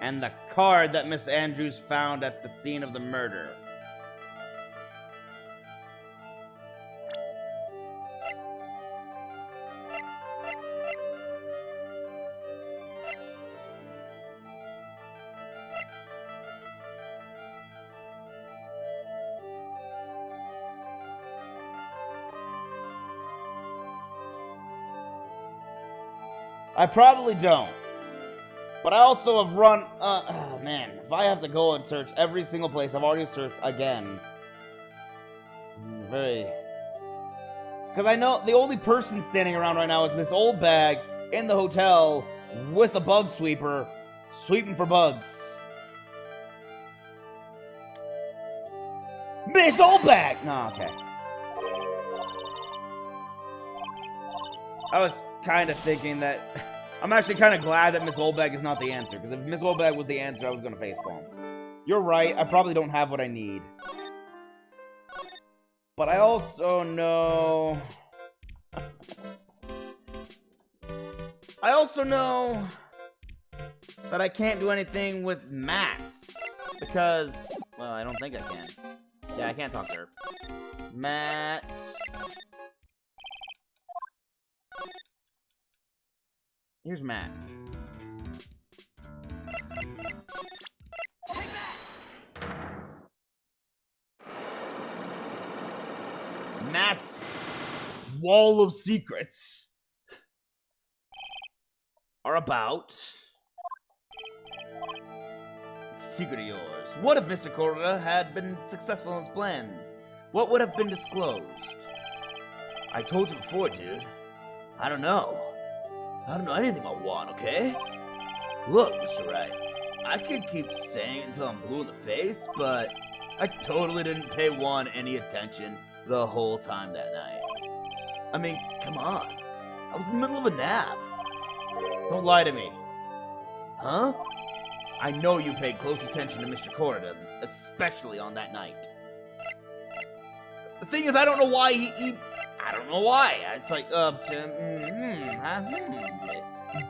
and the card that Miss Andrews found at the scene of the murder. I probably don't. But I also have run, oh man, if I have to go and search every single place I've already searched again, very... Because I know the only person standing around right now is Miss Oldbag in the hotel with a bug sweeper, sweeping for bugs. Miss Oldbag! No, okay. I was kind of thinking that... I'm actually kind of glad that Miss Oldbag is not the answer, because if Miss Oldbag was the answer, I was going to facepalm. You're right, I probably don't have what I need. But I also know... I also know that I can't do anything with Matt's, because... Well, I don't think I can. Yeah, I can't talk to her. Matt... Here's Matt. Matt's wall of secrets are about secret of yours. What if Mr. Corda had been successful in his plan? What would have been disclosed? I told you before, dude. I don't know. I don't know anything about Juan, okay? Look, Mr. Wright, I could keep saying it until I'm blue in the face, but I totally didn't pay Juan any attention the whole time that night. I mean, come on. I was in the middle of a nap. Don't lie to me. Huh? I know you paid close attention to Mr. Corridon, especially on that night. The thing is, I don't know why I don't know why. It's like,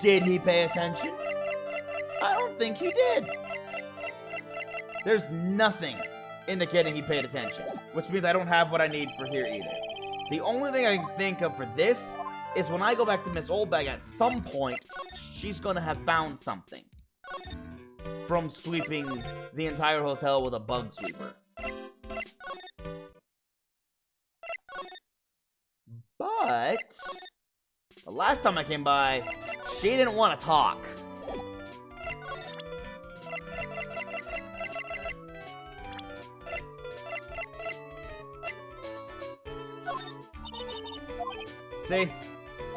did he pay attention? I don't think he did. There's nothing indicating he paid attention, which means I don't have what I need for here either. The only thing I can think of for this is when I go back to Miss Oldbag at some point, she's gonna have found something from sweeping the entire hotel with a bug sweeper. But the last time I came by, she didn't want to talk. See?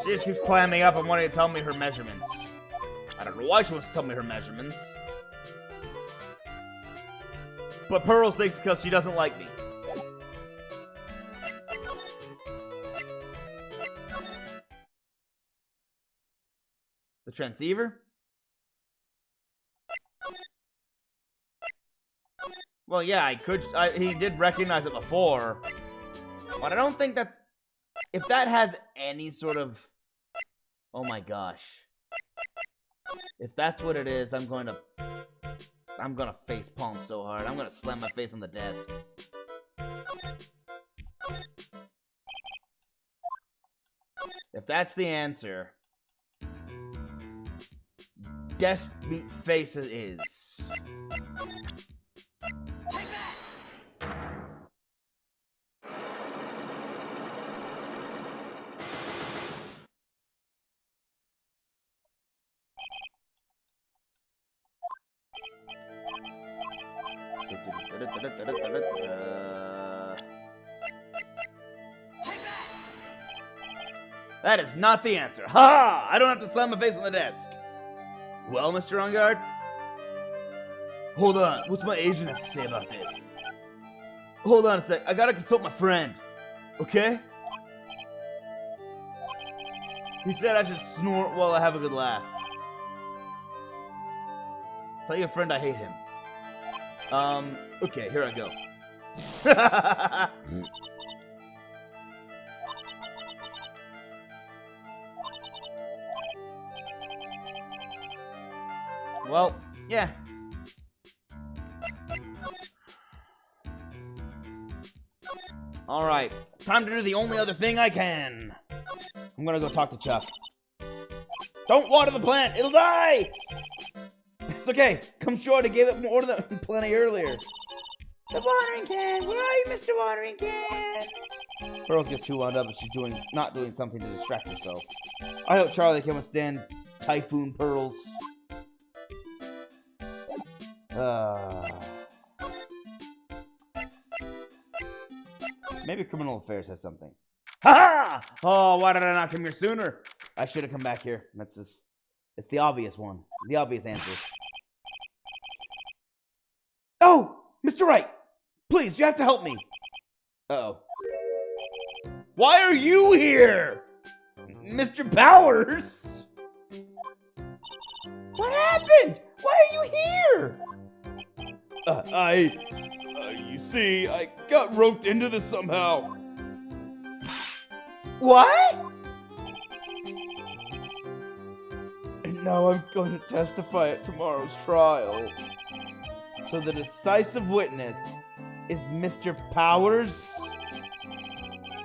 She just keeps climbing up and wanting to tell me her measurements. I don't know why she wants to tell me her measurements. But Pearls thinks because she doesn't like me. The transceiver? Well, yeah, he did recognize it before. But I don't think that's... If that has any sort of... Oh my gosh. If that's what it is, I'm gonna face palm so hard. I'm gonna slam my face on the desk. If that's the answer, desk meet face it is. That is not the answer. Ha! I don't have to slam my face on the desk. Well, Mr. On Guard? Hold on. What's my agent have to say about this? Hold on a sec. I gotta consult my friend. Okay? He said I should snort while I have a good laugh. Tell your friend I hate him. Okay, here I go. Well, yeah. Alright, time to do the only other thing I can. I'm gonna go talk to Chuck. Don't water the plant, it'll die! It's okay, come short, I gave it more than plenty earlier. The watering can, where are you, Mr. Watering Can? Pearls gets too wound up and she's not doing something to distract herself. I hope Charlie can withstand Typhoon Pearls. Maybe Criminal Affairs has something. Ha ha! Oh, why did I not come here sooner? I should have come back here. It's the obvious one. The obvious answer. Oh! Mr. Wright! Please, you have to help me. Uh-oh. Why are you here? Mr. Powers? What happened? Why are you here? You see, I got roped into this somehow. What? And now I'm going to testify at tomorrow's trial. So the decisive witness is Mr. Powers?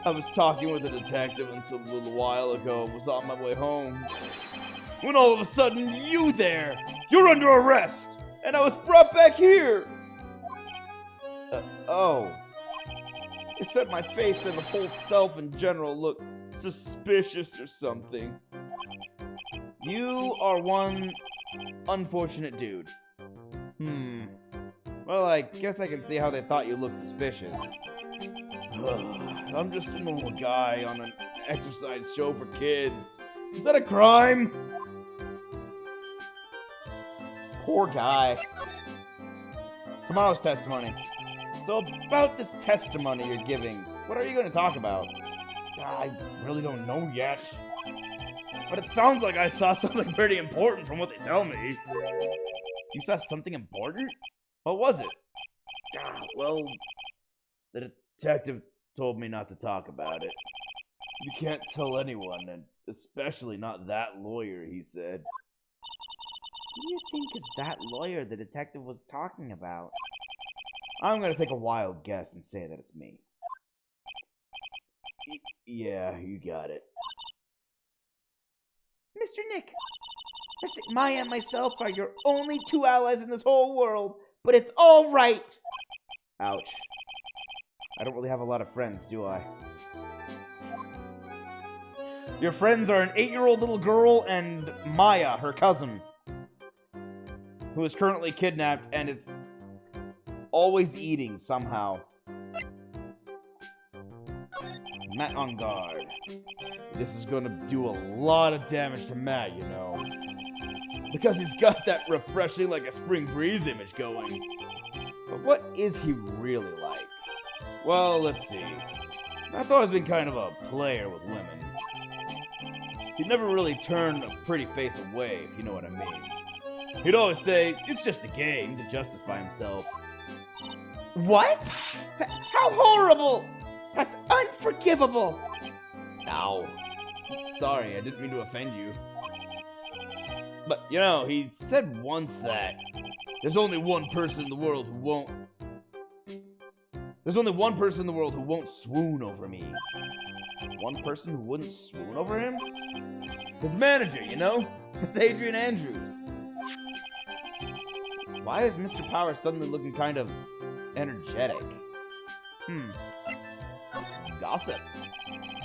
I was talking with a detective until a little while ago and was on my way home. When all of a sudden, you're under arrest! And I was brought back here! Oh. They said my face and the whole self in general look suspicious or something. You are one unfortunate dude. Well, I guess I can see how they thought you looked suspicious. I'm just a normal guy on an exercise show for kids. Is that a crime? Poor guy. Tomorrow's testimony. So about this testimony you're giving, what are you going to talk about? I really don't know yet. But it sounds like I saw something pretty important from what they tell me. You saw something important? What was it? Well, the detective told me not to talk about it. You can't tell anyone, and especially not that lawyer, he said. Who do you think is that lawyer the detective was talking about? I'm gonna take a wild guess and say that it's me. Yeah, you got it. Mr. Nick, Mystic Maya and myself are your only two allies in this whole world, but it's all right. Ouch. I don't really have a lot of friends, do I? Your friends are an 8-year-old little girl and Maya, her cousin, who is currently kidnapped and is always eating somehow. Matt on guard. This is gonna do a lot of damage to Matt, you know. Because he's got that refreshing like a spring breeze image going. But what is he really like? Well, let's see. Matt's always been kind of a player with women. He'd never really turn a pretty face away, if you know what I mean. He'd always say, it's just a game, to justify himself. What? How horrible! That's unforgivable! Ow. Sorry, I didn't mean to offend you. But, you know, he said once that there's only one person in the world who won't... There's only one person in the world who won't swoon over me. One person who wouldn't swoon over him? His manager, you know? It's Adrian Andrews. Why is Mr. Power suddenly looking kind of energetic? Gossip.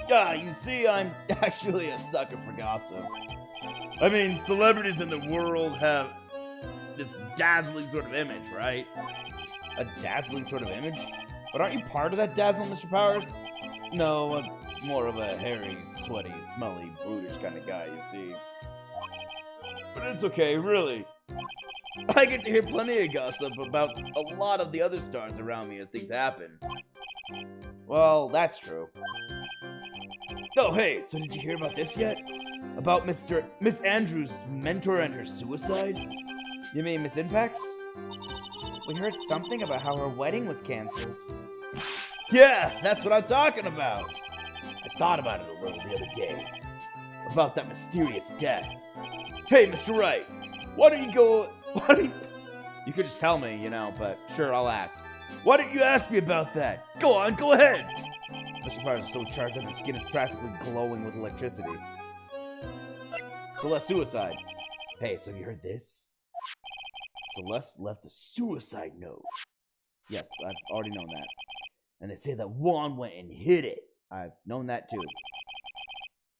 Yeah, you see, I'm actually a sucker for gossip. I mean, celebrities in the world have this dazzling sort of image, right? A dazzling sort of image? But aren't you part of that dazzle, Mr. Powers? No, I'm more of a hairy, sweaty, smelly, brutish kind of guy, you see. But it's okay, really. I get to hear plenty of gossip about a lot of the other stars around me as things happen. Well, that's true. Oh, hey, so did you hear about this yet? About Miss Andrews' mentor and her suicide? You mean Miss Impacts? We heard something about how her wedding was canceled. Yeah, that's what I'm talking about. I thought about it a little the other day. About that mysterious death. Hey, Mr. Wright, why don't you... You could just tell me, you know, but sure, I'll ask. Why don't you ask me about that? Go on, go ahead. Mr. Powers is so charged that his skin is practically glowing with electricity. Celeste suicide. Hey, so you heard this? Celeste left a suicide note. Yes, I've already known that. And they say that Juan went and hid it. I've known that too.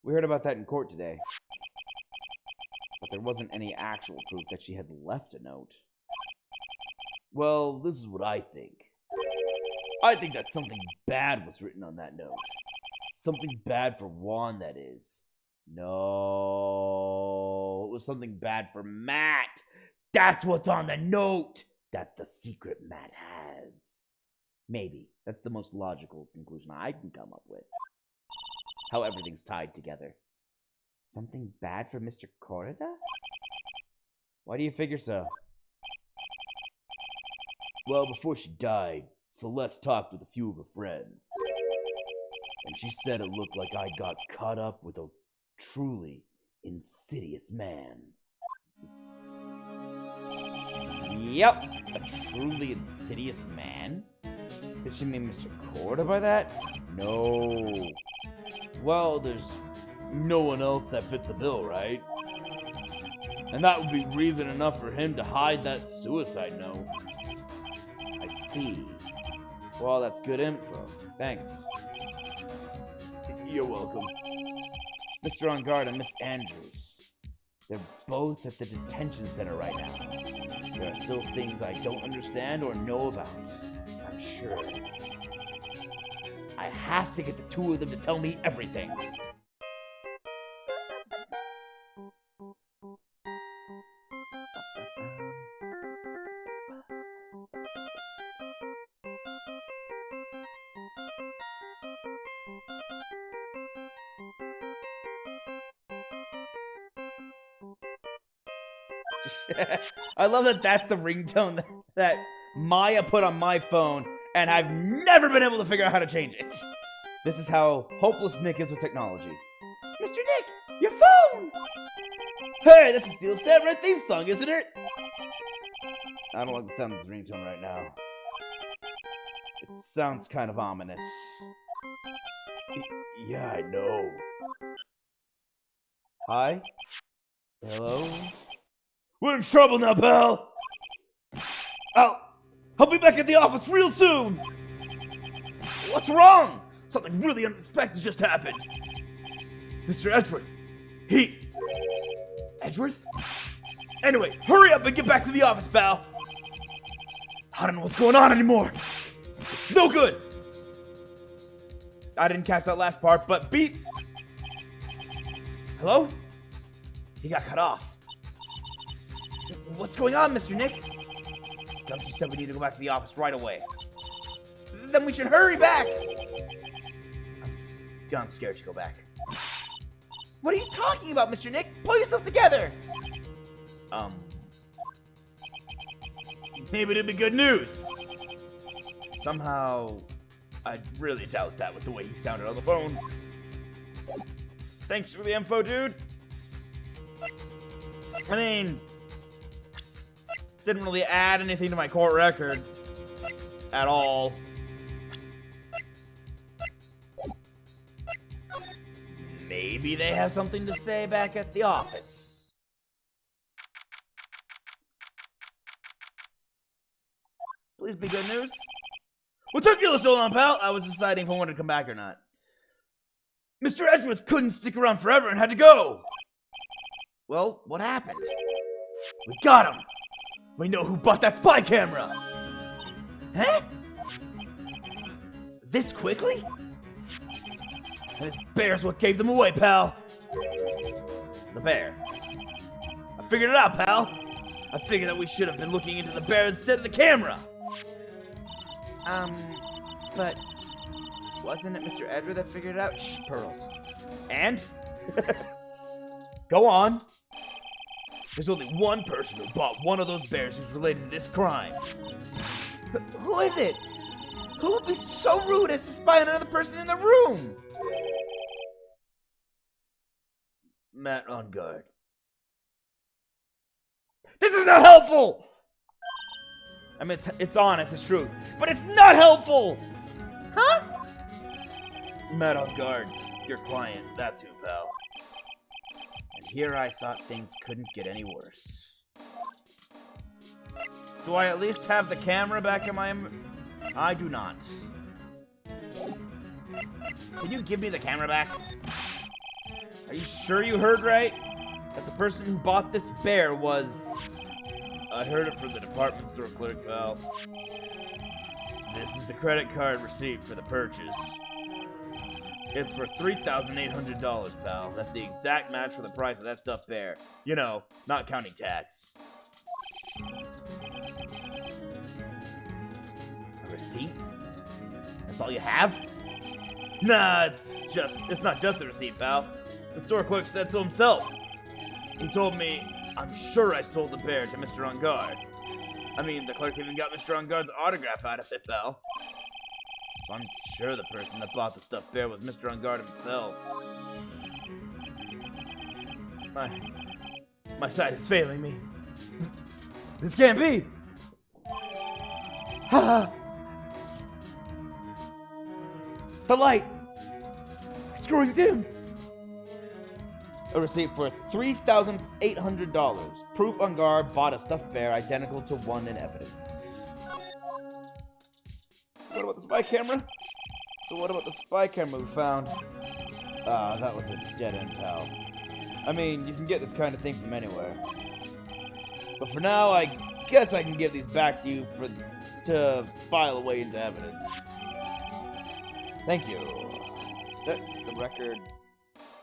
We heard about that in court today. But there wasn't any actual proof that she had left a note. Well, this is what I think. I think that something bad was written on that note. Something bad for Juan, that is. No, it was something bad for Matt. That's what's on the note. That's the secret Matt has. Maybe. That's the most logical conclusion I can come up with. How everything's tied together. Something bad for Mr. Corrida? Why do you figure so? Well, before she died, Celeste talked with a few of her friends. And she said it looked like I got caught up with a truly insidious man. Yep, a truly insidious man? Did she mean Mr. Corda by that? No. Well, there's no one else that fits the bill, right? And that would be reason enough for him to hide that suicide note. I see. Well, that's good info. Thanks. You're welcome. Mr. On Guard and Miss Andrews. They're both at the detention center right now. There are still things I don't understand or know about. I'm sure. I have to get the two of them to tell me everything. I love that that's the ringtone that Maya put on my phone, and I've never been able to figure out how to change it. This is how hopeless Nick is with technology. Mr. Nick, your phone! Hey, that's a Steel Samurai theme song, isn't it? I don't like the sound of this ringtone right now. It sounds kind of ominous. Yeah, I know. Hi? Hello? We're in trouble now, pal! I'll be back at the office real soon! What's wrong? Something really unexpected just happened. Mr. Edgeworth, Edgeworth? Anyway, hurry up and get back to the office, pal! I don't know what's going on anymore. It's no good! I didn't catch that last part, but beep! Hello? He got cut off. What's going on, Mr. Nick? Gumshoe said we need to go back to the office right away. Then we should hurry back! I'm scared to go back. What are you talking about, Mr. Nick? Pull yourself together! Maybe it'll be good news. Somehow, I really doubt that with the way he sounded on the phone. Thanks for the info, dude. I mean, didn't really add anything to my court record at all. Maybe they have something to say back at the office. Please be good news. What took you so long, pal? I was deciding if I wanted to come back or not. Mr. Edgeworth couldn't stick around forever and had to go. Well, what happened? We got him. We know who bought that spy camera. Huh? This quickly? And this bear's what gave them away, pal. The bear. I figured it out, pal. I figured that we should have been looking into the bear instead of the camera. But wasn't it Mr. Edward that figured it out? Shh, Pearls. And? Go on. There's only one person who bought one of those bears who's related to this crime. Who is it? Who would be so rude as to spy on another person in the room? Matt on guard. This is not helpful! I mean, it's honest, it's true. But it's not helpful! Huh? Matt on guard. Your client. That's who, pal. And here I thought things couldn't get any worse. Do I at least have the camera back in my... I do not. Can you give me the camera back? Are you sure you heard right? That the person who bought this bear was... I heard it from the department store clerk, pal. This is the credit card receipt for the purchase. It's for $3,800, pal. That's the exact match for the price of that stuffed bear. You know, not counting tax. A receipt? That's all you have? Nah, it's not just the receipt, pal. The store clerk said so himself. He told me, I'm sure I sold the bear to Mr. On Guard. I mean, the clerk even got Mr. On Guard's autograph out of it, pal. So I'm sure the person that bought the stuffed bear was Mr. On Guard himself. My sight is failing me. This can't be! Ha! The light! It's growing dim! A receipt for $3,800. Proof On Guard bought a stuffed bear identical to one in evidence. what about the spy camera? So what about the spy camera we found? Ah, that was a dead end, pal. I mean, you can get this kind of thing from anywhere. But for now, I guess I can give these back to you to file away into evidence. Thank you. Set the record.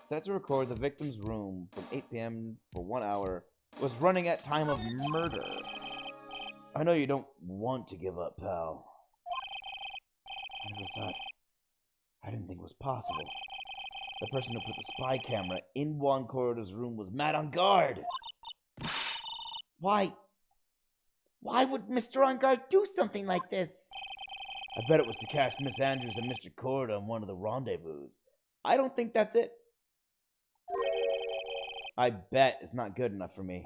Set to record the victim's room from 8 p.m. for 1 hour. Was running at time of murder. I know you don't want to give up, pal. I didn't think it was possible. The person who put the spy camera in Juan Corrida's room was mad on guard. Why would Mr. On Guard do something like this? I bet it was to catch Miss Andrews and Mr. Corrida on one of the rendezvous. I don't think that's it. I bet it's not good enough for me.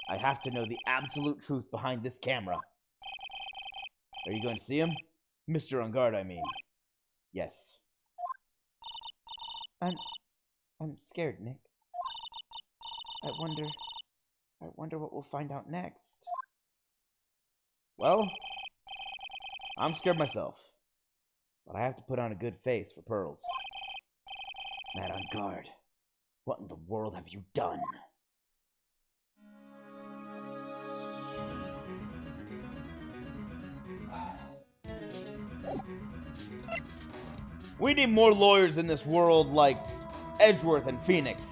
I have to know the absolute truth behind this camera. Are you going to see him? Mr. On Guard, I mean. Yes. I'm scared, Nick. I wonder what we'll find out next. Well, I'm scared myself. But I have to put on a good face for Pearls. Mad on Guard, what in the world have you done? We need more lawyers in this world like Edgeworth and Phoenix.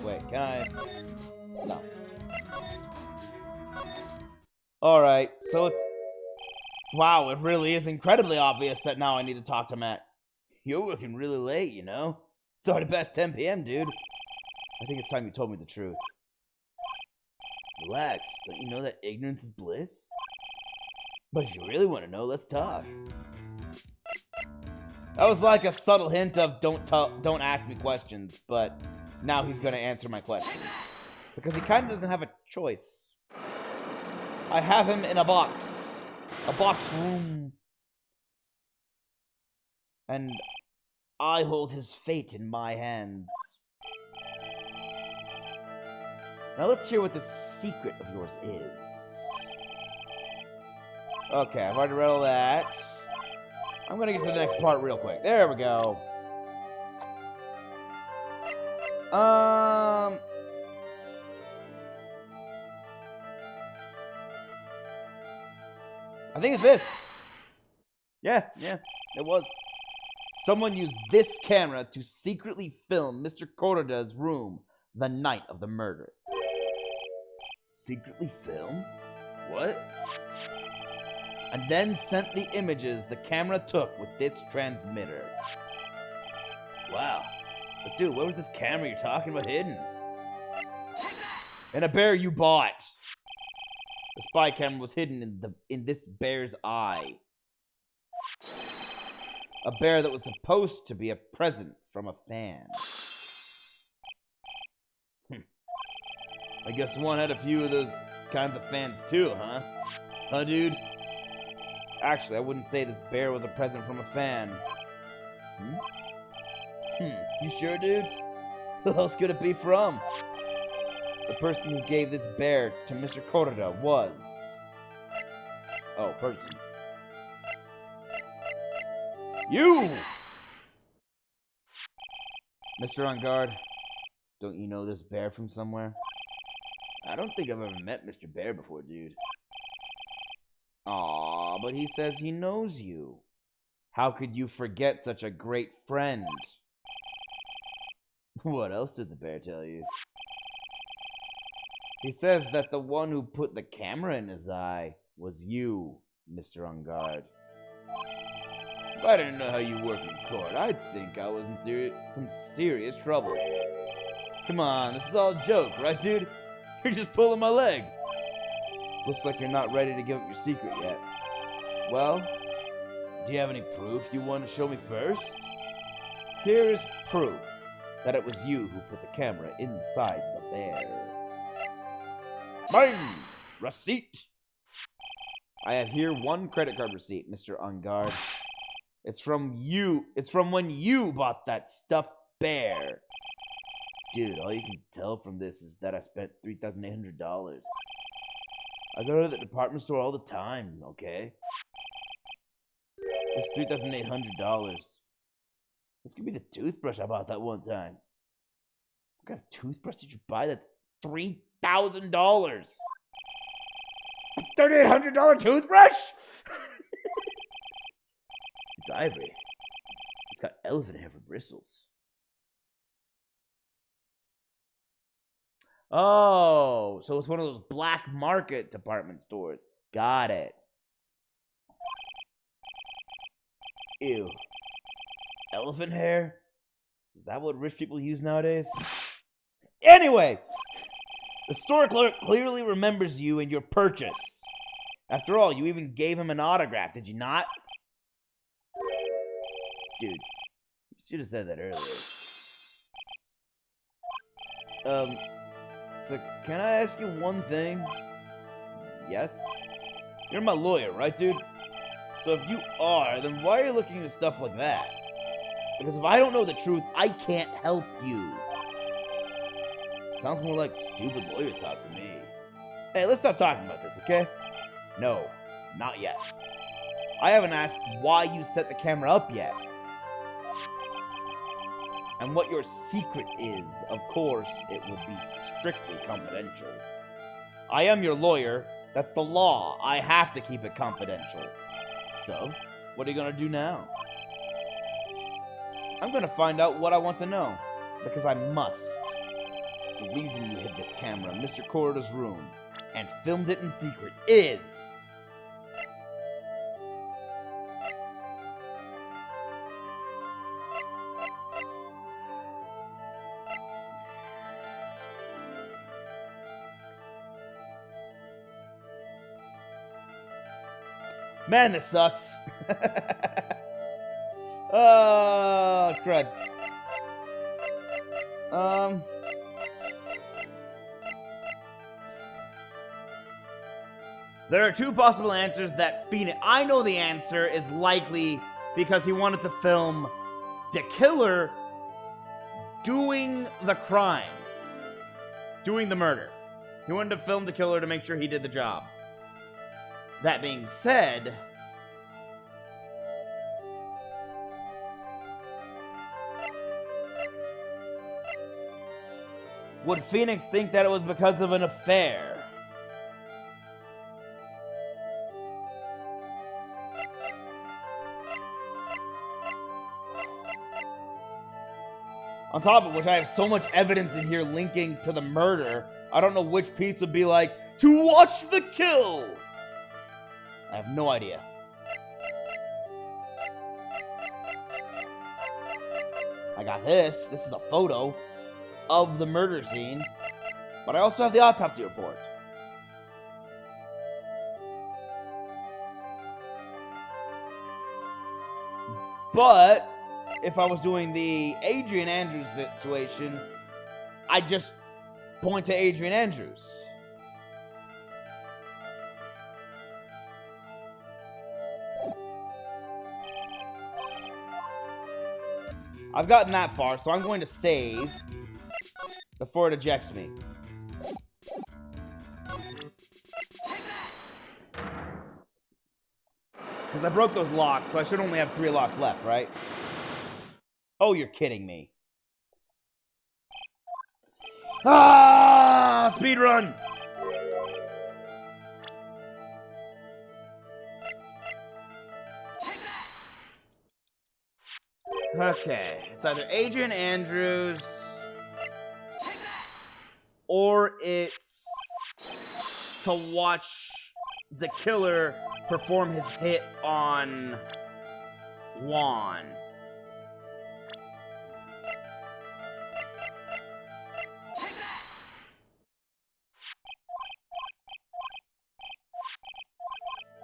Wait, can I? No. Alright, so it's... Wow, it really is incredibly obvious that now I need to talk to Matt. You're working really late, you know? It's already past 10 p.m., dude. I think it's time you told me the truth. Relax, don't you know that ignorance is bliss? But if you really want to know, let's talk. That was like a subtle hint of don't ask me questions, but now he's going to answer my questions. Because he kind of doesn't have a choice. I have him in a box. A box room. And I hold his fate in my hands. Now let's hear what this secret of yours is. Okay, I've already read all that. I'm gonna get to the next part real quick. There we go. I think it's this. Yeah, it was. Someone used this camera to secretly film Mr. Corrida's room the night of the murder. Secretly film? What? And then sent the images the camera took with this transmitter. Wow. But dude, where was this camera you're talking about hidden? In a bear you bought. The spy camera was hidden in this bear's eye. A bear that was supposed to be a present from a fan. I guess one had a few of those kinds of fans too, huh? Huh, dude? Actually, I wouldn't say this bear was a present from a fan. You sure, dude? Who else could it be from? The person who gave this bear to Mr. Corrida was... Oh, person. You! Mr. On Guard, don't you know this bear from somewhere? I don't think I've ever met Mr. Bear before, dude. Aw, but he says he knows you. How could you forget such a great friend? What else did the bear tell you? He says that the one who put the camera in his eye was you, Mr. On Guard. If I didn't know how you work in court, I'd think I was in some serious trouble. Come on, this is all a joke, right, dude? You're just pulling my leg. Looks like you're not ready to give up your secret yet. Well, do you have any proof you want to show me first? Here's proof that it was you who put the camera inside the bear. Bang! Receipt! I have here one credit card receipt, Mr. On Guard. It's from you. It's from when you bought that stuffed bear. Dude, all you can tell from this is that I spent $3,800. I go to the department store all the time, okay? It's $3,800. This could be the toothbrush I bought that one time. What kind of toothbrush did you buy that's $3,000? A $3,800 toothbrush? It's ivory. It's got elephant hair for bristles. Oh, so it's one of those black market department stores. Got it. Ew. Elephant hair? Is that what rich people use nowadays? Anyway, the store clerk clearly remembers you and your purchase. After all, you even gave him an autograph, did you not? Dude, you should have said that earlier. So can I ask you one thing? Yes? You're my lawyer, right, dude? So if you are, then why are you looking at stuff like that? Because if I don't know the truth, I can't help you. Sounds more like stupid lawyer talk to me. Hey, let's stop talking about this, okay? No, not yet. I haven't asked why you set the camera up yet. And what your secret is. Of course, it would be strictly confidential. I am your lawyer. That's the law. I have to keep it confidential. So, what are you gonna do now? I'm gonna find out what I want to know. Because I must. The reason you hid this camera in Mr. Corrida's room and filmed it in secret is... Man, this sucks. Oh, crud. There are two possible answers that Phoenix... I know the answer is likely because he wanted to film the killer doing the crime. Doing the murder. He wanted to film the killer to make sure he did the job. That being said... would Phoenix think that it was because of an affair? On top of which, I have so much evidence in here linking to the murder, I don't know which piece would be like, to watch the kill! I have no idea. I got this. This is a photo of the murder scene. But I also have the autopsy report. But if I was doing the Adrian Andrews situation, I'd just point to Adrian Andrews. I've gotten that far, so I'm going to save before it ejects me. Because I broke those locks, so I should only have 3 locks left, right? Oh, you're kidding me. Ah! Speed run! Okay, it's either Adrian Andrews or it's to watch the killer perform his hit on Juan.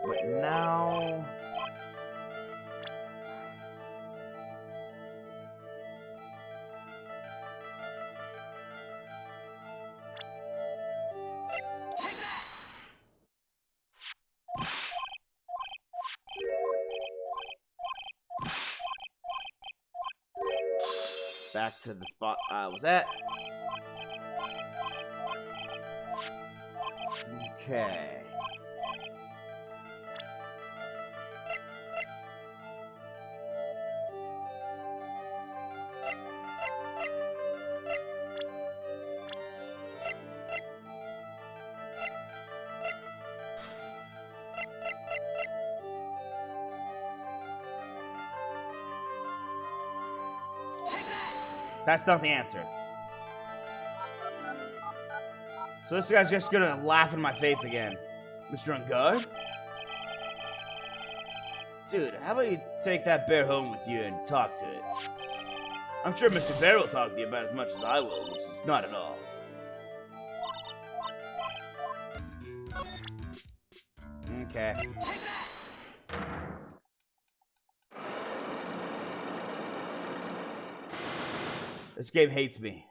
But now... back to the spot I was at. Okay. That's not the answer. So this guy's just gonna laugh in my face again. Mr. On Guard? Dude, how about you take that bear home with you and talk to it? I'm sure Mr. Bear will talk to you about as much as I will, which is not at all. Okay. This game hates me.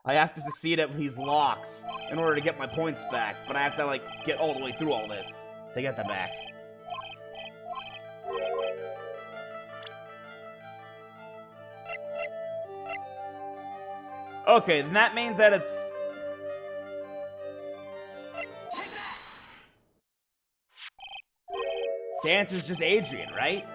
I have to succeed at these locks in order to get my points back, but I have to, like, get all the way through all this to get them back. Okay, then that means that it's... The answer's just Adrian, right?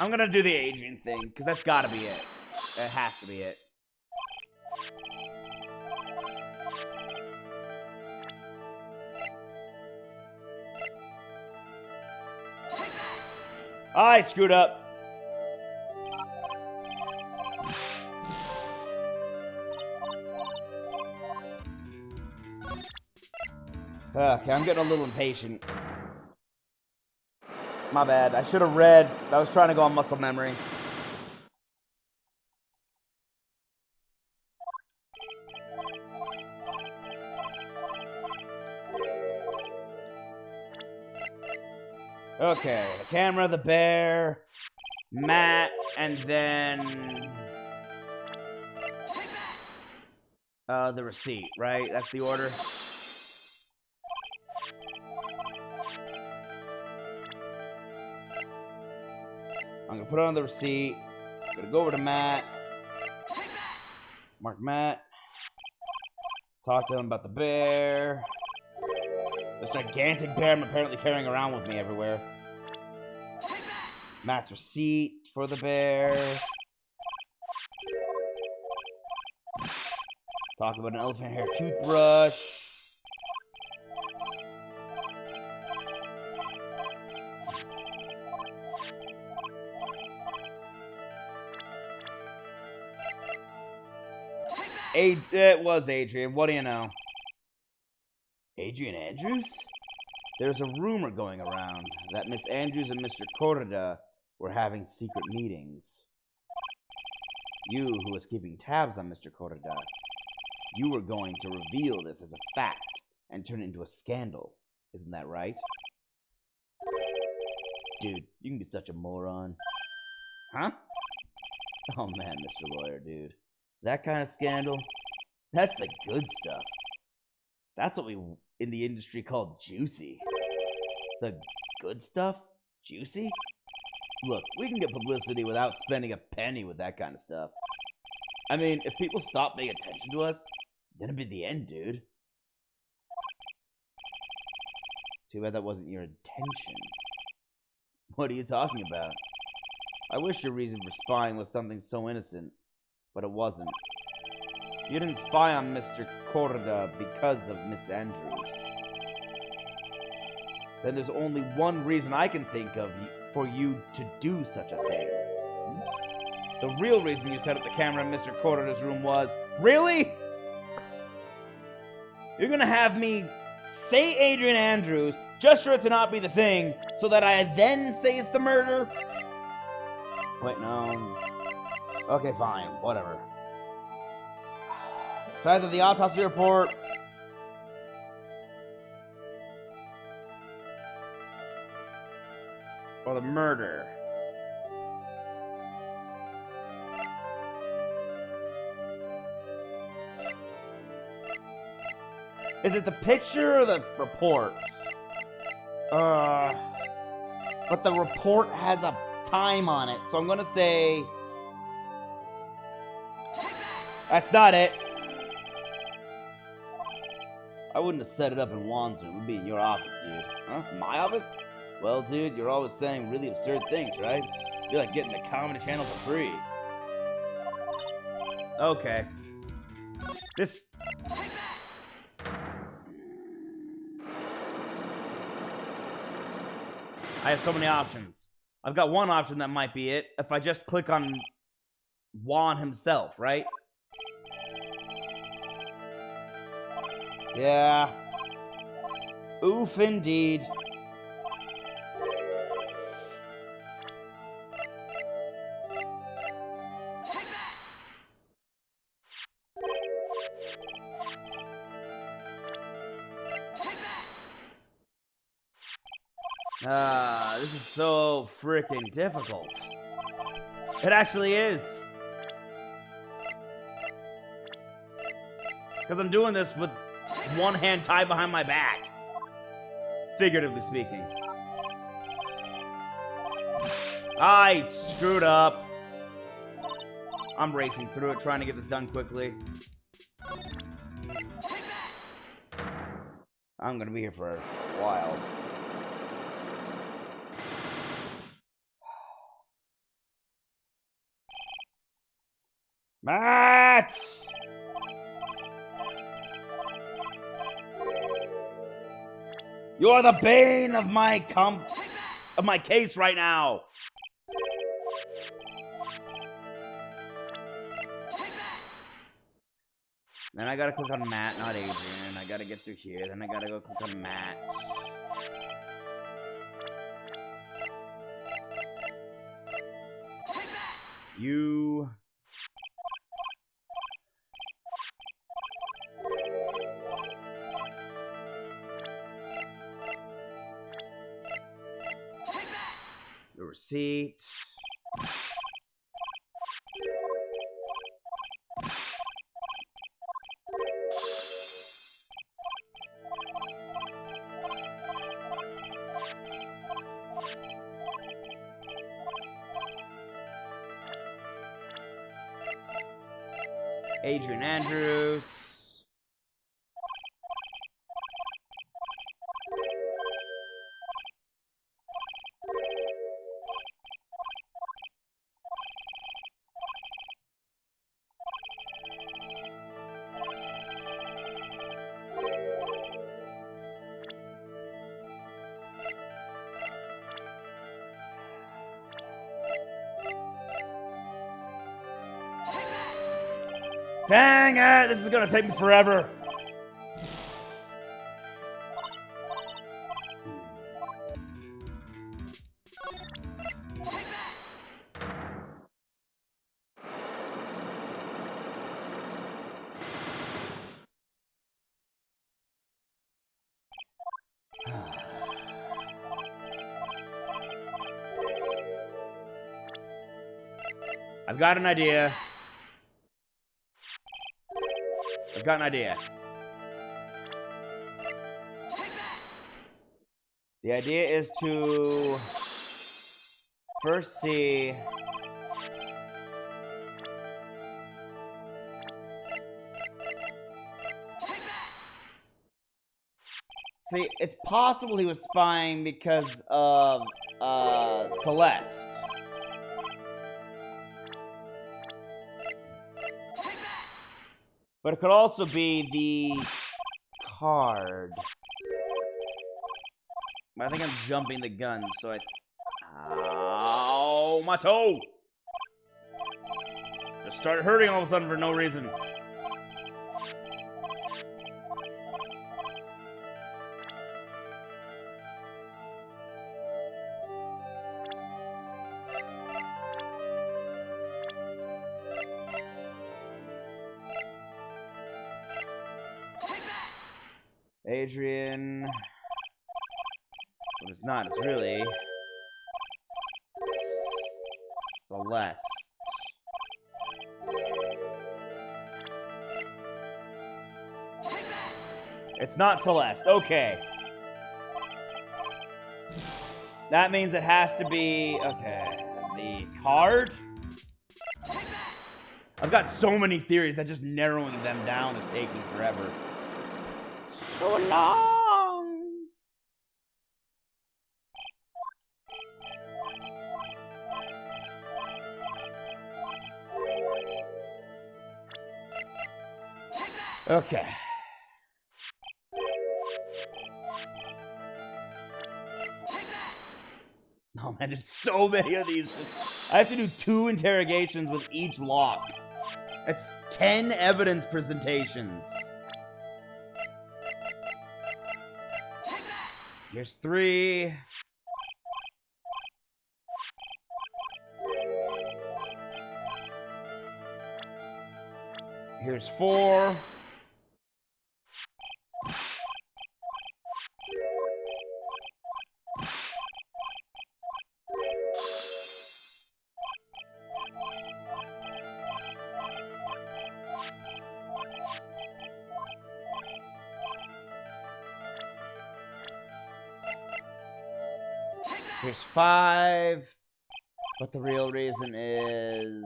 I'm gonna do the Adrian thing, because that's gotta be it. That has to be it. I screwed up. Okay, I'm getting a little impatient. My bad. I should have read. I was trying to go on muscle memory. Okay, the camera, the bear, Matt, and then... the receipt, right? That's the order. I'm gonna put it on the receipt. I'm gonna go over to Matt. Mark Matt. Talk to him about the bear. This gigantic bear I'm apparently carrying around with me everywhere. Matt's receipt for the bear. Talk about an elephant hair toothbrush. It was Adrian. What do you know? Adrian Andrews? There's a rumor going around that Miss Andrews and Mr. Corrida were having secret meetings. You, who was keeping tabs on Mr. Corrida, you were going to reveal this as a fact and turn it into a scandal. Isn't that right? Dude, you can be such a moron. Huh? Oh man, Mr. Lawyer, dude. That kind of scandal, that's the good stuff. That's what we in the industry call juicy. The good stuff? Juicy? Look, we can get publicity without spending a penny with that kind of stuff. I mean, if people stop paying attention to us, then it'd be the end, dude. Too bad that wasn't your intention. What are you talking about? I wish your reason for spying was something so innocent, but it wasn't. You didn't spy on Mr. Corrida because of Miss Andrews. Then there's only one reason I can think of for you to do such a thing. The real reason you set up the camera in Mr. Corrida's room was... Really? You're gonna have me say Adrian Andrews just for it to not be the thing, so that I then say it's the murder? Wait, no. Okay, fine. Whatever. It's either the autopsy report... or the murder. Is it the picture or the reports? But the report has a time on it, so I'm gonna say... That's not it. I wouldn't have set it up in Juan's room. It would be in your office, dude. Huh? My office? Well, dude, you're always saying really absurd things, right? You're like getting the Comedy Channel for free. Okay. This... I have so many options. I've got one option that might be it. If I just click on Juan himself, right? Yeah. Oof, indeed. This is so freaking difficult. It actually is. Because I'm doing this with one hand tied behind my back. Figuratively speaking. I screwed up. I'm racing through it, trying to get this done quickly. I'm gonna be here for a while. Matt! You're the bane of my case right now. Then I gotta click on Matt, not Adrian. I gotta get through here. Then I gotta go click on Matt. You... The receipt. Adrian Andrews. Dang it! This is gonna take me forever. I've got an idea. I've got an idea. The idea is to first see it's possible he was spying because of Celeste. But it could also be the card. But I think I'm jumping the gun, so Ow, my toe! Just started hurting all of a sudden for no reason. Adrian. But it's not, it's really Celeste. It's not Celeste. Okay. That means it has to be, okay, the card? I've got so many theories that just narrowing them down is taking forever. So long! Okay. Oh man, there's so many of these. I have to do 2 interrogations with each lock. That's 10 evidence presentations. Here's 3. Here's 4. Here's 5. But the real reason is...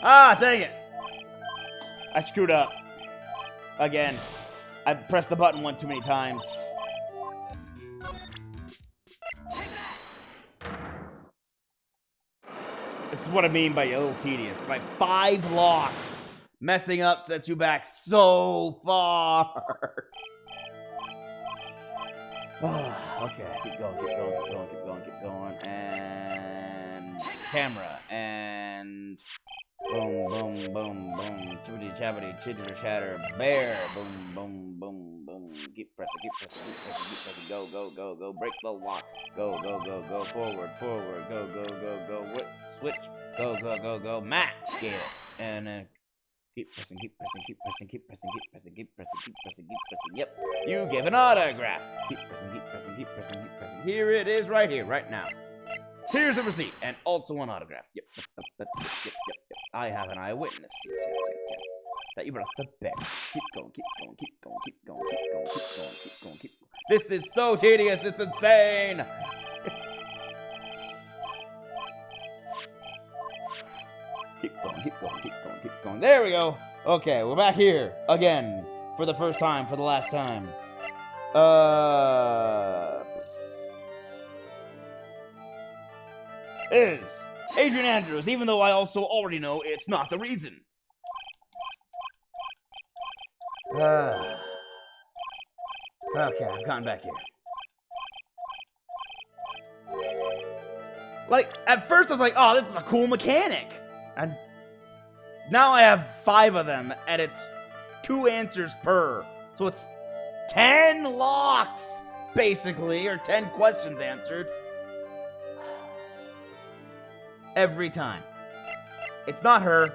Ah, dang it! I screwed up. Again. I pressed the button one too many times. This is what I mean by a little tedious. By 5 locks. Messing up sets you back so far. Okay, keep going, keep going, keep going, keep going, keep going. And camera. And boom, boom, boom, boom. Chibbity chabbity, chitter chatter, bear. Boom, boom, boom, boom. Keep pressing, keep pressing, keep pressing, keep pressing. Go, go, go, go. Break the lock. Go, go, go, go. Forward, forward. Go, go, go, go. Whip, switch. Go, go, go, go. Match. Get it. And then keep pressing, keep pressing, keep pressing, keep pressing, keep pressing, keep pressing, keep pressing, keep pressing. Yep. You give an autograph. Keep pressing, keep pressing, keep pressing, keep pressing. Here it is right here, right now. Here's the receipt, and also an autograph. Yep, yep, yep, yep, yep, yep. I have an eyewitness. Yes, yes, yes, yes. That you brought the bear. Keep going, keep going, keep going, keep going, keep going, keep going, keep going, keep going. This is so tedious, it's insane! Keep going, keep going, keep going, keep going. There we go! Okay, we're back here. Again. For the first time, for the last time. Is Adrian Andrews, even though I also already know it's not the reason. Okay, I've gotten back here. Like, at first I was like, oh, this is a cool mechanic. And now I have 5 of them, and it's 2 answers per. So it's 10 locks, basically, or 10 questions answered. Every time. It's not her.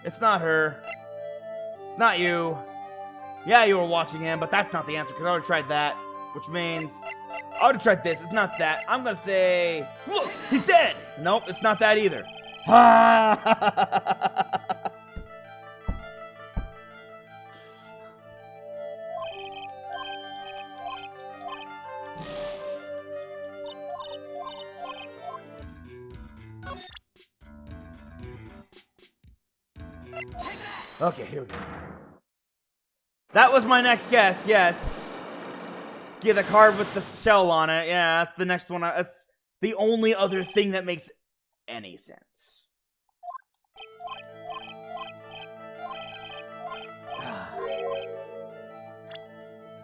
It's not her. It's not you. Yeah, you were watching him, but that's not the answer, because I already tried that. Which means I would have tried this. It's not that. I'm gonna say, look, he's dead. Nope, it's not that either. Okay, here we go. That was my next guess, yes. Get the card with the shell on it. Yeah, that's the next one. That's the only other thing that makes any sense.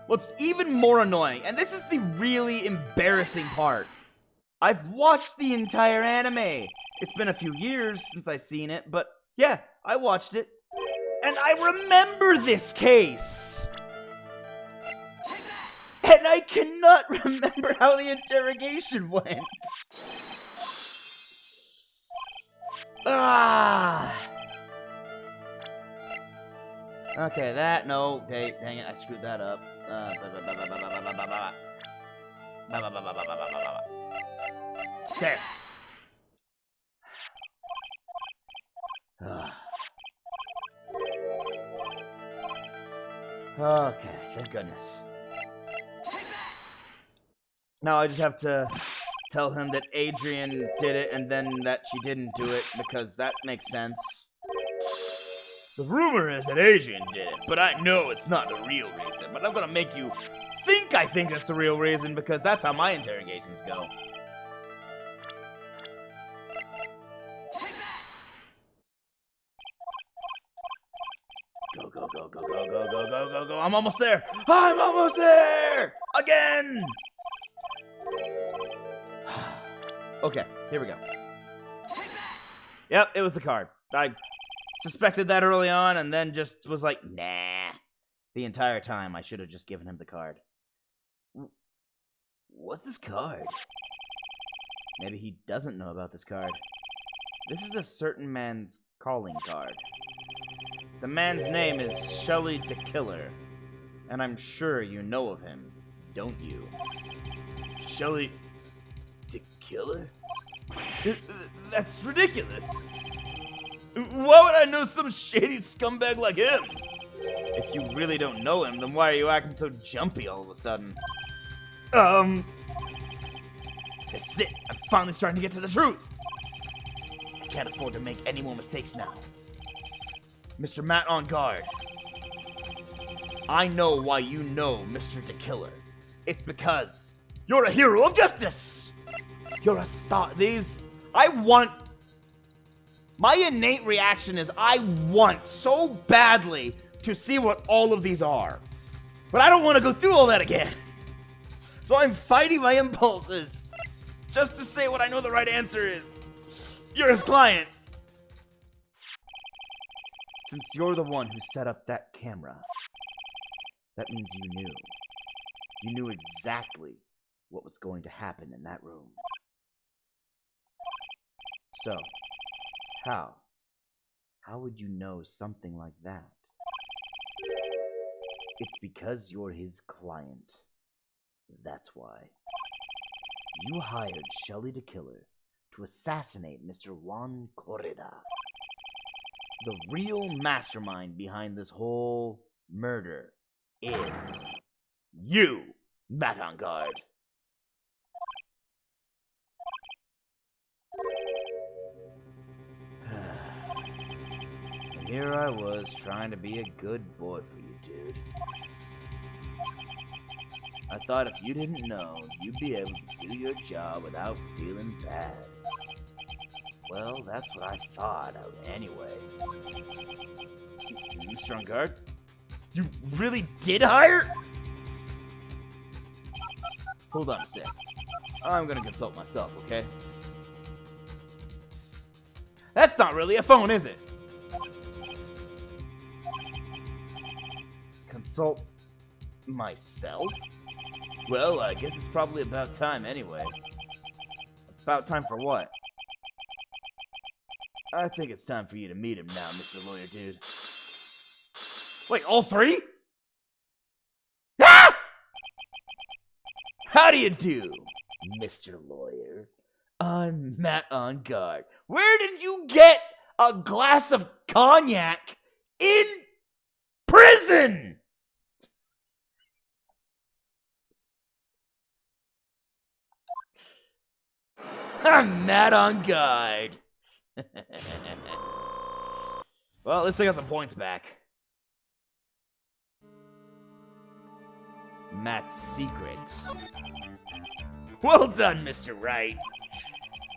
What's even more annoying, and this is the really embarrassing part, I've watched the entire anime. It's been a few years since I've seen it, but yeah, I watched it. And I remember this case. And I cannot remember how the interrogation went. Ah. Okay, that, no, okay, dang it, I screwed that up. There. Okay, thank goodness. Now I just have to tell him that Adrian did it and then that she didn't do it, because that makes sense. The rumor is that Adrian did it, but I know it's not the real reason. But I'm gonna make you think I think it's the real reason, because that's how my interrogations go. go, go, go, go, go, go, go, go. I'm almost there. I'm almost there! Again! Okay, here we go. Yep, it was the card. I suspected that early on and then just was like, nah. The entire time, I should have just given him the card. What's this card? Maybe he doesn't know about this card. This is a certain man's calling card. The man's name is Shelly the Killer, and I'm sure you know of him, don't you? Shelly the Killer? That's ridiculous. Why would I know some shady scumbag like him? If you really don't know him, then why are you acting so jumpy all of a sudden? That's it. I'm finally starting to get to the truth. I can't afford to make any more mistakes now. Mr. Matt on guard. I know why you know Mr. the Killer. It's because you're a hero of justice. You're a star. My innate reaction is I want so badly to see what all of these are. But I don't want to go through all that again. So I'm fighting my impulses just to say what I know the right answer is. You're his client. Since you're the one who set up that camera, that means you knew. You knew exactly what was going to happen in that room. So, how? How would you know something like that? It's because you're his client. That's why. You hired Shelly the Killer to assassinate Mr. Juan Corrida. The real mastermind behind this whole murder is you, Matt on guard. And here I was trying to be a good boy for you, dude. I thought if you didn't know, you'd be able to do your job without feeling bad. Well, that's what I thought of anyway. Mr. On guard? You really did hire? Hold on a sec. I'm gonna consult myself, okay? That's not really a phone, is it? Consult myself? Well, I guess it's probably about time anyway. About time for what? I think it's time for you to meet him now, Mr. Lawyer Dude. Wait, all three? Ah! How do you do, Mr. Lawyer? I'm Matt on guard. Where did you get a glass of cognac in prison? I'm Matt on guard. Well, at least I got some points back. Matt's secret. Well done, Mr. Wright.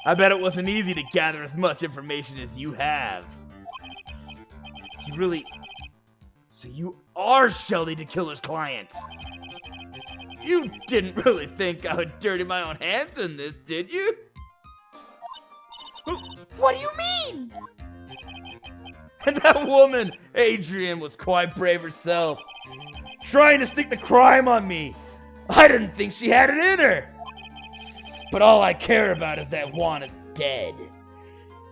I bet it wasn't easy to gather as much information as you have. You really... So you are Shelly the Killer's client. You didn't really think I would dirty my own hands in this, did you? What do you mean? And that woman, Adrian, was quite brave herself. Trying to stick the crime on me. I didn't think she had it in her. But all I care about is that Juan is dead.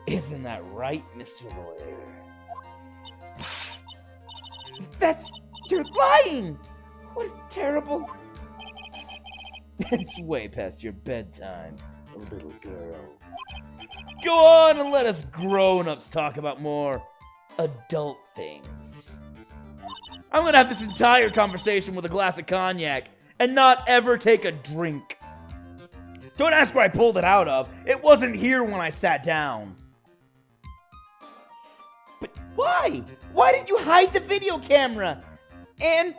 Isn't that right, Mr. Lawyer? You're lying! What terrible... It's way past your bedtime, little girl. Go on and let us grown-ups talk about more adult things. I'm gonna have this entire conversation with a glass of cognac and not ever take a drink. Don't ask where I pulled it out of. It wasn't here when I sat down. But why? Why did you hide the video camera? And...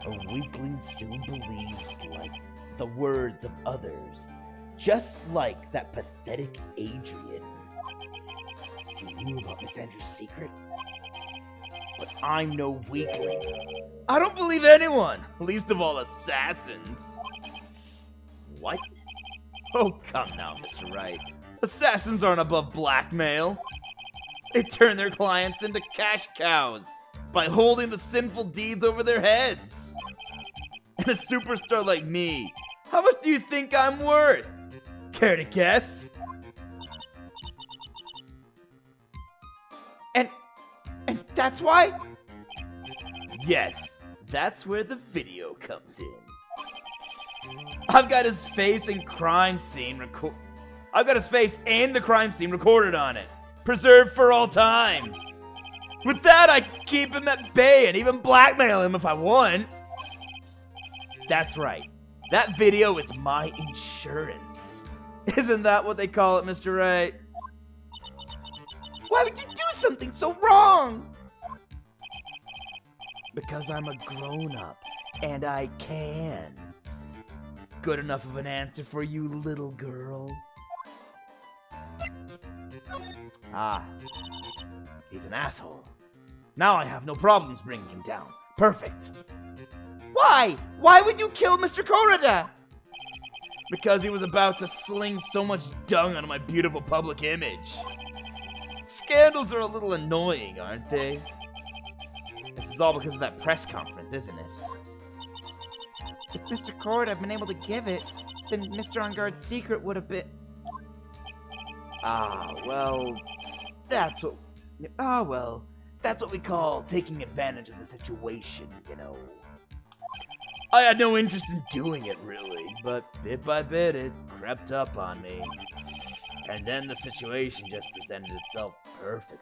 A weakling soon believes like the words of others, just like that pathetic Adrian. knew about Miss Andrews' secret. But I'm no weakling. I don't believe anyone, least of all assassins. What? Oh, come now, Mr. Wright. Assassins aren't above blackmail. They turn their clients into cash cows by holding the sinful deeds over their heads. And a superstar like me, how much do you think I'm worth? Care to guess? And that's why? Yes, that's where the video comes in. I've got his face and crime scene I've got his face and the crime scene recorded on it, preserved for all time. With that, I keep him at bay and even blackmail him if I want. That's right. That video is my insurance. Isn't that what they call it, Mr. Wright? Why would you do something so wrong? Because I'm a grown-up, and I can. Good enough of an answer for you, little girl. Ah, he's an asshole. Now I have no problems bringing him down. Perfect. Why? Why would you kill Mr. Korada? Because he was about to sling so much dung on my beautiful public image. Scandals are a little annoying, aren't they? This is all because of that press conference, isn't it? If Mr. Korada had been able to give it, then Mr. On Guard's secret would have been... That's what we call taking advantage of the situation, you know. I had no interest in doing it, really, but bit by bit it crept up on me. And then the situation just presented itself perfectly.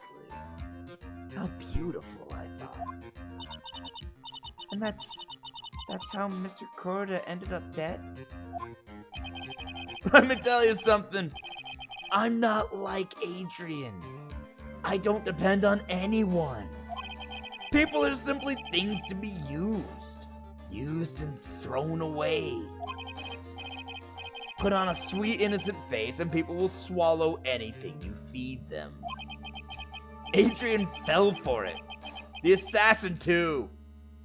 How beautiful, I thought. And that's how Mr. Korada ended up dead? Let me tell you something. I'm not like Adrian. I don't depend on anyone. People are simply things to be used and thrown away. Put on a sweet, innocent face and people will swallow anything you feed them. Adrian fell for it. The assassin, too.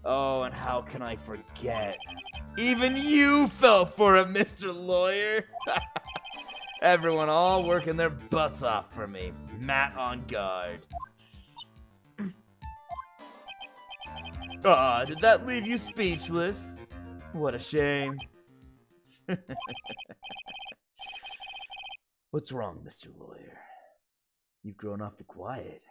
Oh, and how can I forget? Even you fell for it, Mr. Lawyer. Everyone all working their butts off for me. Matt on guard. Ah, did that leave you speechless? What a shame. What's wrong, Mr. Lawyer? You've grown awfully quiet.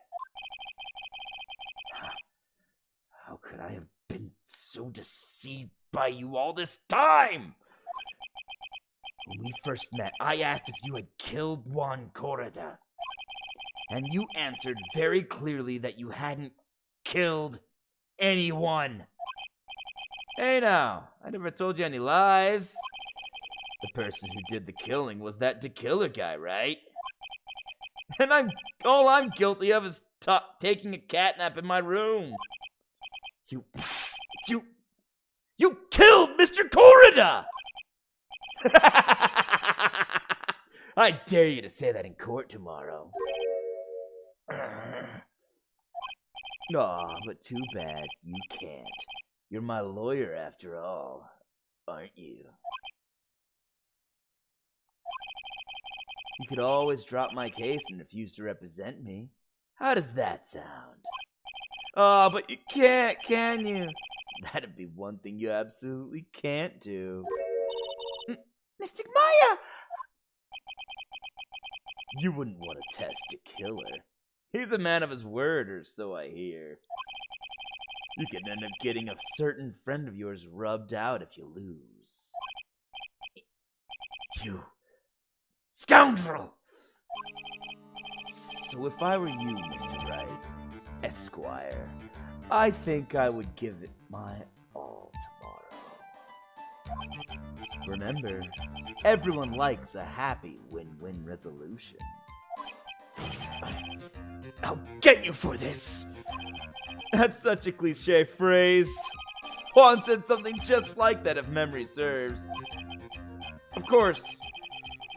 How could I have been so deceived by you all this time? When we first met, I asked if you had killed Juan Corrida. And you answered very clearly that you hadn't killed anyone. Hey now, I never told you any lies. The person who did the killing was that to-killer guy, right? And all I'm guilty of is taking a catnap in my room. You killed Mr. Corrida! I dare you to say that in court tomorrow. Aw, but too bad you can't. You're my lawyer after all, aren't you? You could always drop my case and refuse to represent me. How does that sound? Oh, but you can't, can you? That'd be one thing you absolutely can't do. Mystic Maya! You wouldn't want to test a killer. He's a man of his word, or so I hear. You could end up getting a certain friend of yours rubbed out if you lose. You scoundrel! So if I were you, Mr. Wright, Esquire, I think I would give it my all tomorrow. Remember, everyone likes a happy win-win resolution. I'll get you for this! That's such a cliche phrase. Juan said something just like that if memory serves. Of course,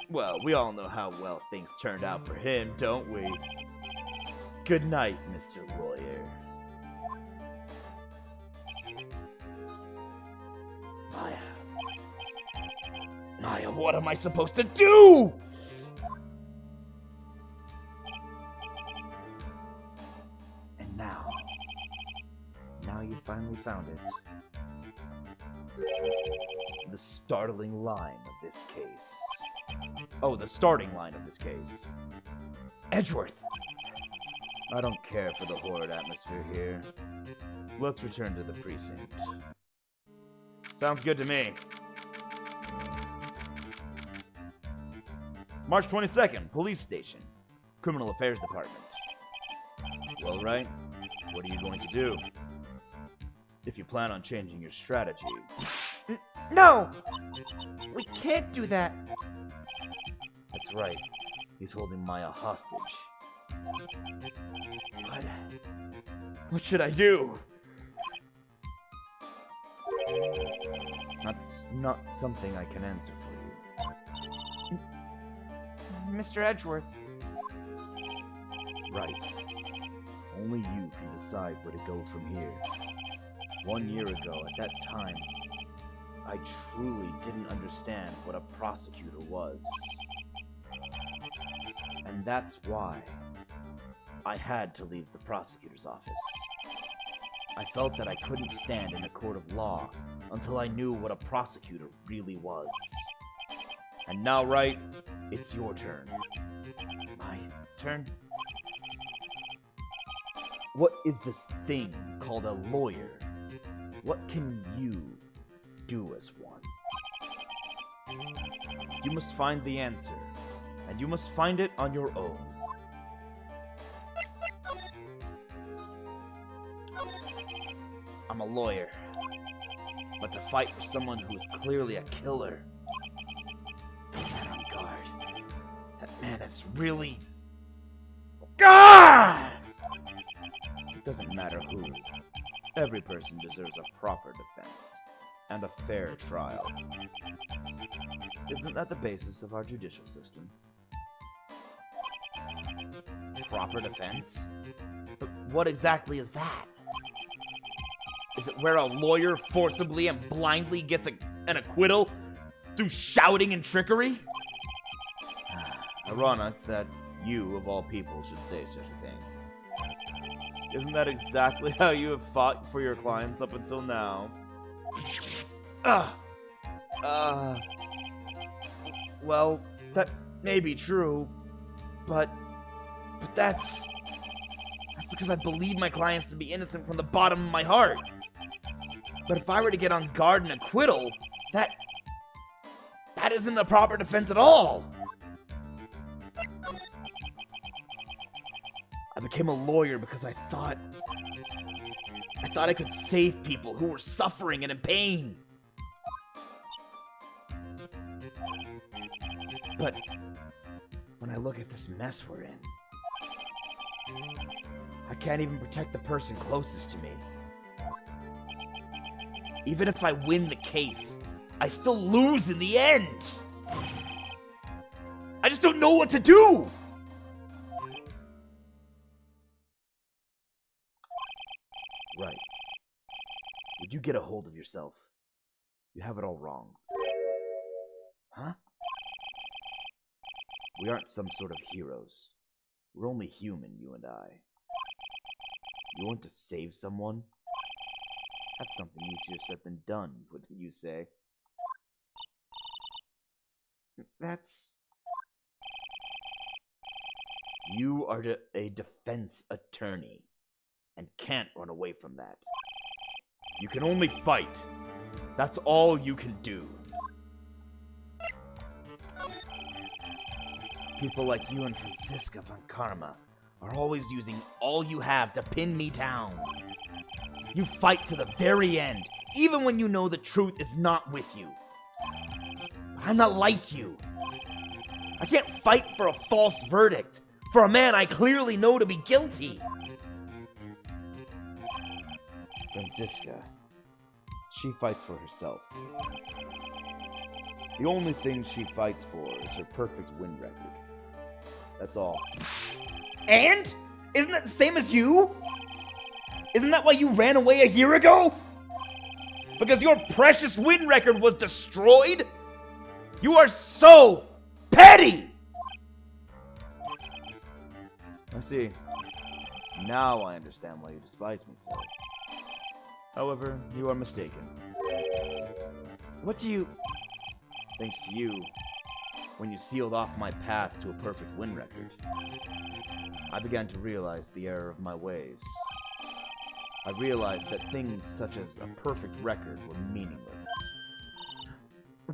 well, we all know how well things turned out for him, don't we? Good night, Mr. Lawyer. Maya, what am I supposed to do? And now you finally found it. The startling line of this case. Oh, the starting line of this case. Edgeworth! I don't care for the horrid atmosphere here. Let's return to the precinct. Sounds good to me. March 22nd, Police Station. Criminal Affairs Department. Well, Wright, what are you going to do? If you plan on changing your strategy. No! We can't do that. That's right. He's holding Maya hostage. What should I do? That's not something I can answer for you. Mr. Edgeworth. Right. Only you can decide where to go from here. 1 year ago, at that time, I truly didn't understand what a prosecutor was. And that's why I had to leave the prosecutor's office. I felt that I couldn't stand in a court of law until I knew what a prosecutor really was. And now, Wright, it's your turn. My turn? What is this thing called a lawyer? What can you do as one? You must find the answer, and you must find it on your own. I'm a lawyer, but to fight for someone who is clearly a killer. Man on guard. That man is really... God! It doesn't matter who. Every person deserves a proper defense and a fair trial. Isn't that the basis of our judicial system? Proper defense? But what exactly is that? Is it where a lawyer forcibly and blindly gets an acquittal through shouting and trickery? Ironic that you, of all people, should say such a thing. Isn't that exactly how you have fought for your clients up until now? Well, that may be true, but that's because I believe my clients to be innocent from the bottom of my heart. But if I were to get on guard and acquittal, that isn't a proper defense at all. I became a lawyer because I thought I could save people who were suffering and in pain. But when I look at this mess we're in, I can't even protect the person closest to me. Even if I win the case, I still lose in the end. I just don't know what to do. Right. Would you get a hold of yourself? You have it all wrong. Huh? We aren't some sort of heroes. We're only human, you and I. You want to save someone? That's something easier said than done, wouldn't you say? That's... You are a defense attorney, and can't run away from that. You can only fight. That's all you can do. People like you and Franziska von Karma are always using all you have to pin me down. You fight to the very end, even when you know the truth is not with you. But I'm not like you. I can't fight for a false verdict, for a man I clearly know to be guilty. Franziska, she fights for herself. The only thing she fights for is her perfect win record. That's all. And? Isn't that the same as you? Isn't that why you ran away a year ago? Because your precious win record was destroyed? You are so petty! I see. Now I understand why you despise me so. However, you are mistaken. What do you... Thanks to you, when you sealed off my path to a perfect win record, I began to realize the error of my ways. I realized that things such as a perfect record were meaningless.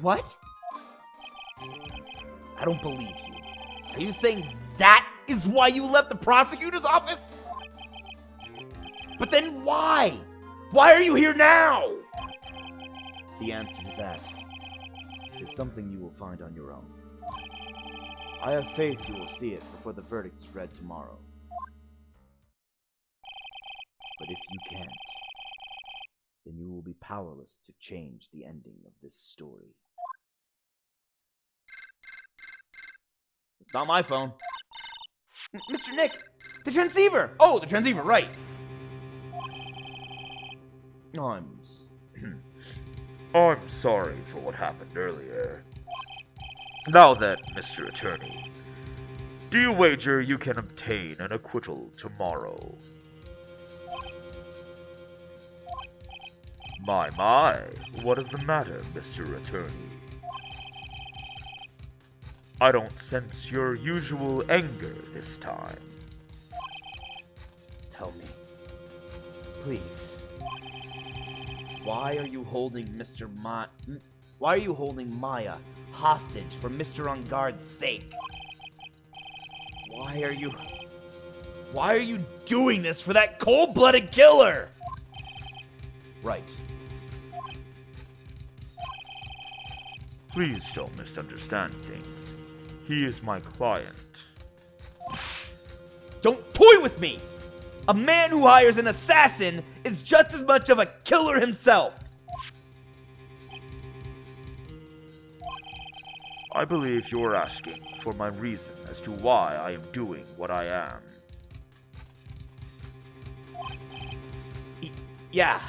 What? I don't believe you. Are you saying that is why you left the prosecutor's office? But then why? Why are you here now? The answer to that is something you will find on your own. I have faith you will see it before the verdict is read tomorrow. But if you can't, then you will be powerless to change the ending of this story. It's not my phone. Mr. Nick, the transceiver! Oh, the transceiver, right. I'm sorry for what happened earlier. Now then, Mr. Attorney, do you wager you can obtain an acquittal tomorrow? My, what is the matter, Mr. Attorney? I don't sense your usual anger this time. Tell me, please. Why are you holding Why are you holding Maya hostage for Mr. On Guard's sake? Why are you doing this for that cold-blooded killer? Right. Please don't misunderstand things. He is my client. Don't toy with me! A man who hires an assassin is just as much of a killer himself! I believe you're asking for my reason as to why I am doing what I am. Yeah.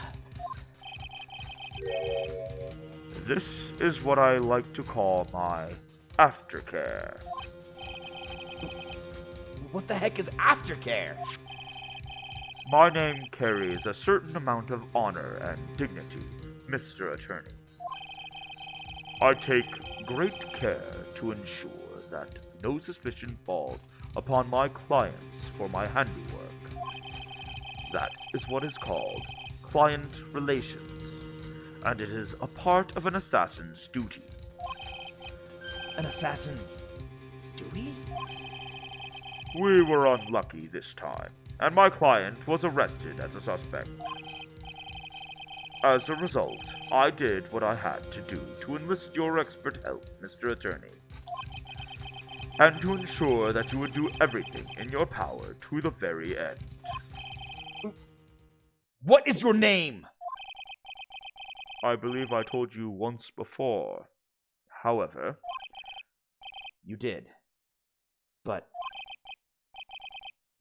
This is what I like to call my aftercare. What the heck is aftercare? My name carries a certain amount of honor and dignity, Mr. Attorney. I take great care to ensure that no suspicion falls upon my clients for my handiwork. That is what is called client relations, and it is a part of an assassin's duty. An assassin's duty? We were unlucky this time, and my client was arrested as a suspect. As a result, I did what I had to do to enlist your expert help, Mr. Attorney, and to ensure that you would do everything in your power to the very end. What is your name? I believe I told you once before. However, You did. But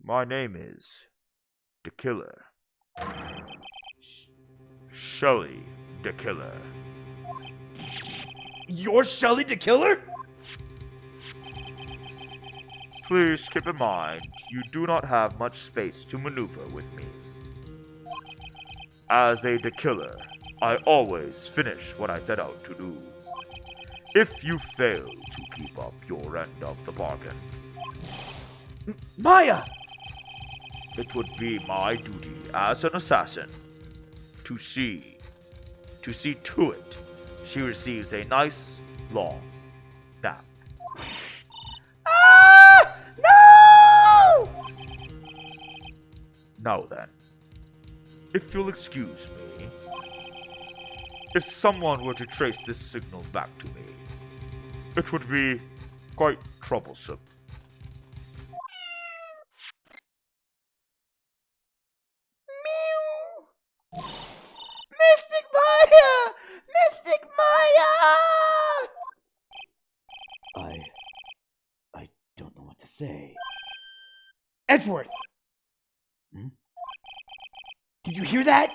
my name is the Killer. Shelley the Killer. you're Shelly the Killer? Please keep in mind, you do not have much space to maneuver with me. As a The Killer, I always finish what I set out to do. If you fail to keep up your end of the bargain, Maya! it would be my duty as an assassin to see to it she receives a nice, long nap. Ah! No! Now then, if you'll excuse me, if someone were to trace this signal back to me, it would be quite troublesome. Mystic Maya! Mystic Maya! I don't know what to say. Edgeworth! Did you hear that?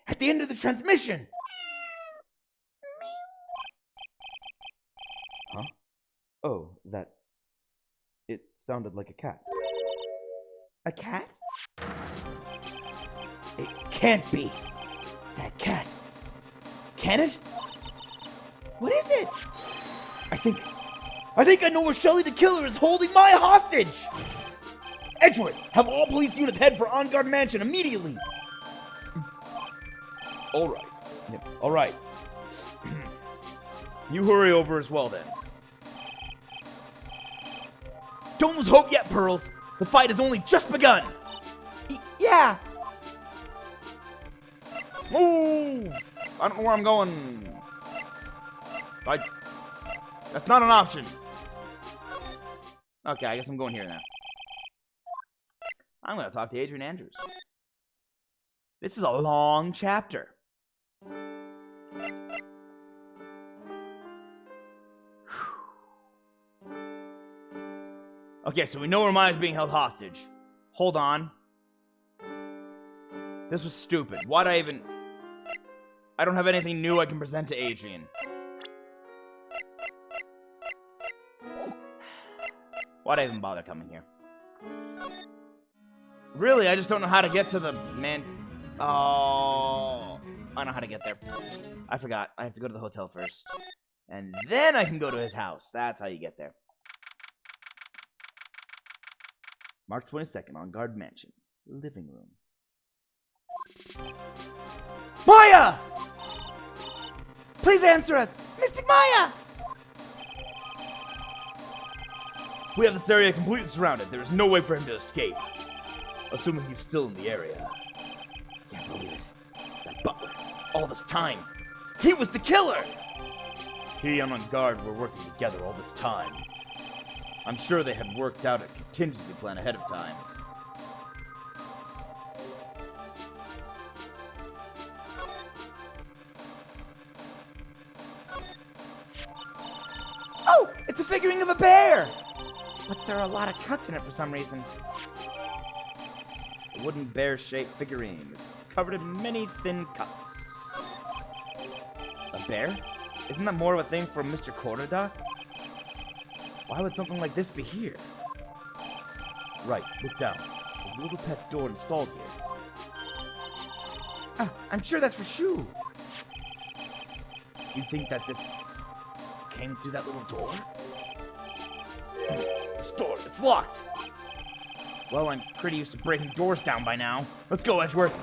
At the end of the transmission! Huh? Oh, that... It sounded like a cat. A cat? It can't be! That cat! Can it? What is it? I think I know where Shelly the Killer is holding my hostage! Edgeworth, have all police units head for On Guard Mansion immediately! Alright. Yeah, alright. You hurry over as well then. Don't lose hope yet, Pearls! The fight has only just begun! Yeah! Move! I don't know where I'm going. That's not an option. Okay, I guess I'm going here now. I'm gonna talk to Adrian Andrews. This is a long chapter. Okay, so we know where Maya's being held hostage. Hold on. This was stupid. Why'd I even... I don't have anything new I can present to Adrian. Why'd I even bother coming here? Really, I just don't know how to get to the man... Oh... I know how to get there. I forgot. I have to go to the hotel first. And then I can go to his house. That's how you get there. March 22nd, On Guard Mansion. Living room. Maya! Please answer us! Mystic Maya! We have this area completely surrounded. There is no way for him to escape. Assuming he's still in the area. Can't believe it. That butler. All this time. He was the killer! He and On Guard were working together all this time. I'm sure they had worked out a contingency plan ahead of time. Oh! It's a figurine of a bear! But there are a lot of cuts in it for some reason. A wooden bear-shaped figurine. It's covered in many thin cuts. A bear? Isn't that more of a thing for Mr. Quarterdock? Why would something like this be here? Right, look down. There's a little pet door installed here. Ah, I'm sure that's for Shu. You think that this came through that little door? This door, it's locked. Well, I'm pretty used to breaking doors down by now. Let's go, Edgeworth.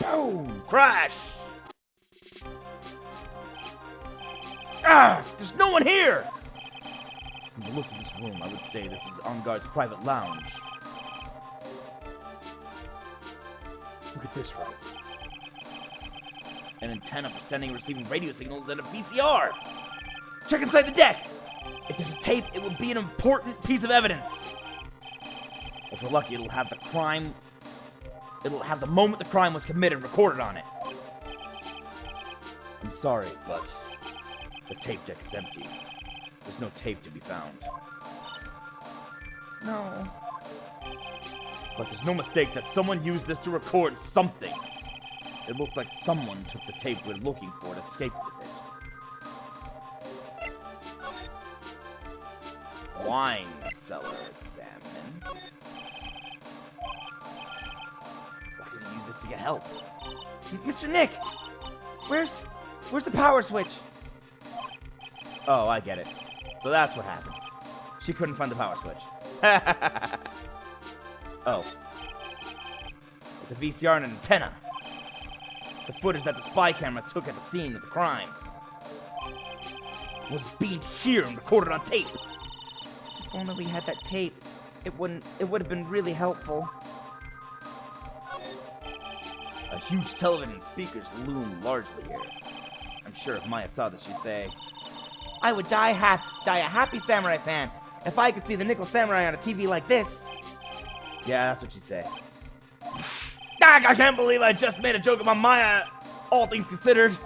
Boom! Crash! Ah! There's no one here! From the looks of this room, I would say this is On Guard's private lounge. Look at this, Wright. An antenna for sending and receiving radio signals and a VCR! Check inside the deck! If there's a tape, it will be an important piece of evidence. If we're lucky, it'll have the moment the crime was committed recorded on it. I'm sorry, but the tape deck is empty. There's no tape to be found. No. But there's no mistake that someone used this to record something. It looks like someone took the tape we're looking for and escaped with it. Wine cellar examine. Why did he use this to get help? Mr. Nick! Where's the power switch? Oh, I get it. So that's what happened. She couldn't find the power switch. Oh. It's a VCR and an antenna. The footage that the spy camera took at the scene of the crime was beamed here and recorded on tape. If only we had that tape, it would have been really helpful. A huge television and speakers loom largely here. I'm sure if Maya saw this, she'd say, I would die a happy samurai fan if I could see the Nickel Samurai on a TV like this. Yeah, that's what she'd say. I can't believe I just made a joke about Maya, all things considered.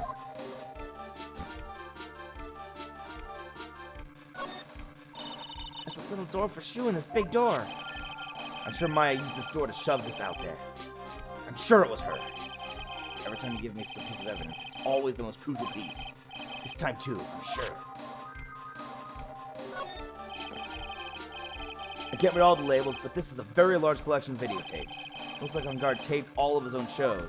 There's a little door for Shu in this big door. I'm sure Maya used this door to shove this out there. I'm sure it was her. Every time you give me some piece of evidence, it's always the most crucial piece. This time too, I'm sure. I can't read all the labels, but this is a very large collection of videotapes. Looks like On Guard taped all of his own shows.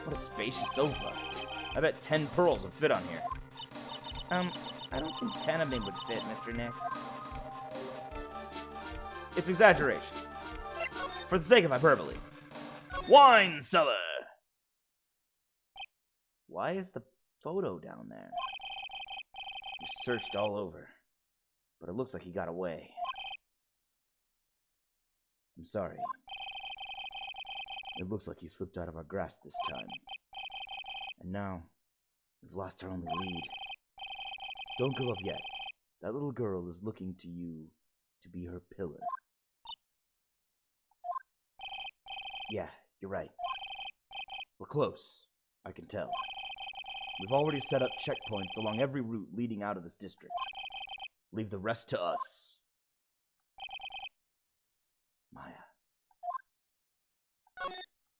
What a spacious sofa. I bet 10 pearls would fit on here. I don't think 10 of them would fit, Mr. Nick. It's exaggeration. For the sake of hyperbole. Wine cellar! Why is the photo down there? We searched all over, but it looks like he got away. I'm sorry. It looks like he slipped out of our grasp this time. And now, we've lost our only lead. Don't give up yet. That little girl is looking to you to be her pillar. Yeah, you're right. We're close, I can tell. We've already set up checkpoints along every route leading out of this district. Leave the rest to us. Maya.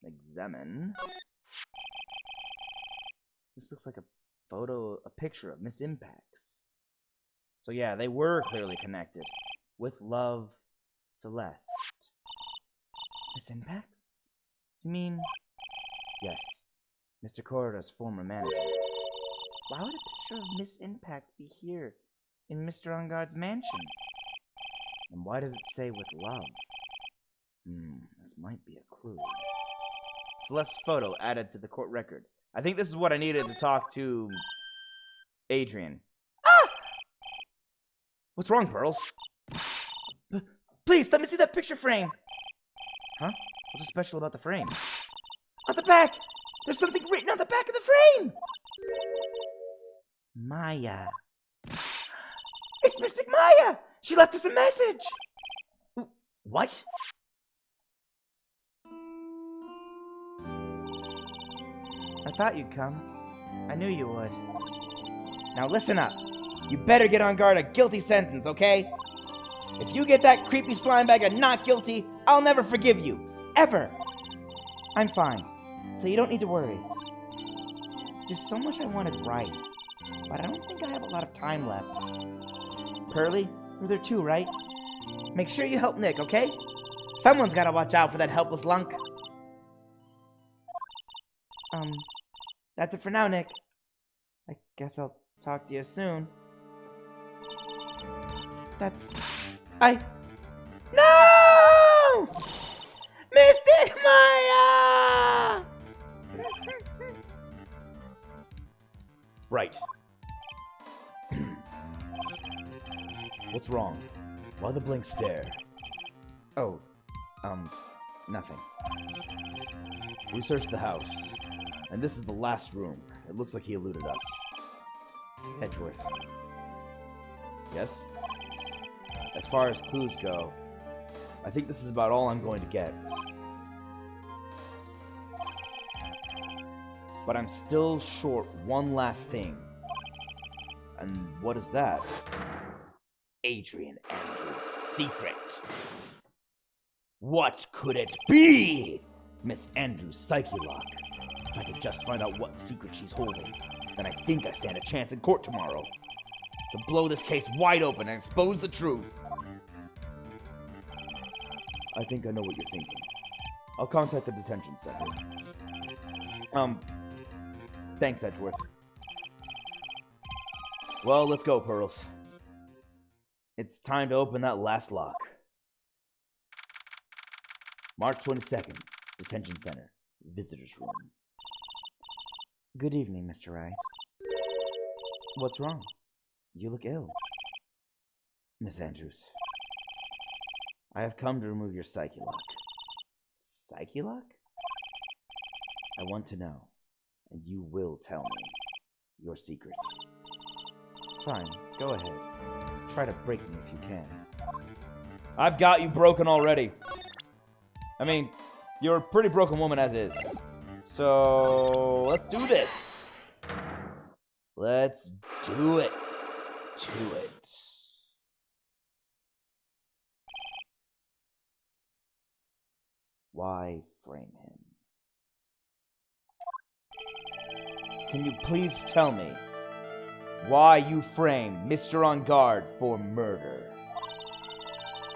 Examine. This looks like a picture of Miss Impacts. So yeah, they were clearly connected. With love, Celeste. Miss Impacts? You mean... Yes. Mr. Corrida's former manager. Why would a picture of Miss Impacts be here in Mr. Onguard's mansion? And why does it say with love? This might be a clue. Celeste's photo added to the court record. I think this is what I needed to talk to Adrian. Ah! What's wrong, Pearls? Please, let me see that picture frame. Huh? What's so special about the frame? On the back! There's something written on the back of the frame! Maya. It's Mystic Maya! She left us a message! What? I thought you'd come. I knew you would. Now listen up. You better get on guard a guilty sentence, okay? If you get that creepy slime bag of not guilty, I'll never forgive you. Ever. I'm fine, so you don't need to worry. There's so much I wanted right, but I don't think I have a lot of time left. Pearly, you're there too, right? Make sure you help Nick, okay? Someone's gotta watch out for that helpless lunk. That's it for now, Nick. I guess I'll talk to you soon. No! Mystic Maya! Right. What's wrong? Why the blank stare? Oh, nothing. We searched the house, and this is the last room. It looks like he eluded us. Edgeworth. Yes? As far as clues go, I think this is about all I'm going to get. But I'm still short one last thing. And what is that? Adrian Andrews' secret. What could it be? Miss Andrews' psyche lock. If I could just find out what secret she's holding, then I think I stand a chance in court tomorrow. To blow this case wide open and expose the truth. I think I know what you're thinking. I'll contact the detention center. Thanks, Edgeworth. Well, let's go, Pearls. It's time to open that last lock. March 22nd, Detention Center, Visitor's Room. Good evening, Mr. Wright. What's wrong? You look ill. Miss Andrews, I have come to remove your psyche lock. Psyche lock? I want to know, and you will tell me your secret. Fine, go ahead. Try to break me if you can. I've got you broken already. I mean, you're a pretty broken woman as is. So, let's do this. Let's do it. To it. Why frame him? Can you please tell me why you framed Mr. On Guard for murder?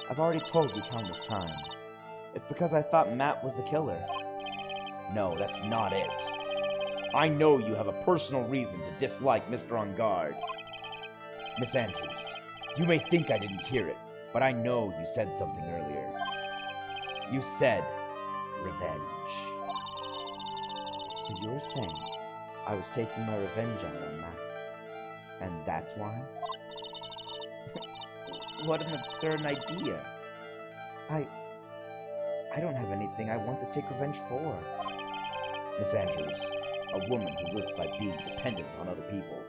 I've already told you countless times. It's because I thought Matt was the killer. No, that's not it. I know you have a personal reason to dislike Mr. On Guard. Miss Andrews, you may think I didn't hear it, but I know you said something earlier. You said revenge. So you're saying I was taking my revenge out on Matt, and that's why? What an absurd idea. I don't have anything I want to take revenge for. Miss Andrews, a woman who lives by being dependent on other people.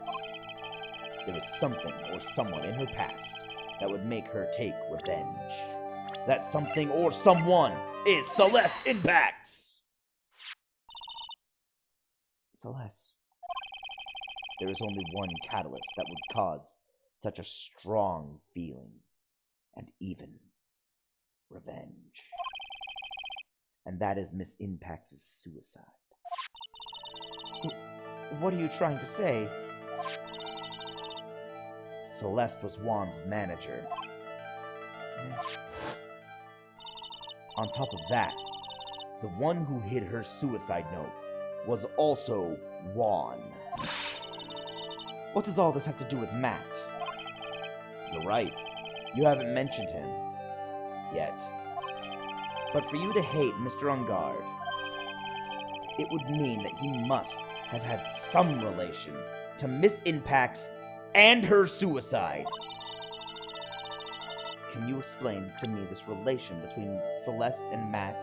There is something or someone in her past that would make her take revenge. That something or someone is Celeste Impacts! Celeste. There is only one catalyst that would cause such a strong feeling, and even revenge. And that is Miss Impacts' suicide. What are you trying to say? Celeste was Juan's manager. On top of that, the one who hid her suicide note was also Juan. What does all this have to do with Matt? You're right. You haven't mentioned him yet. But for you to hate Mr. On Guard, it would mean that he must have had some relation to Miss Impacts and her suicide. Can you explain to me this relation between Celeste and Matt?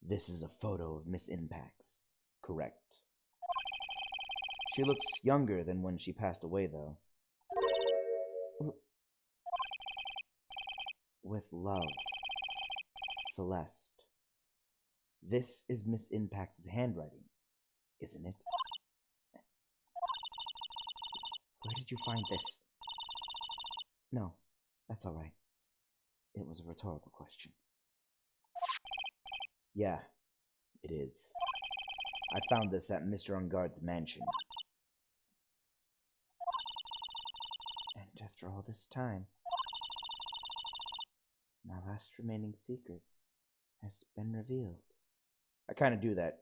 This is a photo of Miss Impacts, correct? She looks younger than when she passed away, though. With love, Celeste. This is Miss Impacts' handwriting, isn't it? Where did you find this? No, that's all right. It was a rhetorical question. Yeah, it is. I found this at Mr. On Guard's mansion. And after all this time, my last remaining secret has been revealed. I kind of do that.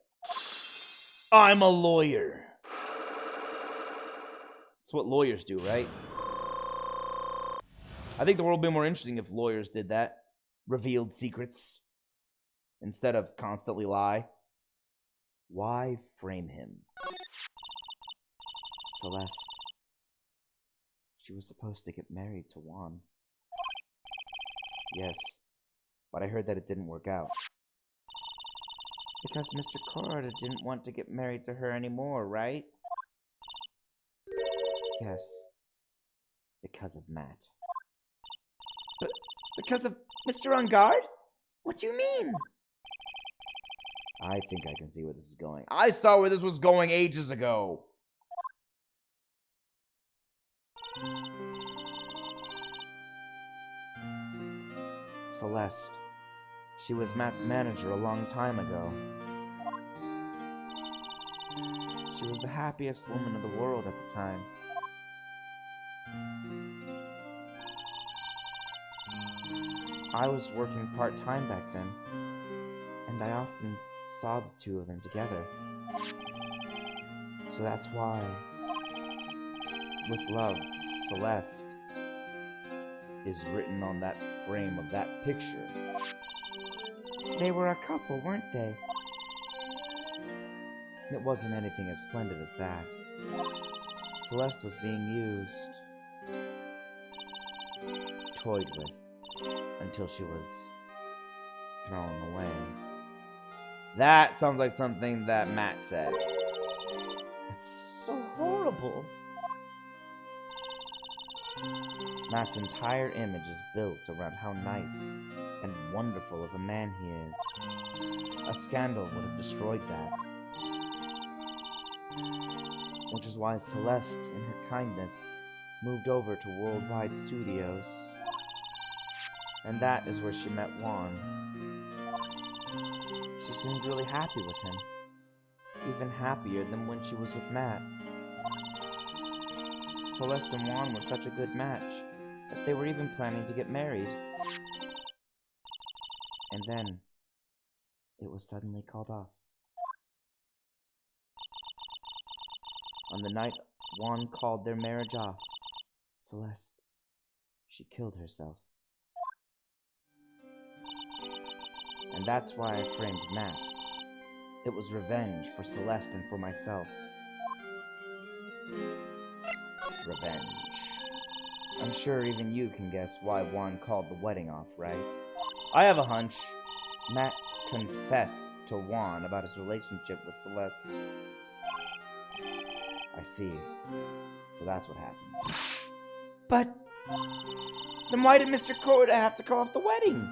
I'm a lawyer. That's what lawyers do, right? I think the world would be more interesting if lawyers did that. Revealed secrets. Instead of constantly lie. Why frame him? Celeste. She was supposed to get married to Juan. Yes, but I heard that it didn't work out. Because Mr. Corda didn't want to get married to her anymore, right? Yes. Because of Matt. But because of Mr. On Guard? What do you mean? I think I can see where this is going. I saw where this was going ages ago. Celeste. She was Matt's manager a long time ago. She was the happiest woman in the world at the time. I was working part-time back then, and I often saw the two of them together. So that's why, with love, Celeste is written on that frame of that picture. They were a couple, weren't they? It wasn't anything as splendid as that. Celeste was being used, toyed with, until she was thrown away. That sounds like something that Matt said. It's so horrible. Matt's entire image is built around how nice and wonderful of a man he is. A scandal would have destroyed that. which is why Celeste, in her kindness, moved over to Worldwide Studios. And that is where she met Juan. She seemed really happy with him, even happier than when she was with Matt. Celeste and Juan were such a good match that they were even planning to get married. And then, it was suddenly called off. On the night Juan called their marriage off, Celeste, she killed herself. And that's why I framed Matt. It was revenge for Celeste and for myself. Revenge. I'm sure even you can guess why Juan called the wedding off, right? I have a hunch. Matt confessed to Juan about his relationship with Celeste. I see. So that's what happened. But then why did Mr. Koda have to call off the wedding?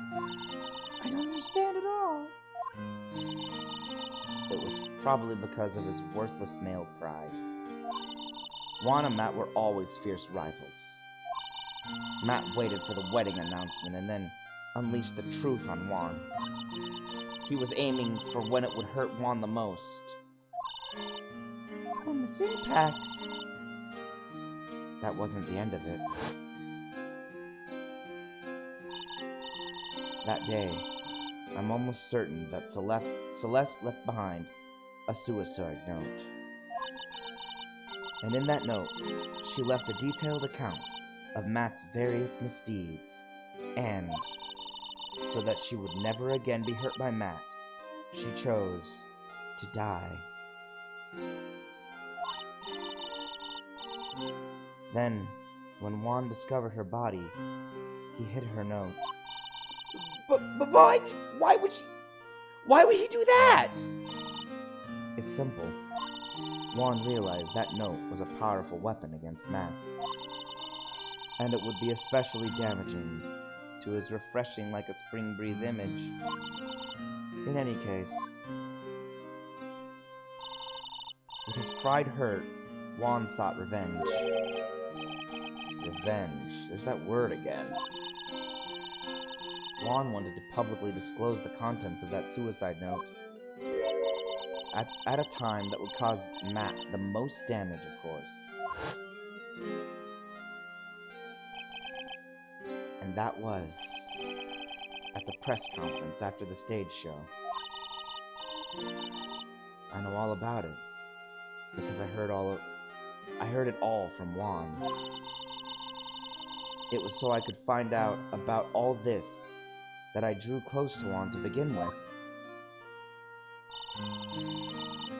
I don't understand at all. It was probably because of his worthless male pride. Juan and Matt were always fierce rivals. Matt waited for the wedding announcement and then unleashed the truth on Juan. He was aiming for when it would hurt Juan the most. On the Synpax. That wasn't the end of it. That day, I'm almost certain that Celeste left behind a suicide note. And in that note, she left a detailed account of Matt's various misdeeds, and so that she would never again be hurt by Matt, she chose to die. Then, when Juan discovered her body, he hid her note. But why would he do that? It's simple. Juan realized that note was a powerful weapon against Matt. And it would be especially damaging to his refreshing like a spring breeze image. In any case, with his pride hurt, Juan sought revenge. Revenge. There's that word again. Juan wanted to publicly disclose the contents of that suicide note. At a time that would cause Matt the most damage, of course. And that was at the press conference after the stage show. I know all about it because I heard it all from Juan. It was so I could find out about all this that I drew close to Juan to begin with.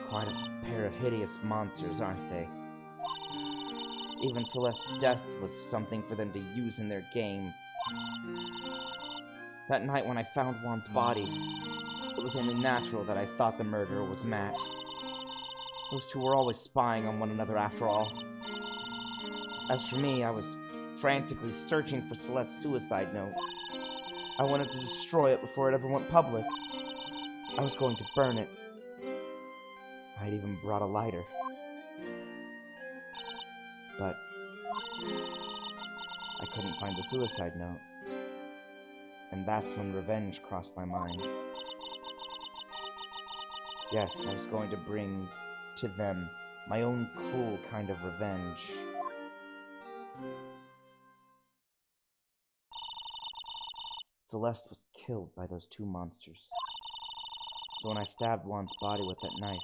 Quite a pair of hideous monsters, aren't they? Even Celeste's death was something for them to use in their game. That night when I found Juan's body, it was only natural that I thought the murderer was Matt. Those two were always spying on one another after all. As for me, I was frantically searching for Celeste's suicide note. I wanted to destroy it before it ever went public. I was going to burn it. I'd even brought a lighter. But I couldn't find the suicide note. And that's when revenge crossed my mind. Yes, I was going to bring to them my own cruel kind of revenge. Celeste was killed by those two monsters. So when I stabbed Juan's body with that knife,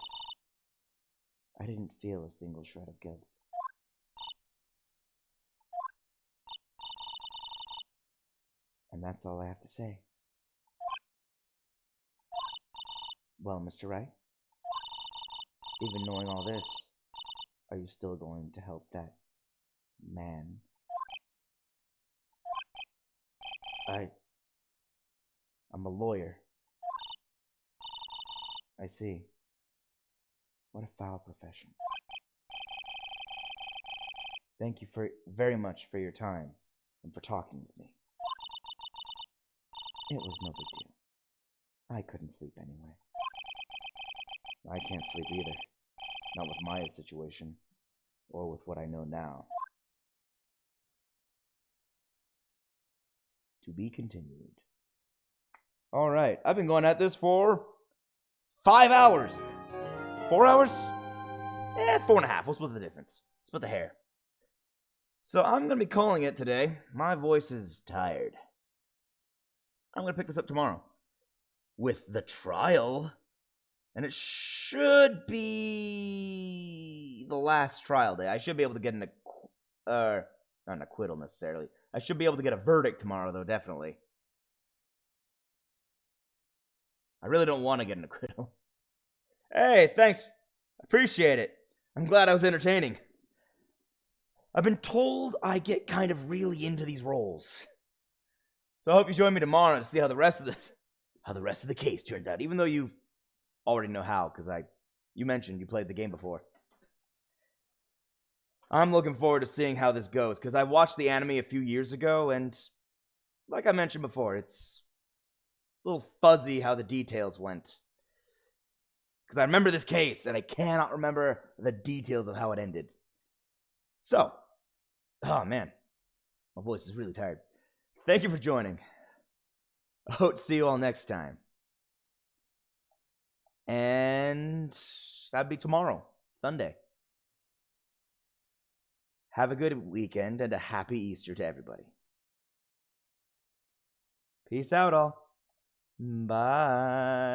I didn't feel a single shred of guilt. And that's all I have to say. Well, Mr. Wright, even knowing all this, are you still going to help that man? I'm a lawyer. I see. What a foul profession. Thank you very much for your time and for talking with me. It was no big deal. I couldn't sleep anyway. I can't sleep either. Not with Maya's situation. or with what I know now. To be continued. All right, I've been going at this for 5 hours. 4 hours? 4.5. We'll split the difference. Split the hair. So I'm going to be calling it today. My voice is tired. I'm going to pick this up tomorrow with the trial. And it should be the last trial day. I should be able to get not an acquittal necessarily. I should be able to get a verdict tomorrow, though, definitely. I really don't want to get an acquittal. Hey, thanks. Appreciate it. I'm glad I was entertaining. I've been told I get kind of really into these roles. So I hope you join me tomorrow to see how the rest of the case turns out, even though you already know how, because you mentioned you played the game before. I'm looking forward to seeing how this goes, because I watched the anime a few years ago, and like I mentioned before, it's a little fuzzy how the details went. Because I remember this case, and I cannot remember the details of how it ended. So, oh man, my voice is really tired. Thank you for joining. I hope to see you all next time. And that'd be tomorrow, Sunday. Have a good weekend and a happy Easter to everybody. Peace out, all. Bye.